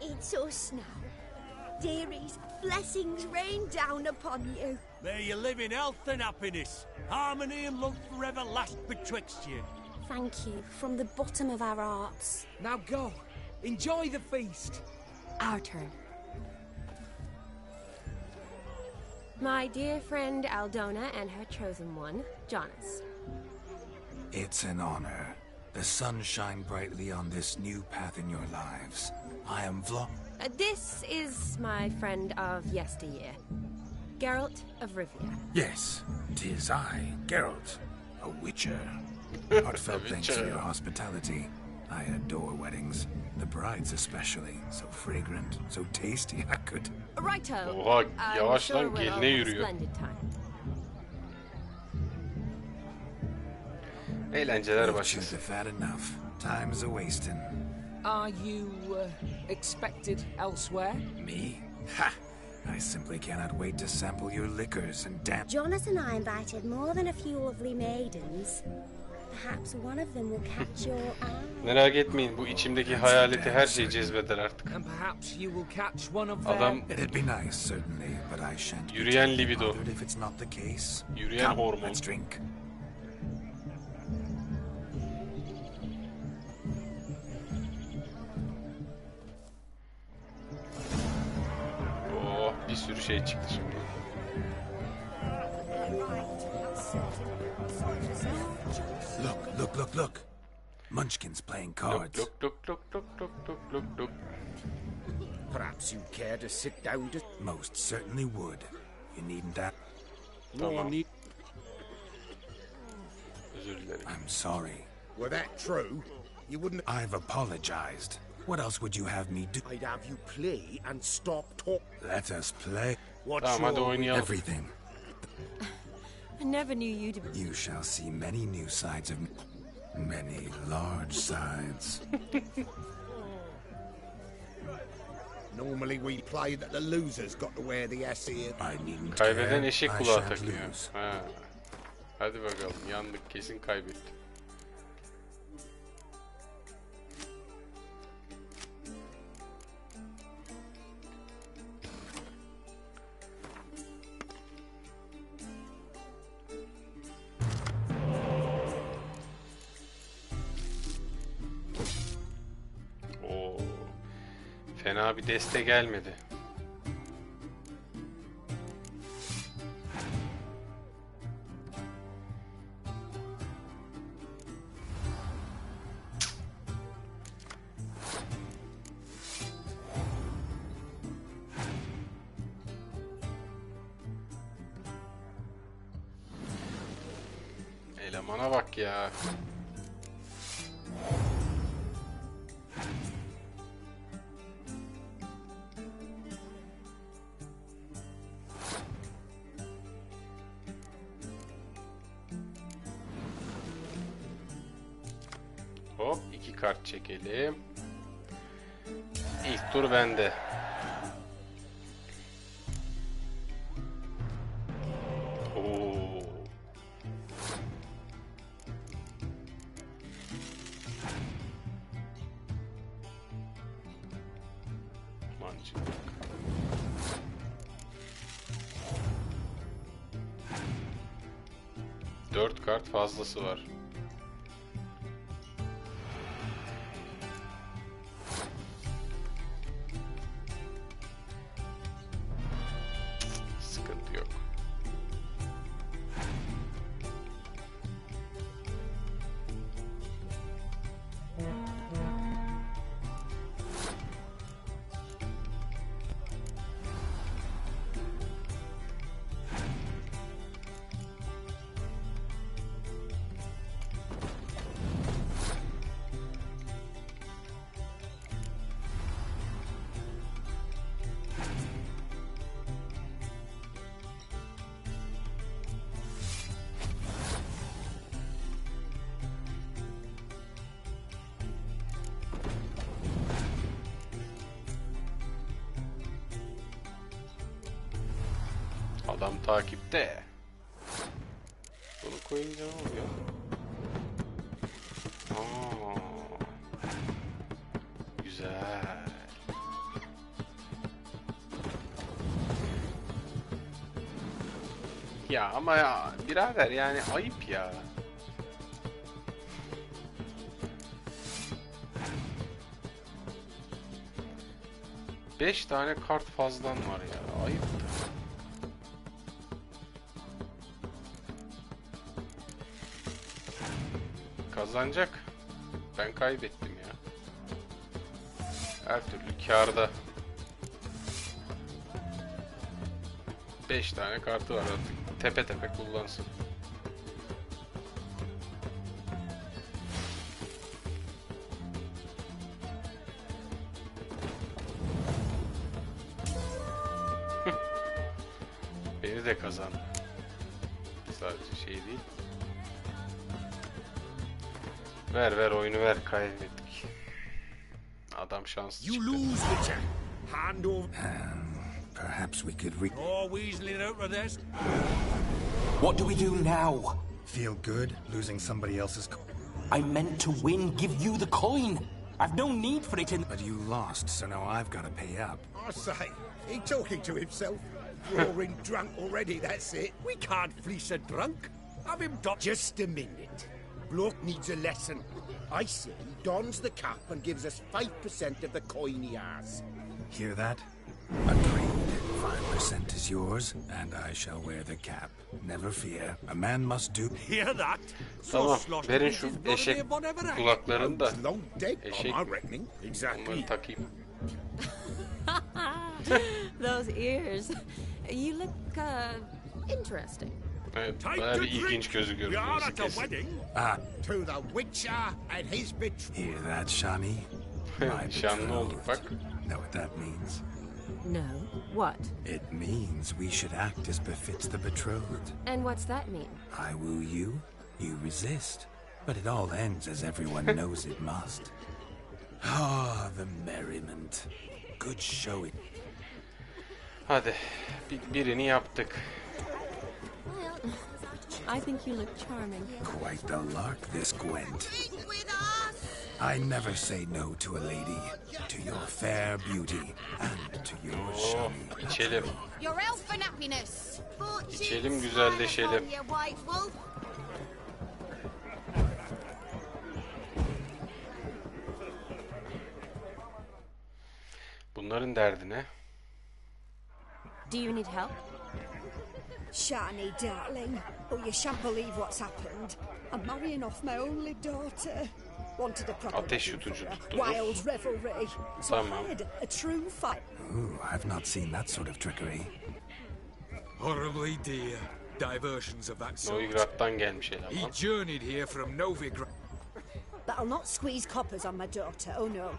It's us now. Dearies, blessings rain down upon you. May you live in health and happiness. Harmony and love forever last betwixt you. Thank you from the bottom of our hearts. Now go. Enjoy the feast. Our turn. My dear friend Aldona and her chosen one, Jonas. It's an honor. The sun shine brightly on this new path in your lives. I am This is my friend of yesteryear, Geralt of Rivia. Yes, 'tis I, Geralt, a witcher. Heartfelt thanks for your hospitality. I adore weddings. The brides especially. So fragrant, so tasty, I could... Righto. Oha, yavaş lan, geline yürüyor. Eğlenceler başlasın. Time's a wasting. Are you expected elsewhere? Me? Ha! I simply cannot wait to sample your liquors and damn. Jonas and I invited more than a few lovely maidens. Perhaps one of them will catch your eye. Merak etmeyin, bu içimdeki hayaleti her şey cezbeder artık. And perhaps you will catch one of Adam It'd be nice, certainly, but I shan't yürüyen libido. if it's not the case. Yürüyen hormon. Let's drink. Oh, bir sürü şey çıktı şimdi. Look. Munchkin's playing cards. Look. Perhaps you'd care to sit down to... Most certainly would. You needn't that. Tamam. Özür dilerim. I'm sorry. Were that true, you wouldn't... I've apologized. What else would you have me do? I'd have you play and stop talk. Let us play. Tamam, hadi oynayalım. Everything. I never knew you to be... You shall see many new sides of me. Many large sides. Normally we play that the loser's got to wear the S here. I needn't Kaybeden care. eşek I kulağı shan't takıyor. lose. Ha. Hadi bakalım, yandık, kesin kaybettik. Oo. Fena bir deste gelmedi. Elemana bak ya. Hop 2 kart çekelim. İlk tur bende. Oo. Mancınık. 4 kart fazlası var. Sıkıntı yok. Adam takipte. Bunu koyunca ne oluyor? Aa, güzel. Ya ama ya birader yani ayıp ya. Beş tane kart fazlan var ya, ayıp. Kazanacak. Ben kaybettim ya. Her türlü kârda. 5 tane kartı var artık. Tepe tepe kullansın. Beni de kazan. Sadece şey değil. Ver oyunu ver, kaybettik. Adam şanslı çıktı. You lose, Witcher. Hand over. Perhaps we could Oh, weaseling out of this. What do we do now? Feel good losing somebody else's I meant to win, give you the coin. I've no need for it in... But you lost, so now I've got to pay up. I say, he talking to himself. Roaring drunk already, that's it. We can't fleece a drunk. Have him done. Just a minute. Bloke needs a lesson. I say he dons the cap and gives us 5% of the coin he has. Hear that? Agreed. 5% is yours, and I shall wear the cap. Never fear. A man must do... Hear that? Tamam, verin şu eşek kulaklarını da. Eşek. Onları takayım. Those ears. You look, interesting. Evet, bayağı bir ilginç gözü görünüyor kesin. To the Witcher and his betrothed. Hear that, Shani? Nişanlı olduk bak. Know what that means? No. What? It means we should act as befits the betrothed. And what's that mean? I woo you, you resist. But it all ends as everyone knows it must. Ah, the merriment. Good showing. Hadi, birini yaptık. I think you look charming. Quite the lark, this Gwent. I never say no to a lady, to your fair beauty, and to your shiny. İçelim. Your elfin happiness. İçelim, güzelleşelim. Bunların derdi ne? Do you need help? Shani, darling. Oh, you shan't believe what's happened. I'm marrying off my only daughter. Wanted a proper Ateş wedding yutucu for her. tuttunuz. Wild revelry. So Tamam. I had a true fight. Ooh, I've not seen that sort of trickery. Horribly dear. diversions of that sort. Olgierd'dan gelmiş eleman. He journeyed here from Novigrad. But I'll not squeeze coppers on my daughter, oh no.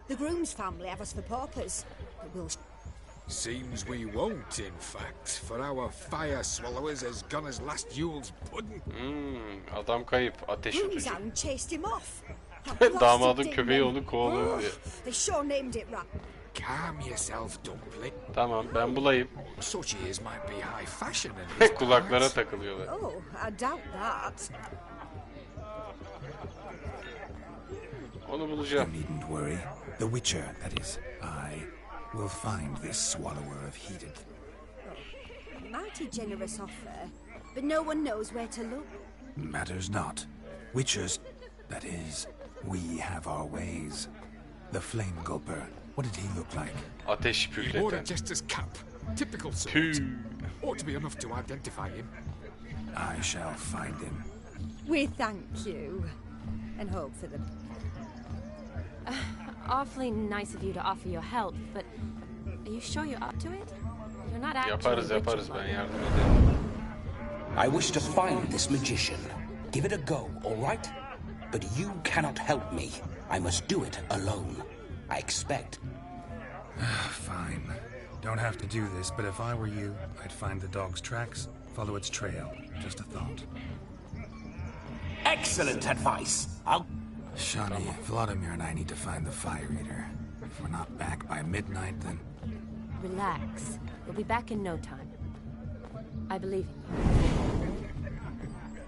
The groom's family have us for paupers. But we'll... Seems we won't, in fact, for our fire swallowers has gone as last Yule's pudding. Adam kayıp, ateş Groom's tutucu. hound chased him off. Damadın köpeği onu kovalıyor diye. They sure named it right. Calm yourself, dumpling. Tamam, ben bulayım. Such years might be high fashion in these Kulaklara parts. takılıyorlar. Oh, I doubt that. Onu bulacağım. You needn't worry. The Witcher, that is, I will find this swallower of heated. Mighty generous offer, but no one knows where to look. Matters not. Witchers, that is, we have our ways. The Flame Gulper, what did he look like? Ateş He wore a püfleten. jester's cap. Typical sort. Ought to be enough to identify him. I shall find him. We thank you, and hope for the... Awfully nice of you to offer your help, but are you sure you're up to it? You're not actually Yaparız rich yaparız, like ben yardım ederim. I wish to find this magician. Give it a go, all right? But you cannot help me. I must do it alone. I expect. Fine. Don't have to do this, but if I were you, I'd find the dog's tracks, follow its trail. Just a thought. Excellent advice. I'll... Shani, Vladimir and I need to find the fire eater. If we're not back by midnight, then... Relax. We'll be back in no time. I believe in you.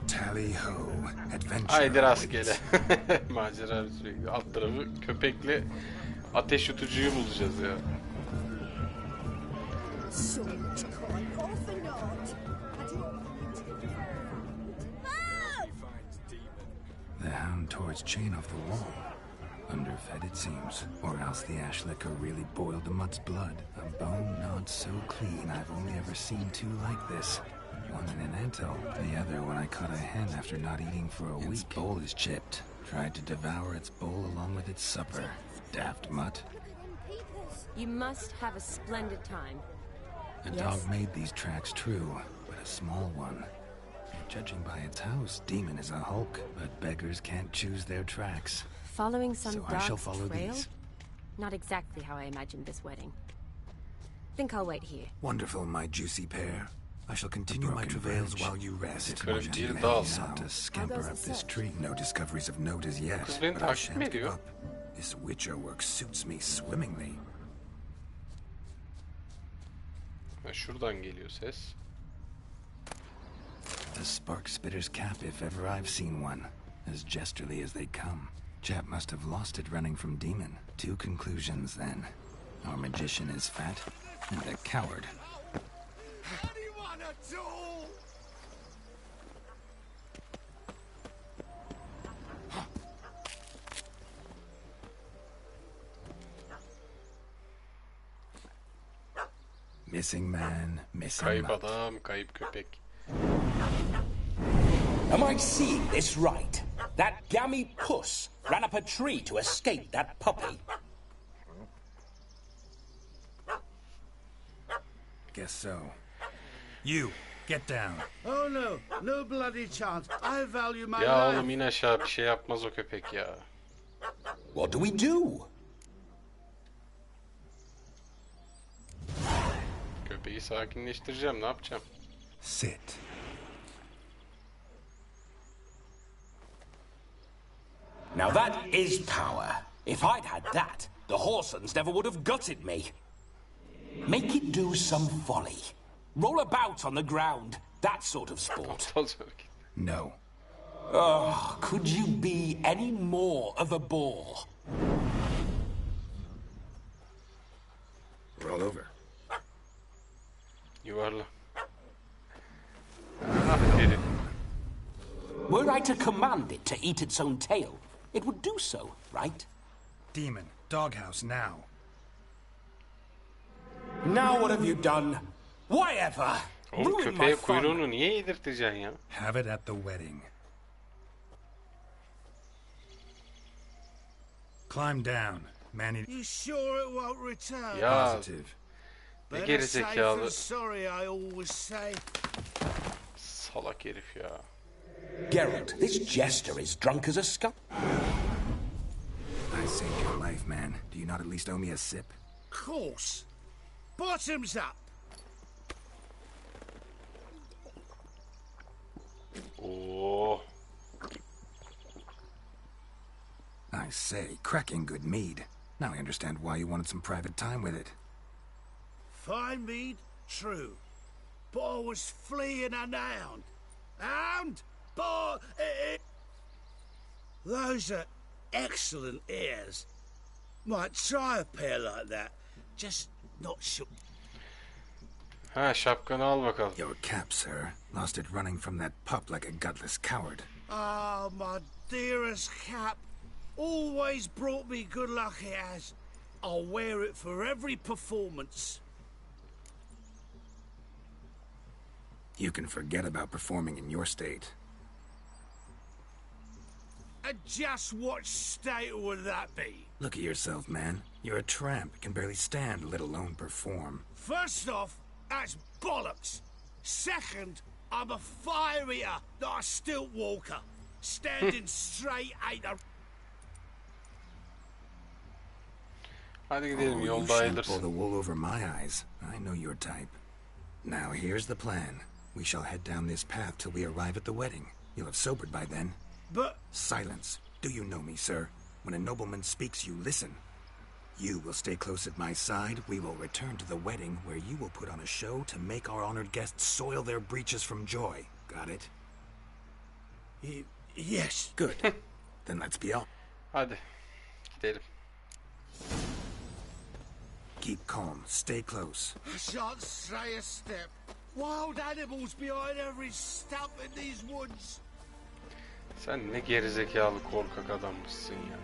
Tally-ho, adventure. Haydi rastgele. Macera sürekli. Alt tarafı köpekle ateş yutucuyu bulacağız ya. So much corn, all for naught. I do... The hound tore its chain off the wall. Underfed, it seems. Or else the ash liquor really boiled the mutt's blood. A bone not so clean I've only ever seen two like this. One in an antle, the other when I caught a hen after not eating for a week. Its bowl is chipped. Tried to devour its bowl along with its supper. Daft mutt. You must have a splendid time. The Yes? dog made these tracks true, but a small one. Judging by its house, Demon is a hulk, but beggars can't choose their tracks. Following some So I shall dog's follow trail? these. Not exactly how I imagined this wedding. Think I'll wait here. Wonderful, my juicy pair. I shall continue my travails while you rest. Kırık değil, May dal. now to scamper up this tree. No discoveries of note as yet, Kız beni but I takip mi shan't give ediyor? up. This Witcher work suits me swimmingly. Ha, şuradan geliyor ses. The spark spitter's cap, if ever I've seen one. As jesterly as they come. Chap must have lost it running from Demon. Two conclusions, then. Our magician is fat, and a coward. Missing man, missing Kayıp mutt. adam, kayıp köpek. Am I seeing this right? That gammy puss ran up a tree to escape that puppy. Guess so. You, get down. Oh no, no bloody chance. I value my Ya life. oğlum in aşağı, bir şey yapmaz o köpek ya. What do we do? Köpeği sakinleştireceğim, ne yapacağım? Sit. Now that is power. If I'd had that, the Horsons never would have gutted me. Make it do some folly. Roll about on the ground. That sort of sport. No. Oh, could you be any more of a bore? Roll over. Yuvarla. Aferin. Were I to command it to eat its own tail, it would do so, right? Demon, doghouse now. Now what have you done? Why ever? Oğlum Ruin my köpeğe fun. kuyruğunu niye yedirteceksin ya? Have it at the wedding. Climb down, man. You sure it won't return? Ya Positive. ne Better geri safe zekalı. than sorry, I always say. Salak herif ya. Geralt, this jester is drunk as a skunk. I saved your life, man. Do you not at least owe me a sip? Course. Bottoms up. Oh. I say, cracking good mead. Now I understand why you wanted some private time with it. Fine mead, true. But I was fleeing an hound. Hound? But those are excellent ears. Might try a pair like that. Just not sure. Ha, şapkanı al bakalım. Your cap, sir. Lost it running from that pup like a gutless coward. Oh, my dearest cap. Always brought me good luck, it has. I'll wear it for every performance. You can forget about performing in your state. And just what state would that be? Look at yourself, man. You're a tramp, can barely stand, let alone perform. First off, that's bollocks. Second, I'm a fire eater, not a stilt walker. Standing straight ain't a... Hadi gidelim, you yolda shan't ayılırsın. pull the wool over my eyes. I know your type. Now here's the plan. We shall head down this path till we arrive at the wedding. You'll have sobered by then. But... Silence. Do you know me, sir? When a nobleman speaks, you listen. You will stay close at my side. We will return to the wedding, where you will put on a show to make our honored guests soil their breeches from joy. Got it? Yes. Good. Then let's be off. Hadi. Gidelim. Keep calm. Stay close. I shan't stray a step. Wild animals behind every stump in these woods. Sen ne gerizekalı korkak adammışsın ya.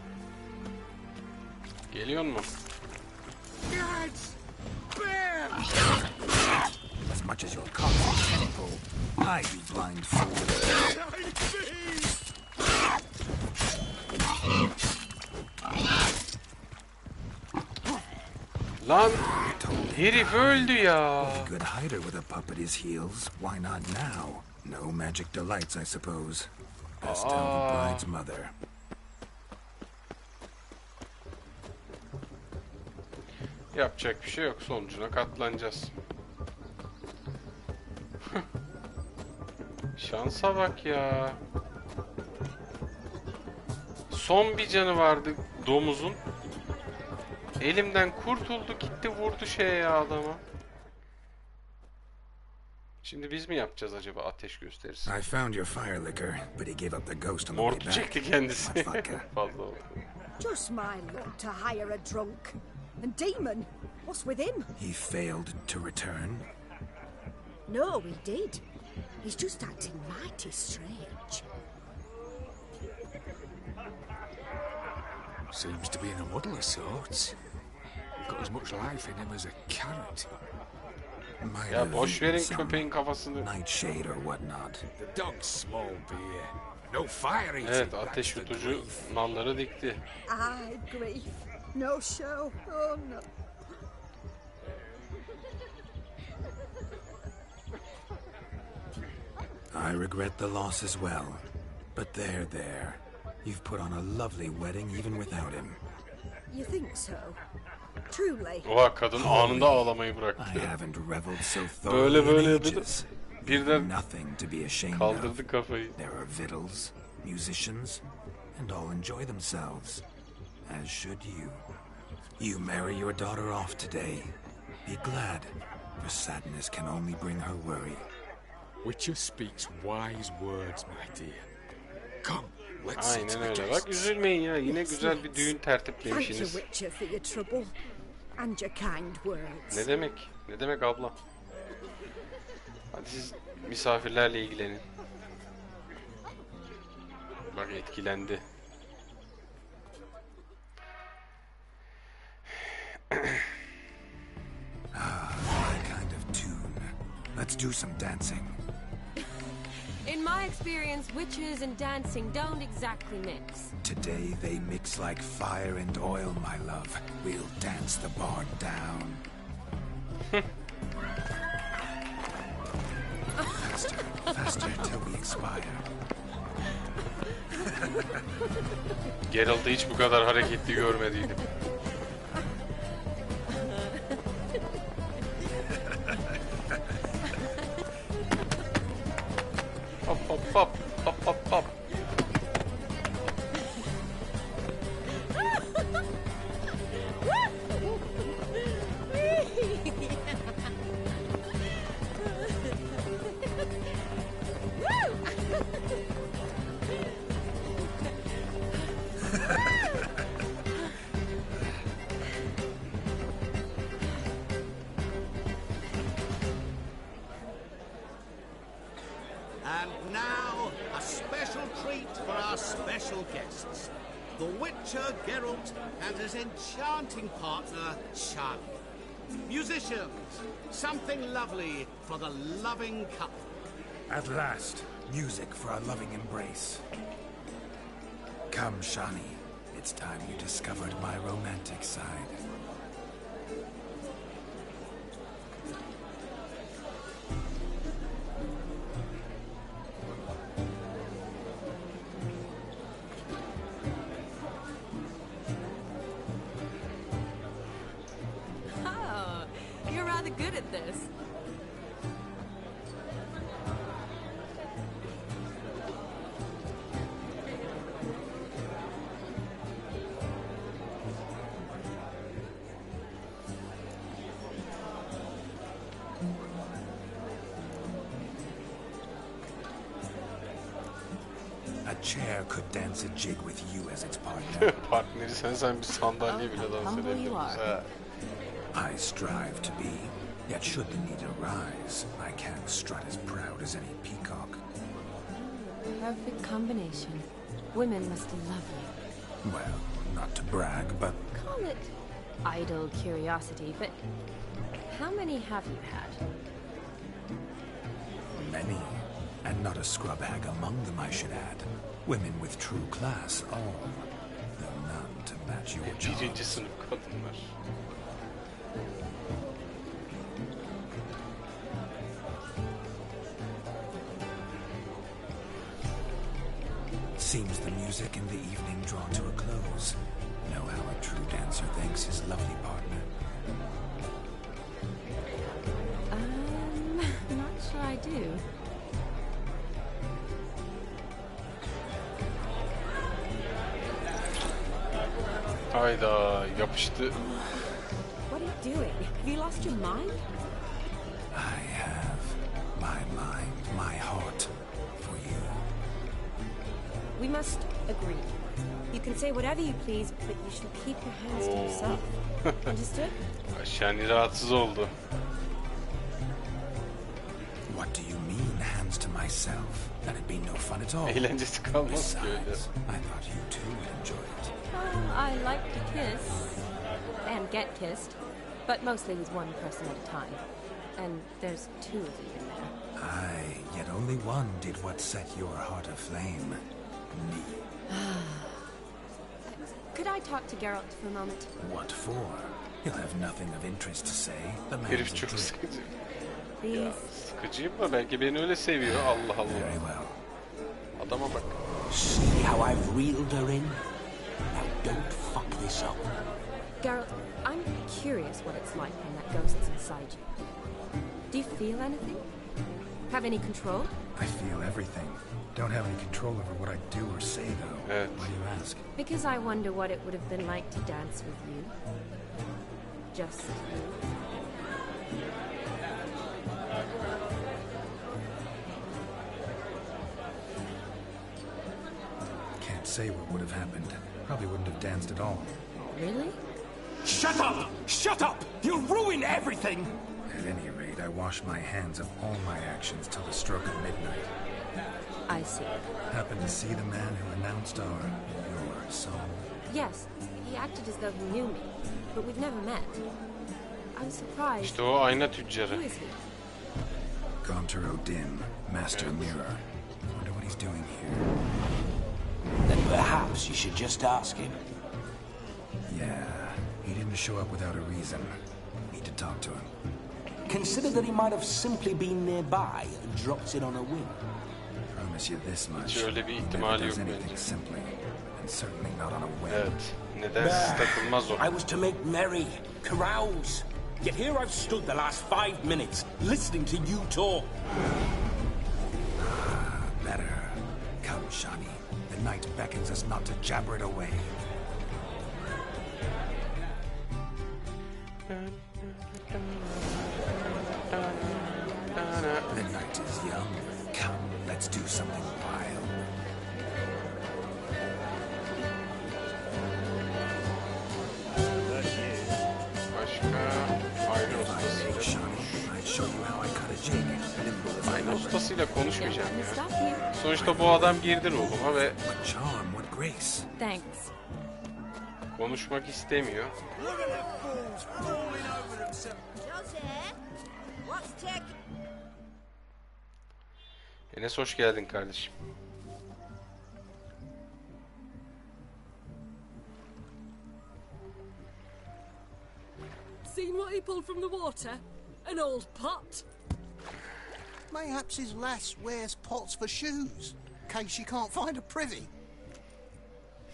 Geliyor mu? Guards! Bear! As much as your cock is tentpole. Hide, you blind fool. Lan herif öldü ya. A good hider with a pup at his heels. Why not now? No magic delights, I suppose. Best tell the bride's mother. Yapacak bir şey yok. Sonucuna katlanacağız. Şansa bak ya. Son bir canı vardı domuzun. Elimden kurtuldu, gitti vurdu şeye ya adama. Şimdi biz mi yapacağız acaba ateş gösterisi? I found your fire liquor, but he gave up the ghost on the way Mortu back. çekti kendisi. Fazla oldu. Just my luck to hire a drunk. And Demon, what's with him? He failed to return. No, he did. He's just acting mighty strange. Seems to be in a muddle of sorts. Got as much life in him as a carrot. Ya boş verin köpeğin kafasını. Nightshade or whatnot. The dog's small beer. No fire eating. Evet, ateş yutucu nalları dikti. Ay, grief. No show. Oh, no. I regret the loss as well. But there. You've put on a lovely wedding even without him. You think so? Truly? Oha, kadın anında ağlamayı bıraktı. I haven't reveled so thoroughly Böyle in dedi. ages. Birden Nothing to be ashamed kaldırdı of. kafayı. There are victuals, musicians, and all enjoy themselves. As should you. You marry your daughter off today. Be glad, for sadness can only bring her worry. Witcher speaks wise words, my dear. Come, let's see to Aynen the öyle. guests. Bak üzülmeyin ya. Yine güzel bir düğün Thank you, tertiplemişsiniz. Witcher, for your trouble. And your kind words. Ne demek? Ne demek abla? Hadi siz misafirlerle ilgilenin. Bak etkilendi. My kind of tune. Let's do some dancing. In my experience, witches and dancing don't exactly mix. Today they mix like fire and oil, my love. We'll dance the barn down. Faster. Faster till we expire. Geralt'ı hiç bu kadar hareketli görmediydim. Hop hop hop hop hop hop. And now, a special treat for our special guests. The Witcher Geralt and his enchanting partner, Charlie. Musicians, something lovely for the loving couple. At last, music for our loving embrace. Come, Shani. It's time you discovered my romantic side. Oh, you're rather good at this. A chair could dance a jig with you as its partner. Partneri sen bir sandalye bile dans edebiliriz. Ha. I strive to be, yet should the need arise, I can strut as proud as any peacock. Perfect combination. Women must love you. Well, not to brag, but Call it idle curiosity, but how many have you had? many. And not a scrub hag among them, I should add. Women with true class, all. Though none to match your Birinci charms. sınıf kadınlar. Seems the music in the evening draw to a close. Know how a true dancer thanks his lovely partner. Not sure I do. Hayda, yapıştı. What are you doing? Have you lost your mind? I have my mind, my heart for you. We must agree. You can say whatever you please, but you should keep your hands to yourself. Understood? Şani rahatsız oldu. What do you mean, hands to myself? That'd be no fun at all. Eğlencesi kalmaz ki öyle. Besides, I thought you too would enjoy it. Oh, I like to kiss. And get kissed. But mostly with one person at a time. And there's two of you in there. Aye, yet only one did what set your heart aflame. Me. Could I talk to Geralt for a moment? What for? He'll have nothing of interest to say. The man's Herif a çok drip. sıkıcı. Please. Ya sıkıcıyım mı? Belki beni öyle seviyor. Allah Allah. Very well. Adama bak. See how I've reeled her in? Now don't fuck this up. Geralt, I'm curious what it's like when that ghost's inside you. Do you feel anything? Have any control? I feel everything. Don't have any control over what I do or say, though. Evet. Why do you ask? Because I wonder what it would have been like to dance with you. Just you. Can't say what would have happened. Probably wouldn't have danced at all. Really? Shut up! Shut up! You'll ruin everything! At any rate, I wash my hands of all my actions till the stroke of midnight. I see. Happened to see the man who announced your song. Yes, he acted as though he knew me, but we've never met. I'm surprised. İşte o Ayna Tüccarı. Who is he? Gaunter Dim, Master Mirror. Wonder what he's doing here. Then perhaps you should just ask him. Yeah, he didn't show up without a reason. Need to talk to him. Consider that he might have simply been nearby and dropped in on a whim. Promise you this much. Hiç öyle bir he ihtimali never does yok anything bence. simply, and certainly not on a whim. Evet. Nedensiz takılmaz o. I was to make merry, carouse. Yet here I've stood the last 5 minutes, listening to you talk. Better. Come, Shani. The night beckons us not to jabber it away. The night is young. Come, let's do something wild. Ayna ustasıyla konuşmayacağım ya. Sonuçta bu adam girdi ruhuma ve Thanks. konuşmak istemiyor. Enes hoş geldin kardeşim. Seen what he pulled from the water? An old pot. Mayhaps his lass wears pots for shoes, in case she can't find a privy.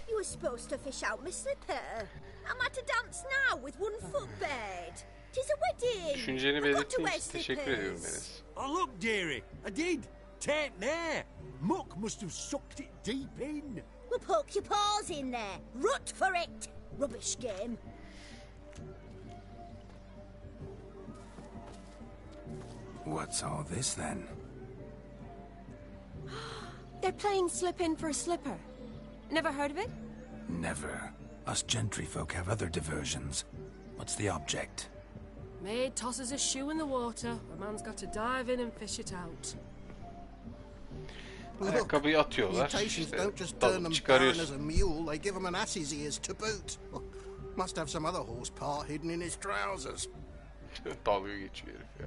You were supposed to fish out my slipper. Am I to dance now with one foot bared? 'Tis a wedding. Düşünceni I've got to belirttiğin wear için teşekkür ediyorum Enes. Oh, look, dearie, I did. Tain't there. Muck must have sucked it deep in. Well, poke your paws in there. Rut for it. Rubbish game. What's all this then? They're playing slip in for a slipper. Never heard of it? Never. Us gentry folk have other diversions. What's the object? Maid tosses a shoe in the water. A man's got to dive in and fish it out. Ayakkabıyı atıyorlar. Mutations İşte don't just turn them dalıp barren as çıkarıyorsun. a mule, they give him an ass's ears to boot. Must have some other horse part hidden in his trousers. Dalga geçiyor herif ya.